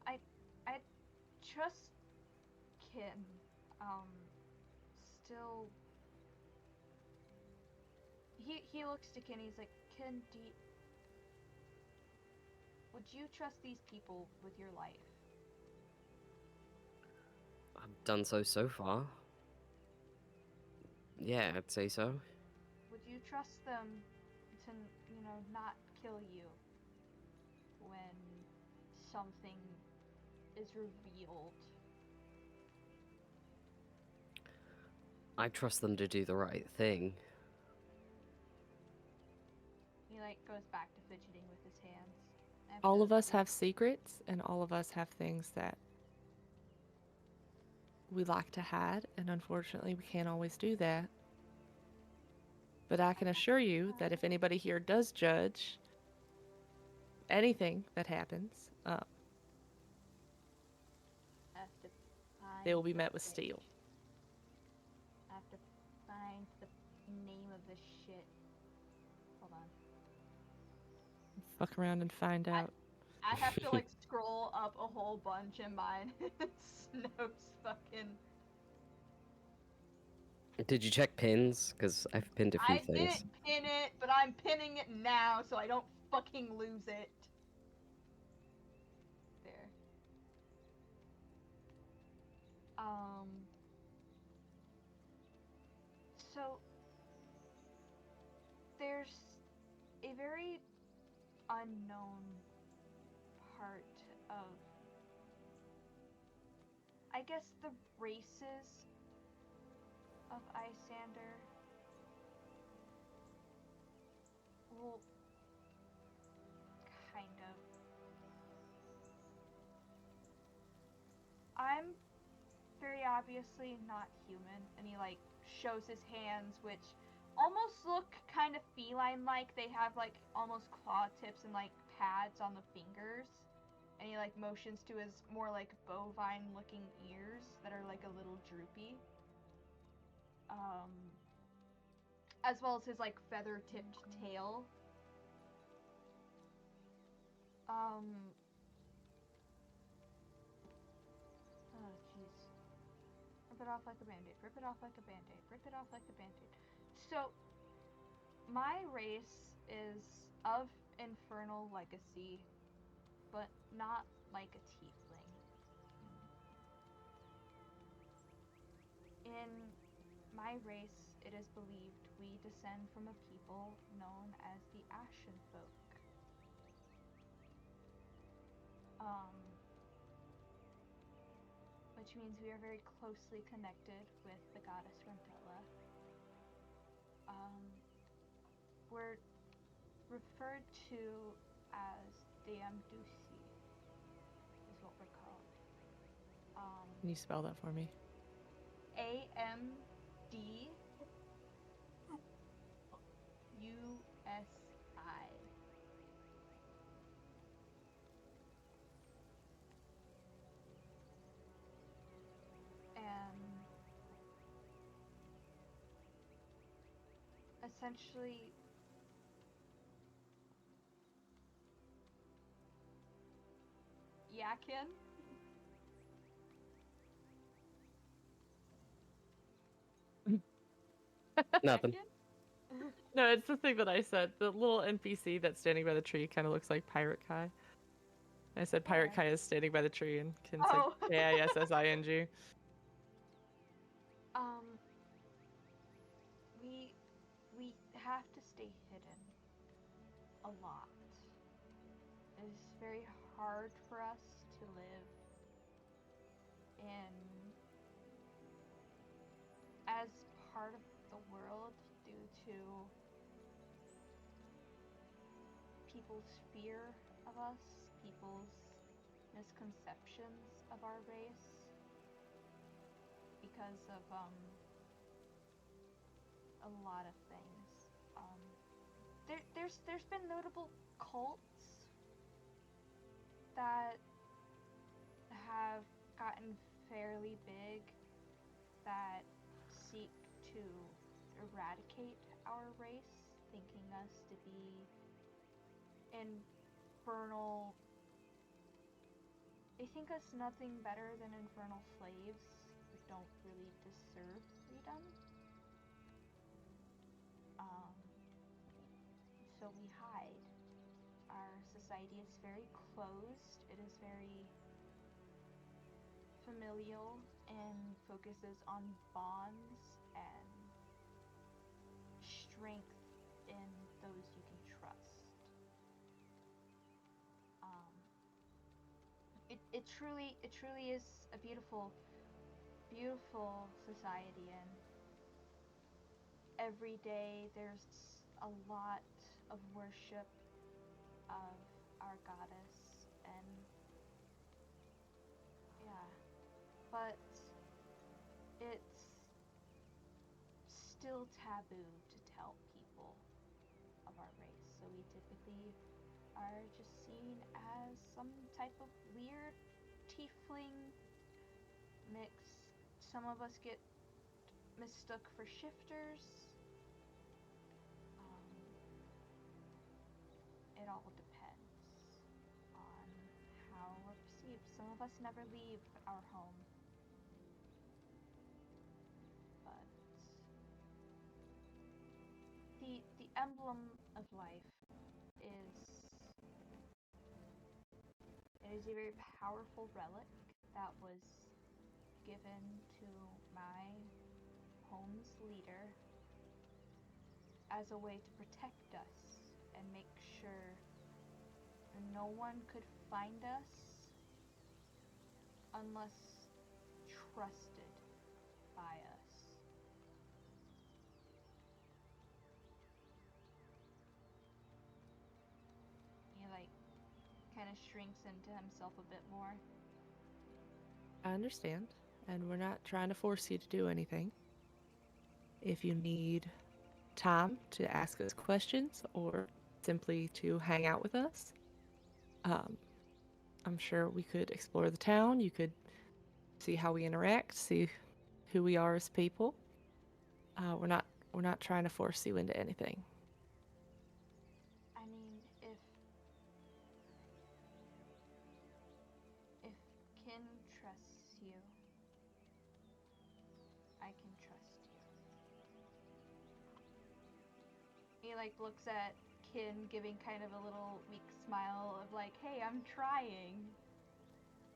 I trust Kin. Still... He looks to Kin, he's like, Kin, would you trust these people with your life? I've done so far. Yeah, I'd say so. Would you trust them to, you know, not kill you when something is revealed? I trust them to do the right thing. He like goes back to fidgeting with his hands. All of us have secrets, and all of us have things that we like to hide, and unfortunately we can't always do that. But I can assure you that if anybody here does judge anything that happens, they will be met with steel. I have to find the name of this shit. Hold on. Fuck around and find out. I have to like scroll up a whole bunch in mine. Snoke's fucking. Did you check pins? Because I've pinned a few I things. didn't pin it, but I'm pinning it now so I don't fucking lose it. There. So there's a very unknown part of, I guess, the races of Isandr. Well, kind of. I'm very obviously not human, and he like shows his hands, which almost look kind of feline-like. They have like almost claw tips and like pads on the fingers, and he like motions to his more like bovine-looking ears that are like a little droopy. As well as his like feather-tipped tail. Oh jeez. Rip it off like a band-aid. Rip it off like a band-aid. Rip it off like a band-aid. So, my race is of infernal legacy, but not like a tiefling. In my race, it is believed we descend from a people known as the Ashen Folk. Which means we are very closely connected with the goddess Rentella. we're referred to as DmDusi, is what we're called. Can you spell that for me? AMDUSI. Essentially, Yakin. Nothing. Yakin? No, it's the thing that I said. The little NPC that's standing by the tree kind of looks like Pirate Kai. I said Pirate Where? Kai is standing by the tree, and Ken Oh. said KISSING. We have to stay hidden a lot. It is very hard for us to live in as part of the world due to people's fear of us, people's misconceptions of our race, because of a lot of things. There's been notable cults that have gotten fairly big that seek to eradicate our race, thinking us to be infernal. They think us nothing better than infernal slaves who don't really deserve freedom. So we hide. Our society is very closed. It is very familial and focuses on bonds and strength in those you can trust. It truly is a beautiful society, and every day there's a lot of worship of our goddess, and yeah, but it's still taboo to tell people of our race, so we typically are just seen as some type of weird tiefling mix. Some of us get mistook for shifters. It all depends on how we're perceived. Some of us never leave our home, but the emblem of life is a very powerful relic that was given to my home's leader as a way to protect us and make sure no one could find us unless trusted by us. He kind of shrinks into himself a bit more. I understand, and we're not trying to force you to do anything. If you need time to ask us questions or simply to hang out with us, I'm sure we could explore the town. You could see how we interact, see who we are as people. We're not trying to force you into anything. I mean, if Kin trusts you, I can trust you. He looks at Kin, giving kind of a little weak smile of hey, I'm trying.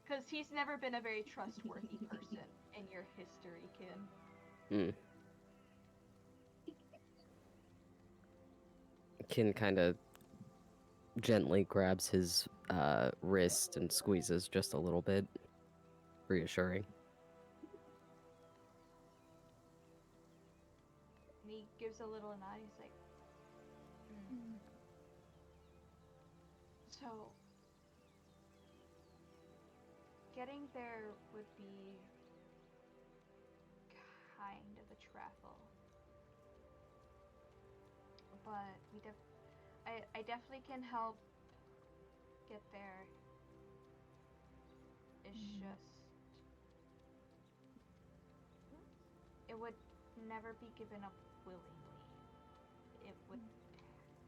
Because he's never been a very trustworthy person in your history, Kin. Kin kind of gently grabs his wrist and squeezes just a little bit, reassuring. And he gives a little nod. He's like, So, getting there would be kind of a travel. But I definitely can help get there. It's just it would never be given up willingly. It would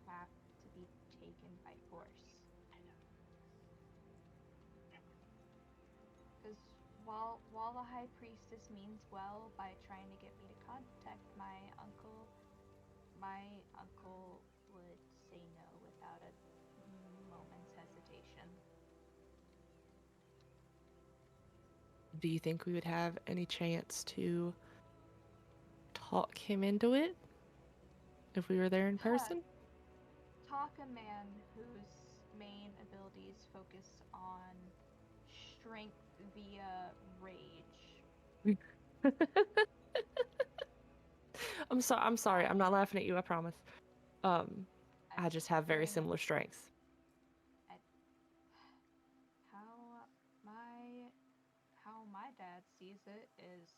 have to be taken by force. Because while the High Priestess means well by trying to get me to contact my uncle would say no without a moment's hesitation. Do you think we would have any chance to talk him into it if we were there in person? Talk a man whose main abilities focus on strength via rage. I'm sorry. I'm not laughing at you, I promise. I just have very similar strengths. How my dad sees it is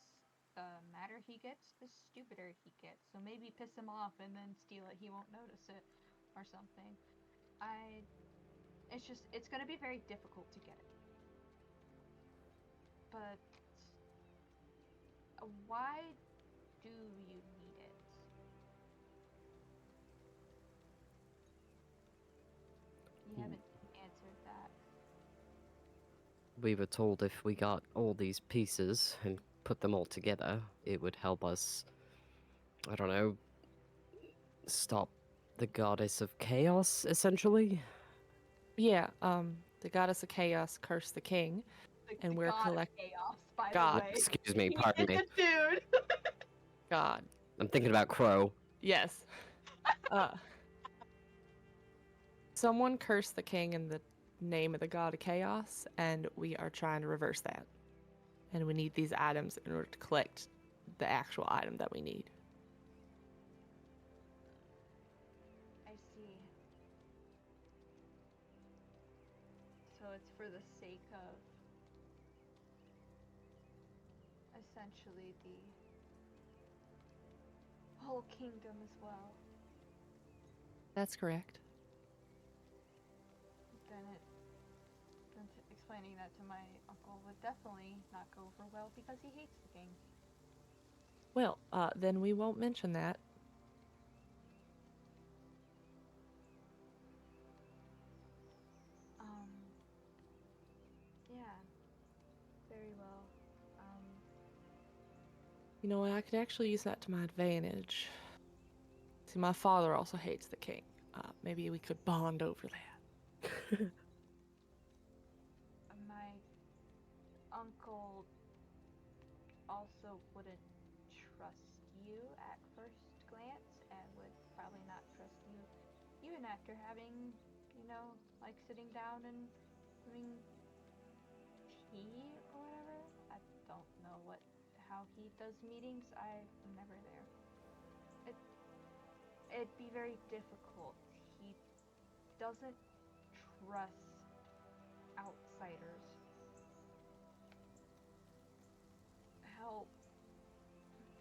the madder he gets, the stupider he gets. So maybe piss him off and then steal it. He won't notice it or something. It's gonna be very difficult to get it. But why do you need it? You haven't answered that. We were told if we got all these pieces and put them all together, it would help us, I don't know, stop the goddess of chaos, essentially. Yeah, the goddess of chaos cursed the king, and The we're god of chaos, by God. the way. Excuse me, pardon me. Dude. God. I'm thinking about Crow. Yes. Someone cursed the king in the name of the god of chaos, and we are trying to reverse that. And we need these items in order to collect the actual item that we need. I see. So it's for the sake of essentially the whole kingdom as well. That's correct. Then explaining that to my uncle would definitely not go over well because he hates the king. Well, then we won't mention that. Yeah. Very well. You know what? I could actually use that to my advantage. See, my father also hates the king. Maybe we could bond over that. My uncle also wouldn't trust you at first glance and would probably not trust you even after having, like sitting down and having tea or whatever. I don't know how he does meetings. I'm never there. It'd be very difficult. He doesn't trust outsiders. Hell,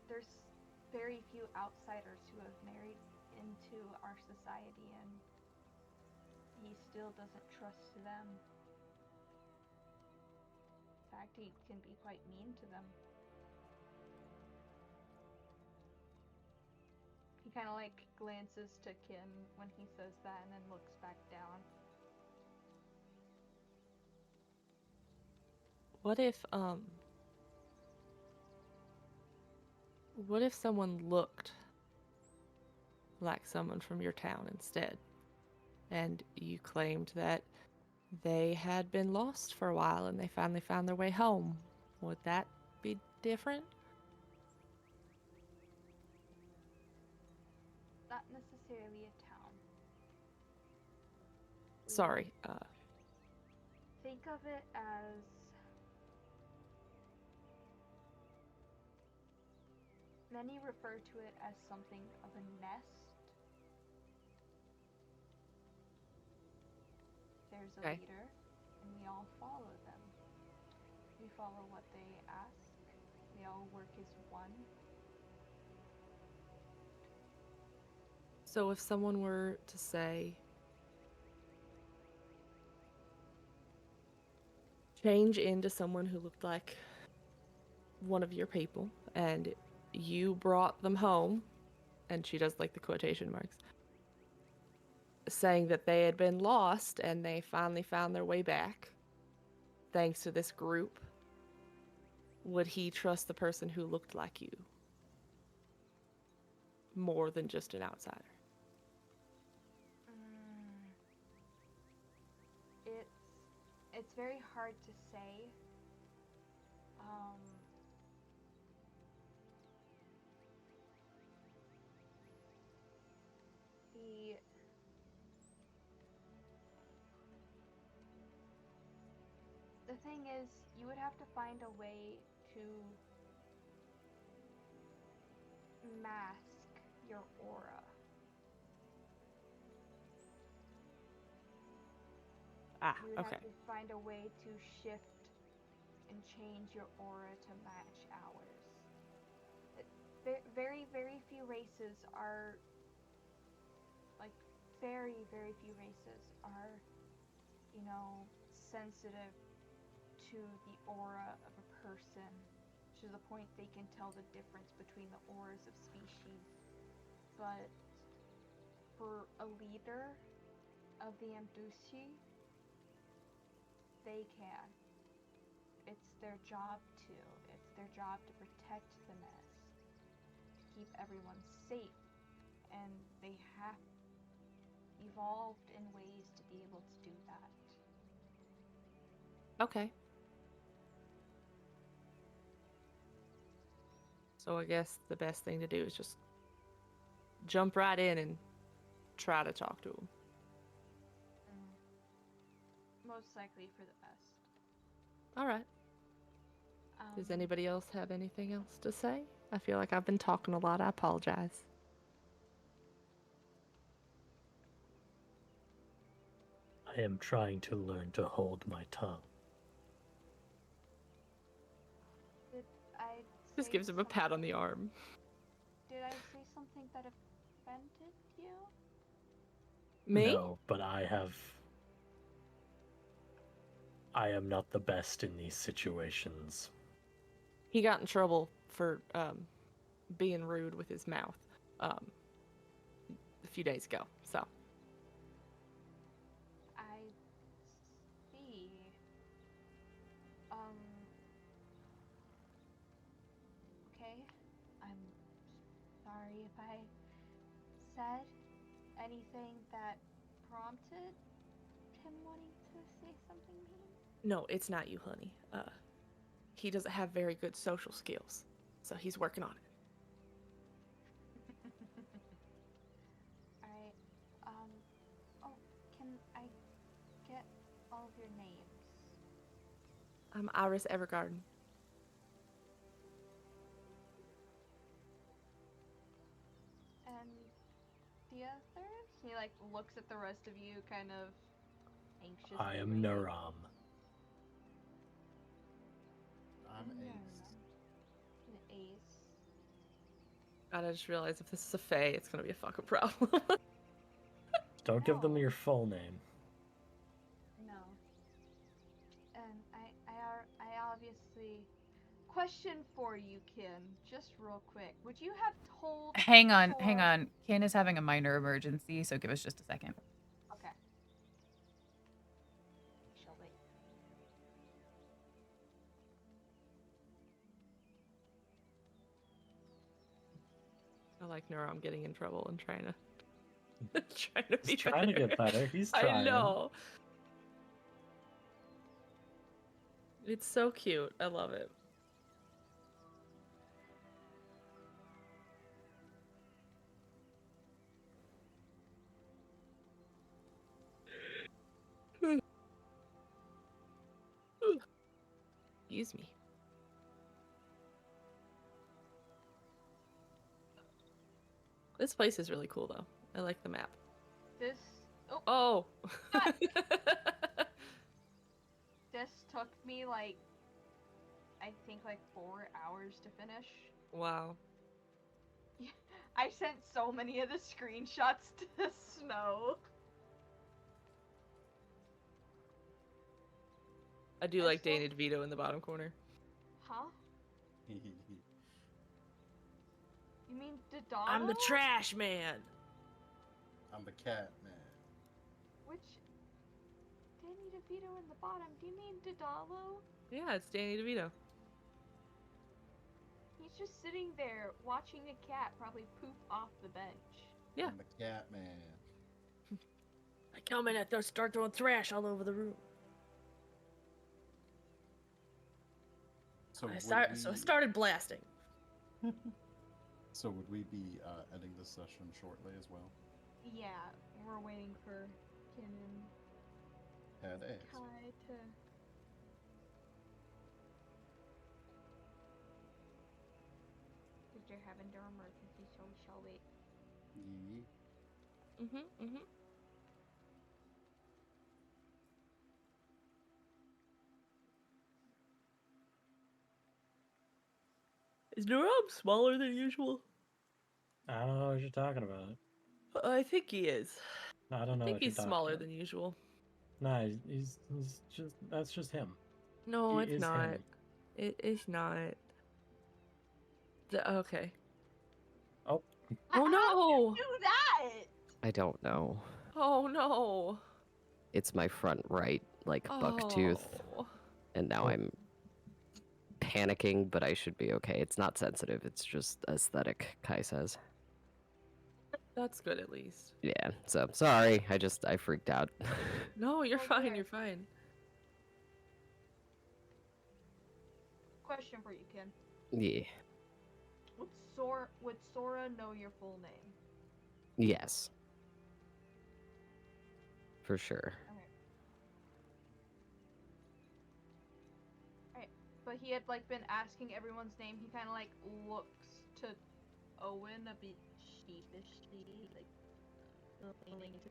there's very few outsiders who have married into our society, and he still doesn't trust them. In fact, he can be quite mean to them. He kind of like glances to Kim when he says that and then looks back down. What if someone looked like someone from your town instead, and you claimed that they had been lost for a while and they finally found their way home? Would that be different? Not necessarily a town. Sorry. Think of it as many refer to it as something of a nest. there's a Okay. leader, and we all follow them. We follow what they ask. We all work as one. So if someone were to say, change into someone who looked like one of your people, and you brought them home, and she does like the quotation marks, saying that they had been lost and they finally found their way back thanks to this group, would he trust the person who looked like you more than just an outsider? It's very hard to say. The thing is, you would have to find a way to mask your aura. Ah, You would okay. have to find a way to shift and change your aura to match ours. Very, very few races are, like, very, very few races are, sensitive to the aura of a person to the point they can tell the difference between the auras of species. But for a leader of the Amdusi, they can. It's their job to. It's their job to protect the nest, to keep everyone safe, and they have evolved in ways to be able to do that. Okay. So I guess the best thing to do is just jump right in and try to talk to him. Most likely for the best. All right. Does anybody else have anything else to say? I feel like I've been talking a lot. I apologize. I am trying to learn to hold my tongue. Did I Just say gives him a pat on the arm. Did I say something that offended you? Me? No, but I am not the best in these situations. He got in trouble for being rude with his mouth a few days ago. So I see. Okay. I'm sorry if I said anything that prompted him wanting to say something mean. no, it's not you, honey. He doesn't have very good social skills, so he's working on it. Alright. Oh, can I get all of your names? I'm Iris Evergarden. And the others? He, looks at the rest of you kind of anxiously. I am Naram. I'm Ace. An Ace. God, I just realized if this is a Fae, it's gonna be a fucking problem. Don't give them No. your full name. No. And I obviously... Question for you, Kin, just real quick. Would you have told... Hang on. Tor- Kin is having a minor emergency, so give us just a second. Okay. Shall wait. I like Naram getting in trouble and trying to be He's trying to get better. He's trying. I know. It's so cute. I love it. Excuse me. This place is really cool, though. I like the map. This... Oh, Oh! God. took me like, I think like 4 hours to finish. Wow. I sent so many of the screenshots to Snow. I do I like still- Dana DeVito in the bottom corner. Huh? You mean Dodongo? I'm the trash man. I'm the cat man. Which? Danny DeVito in the bottom. Do you mean Dodalo? Yeah, it's Danny DeVito. He's just sitting there watching a cat probably poop off the bench. Yeah. I'm the cat man. I come in and start throwing trash all over the room. So I would started blasting. So would we be ending this session shortly as well? Yeah, we're waiting for Kin and Had eggs. Kai to. Because they're having their emergency, so we shall wait. Yeah. Is Durham smaller than usual? I don't know what you're talking about. I think he is. I don't know I think what you're he's talking smaller about. than usual. No, he's just that's just him. No, He it's is not. him. It is not. Okay. Oh, Oh no! Do that! I don't know. Oh no! It's my front right, like bucktooth, Oh. and now Oh. I'm panicking, but I should be okay. It's not sensitive. It's just aesthetic, Kai says. That's good at least. Yeah, so sorry. I freaked out. No, you're Oh, fine. there. You're fine. Question for you, Kin. Yeah. Would Sora know your full name? Yes. For sure. But he had like been asking everyone's name. He kind of like looks to Owen a bit sheepishly, like leaning to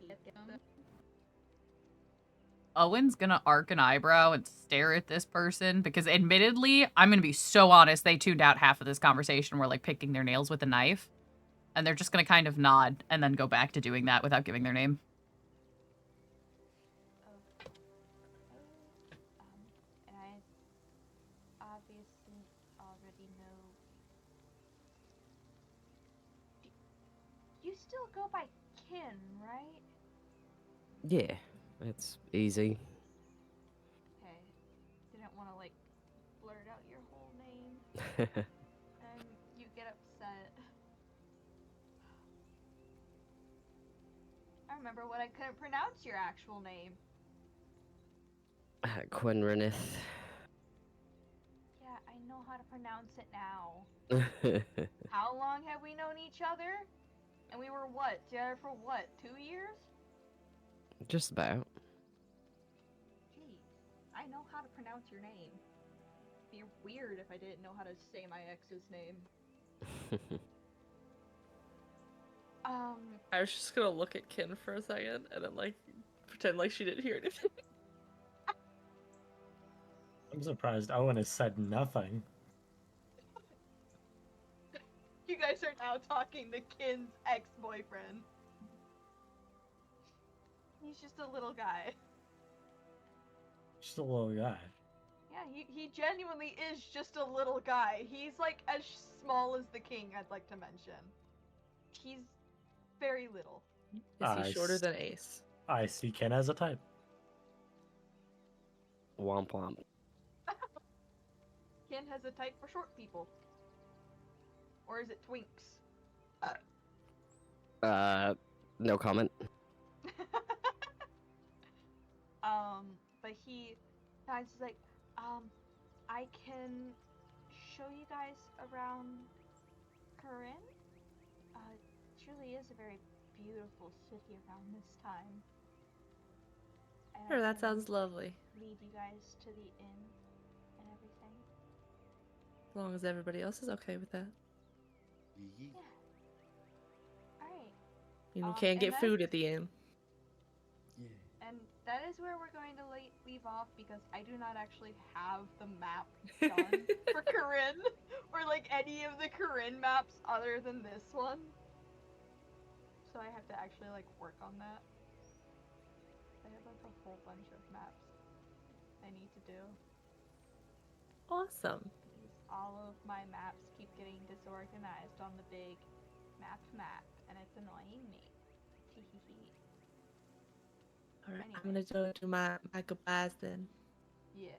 the him. Owen's gonna arc an eyebrow and stare at this person because, admittedly, I'm gonna be so honest, they tuned out half of this conversation. Were like picking their nails with a knife, and they're just gonna kind of nod and then go back to doing that without giving their name. And I obviously already know. You still go by Kin, right? Yeah, it's easy. Okay. Didn't want to like blurt out your whole name and you get upset. I remember when I couldn't pronounce your actual name. Quinrenith. Yeah, I know how to pronounce it now. How long have we known each other? And we were what? Together for what? 2 years? Just about. Gee, I know how to pronounce your name. It'd be weird if I didn't know how to say my ex's name. I was just gonna look at Kin for a second and then like pretend like she didn't hear anything. I'm surprised Owen has said nothing. You guys are now talking to Kin's ex-boyfriend. He's just a little guy. Just a little guy. Yeah, he genuinely is just a little guy. He's like as small as the king, I'd like to mention. He's very little. Is he shorter Nice. than Ace? I see Ken as a type. Womp womp. Ken has a type for short people. Or is it twinks? No comment. But he guys is like, I can show you guys around Corinne. It truly is a very beautiful city around this time. And I Sure, that can sounds lovely. lead you guys to the inn and everything. As long as everybody else is okay with that. Yee. Alright. You Um, can't and get then- food at the inn. Yeah. And that is where we're going to leave off because I do not actually have the map done for Corinne or like any of the Corinne maps other than this one. So I have to actually like work on that. I have like a whole bunch of maps I need to do. Awesome. Because all of my maps keep getting disorganized on the big map, and it's annoying me. All right, Anyway. I'm gonna go do my goodbyes then. Yeah.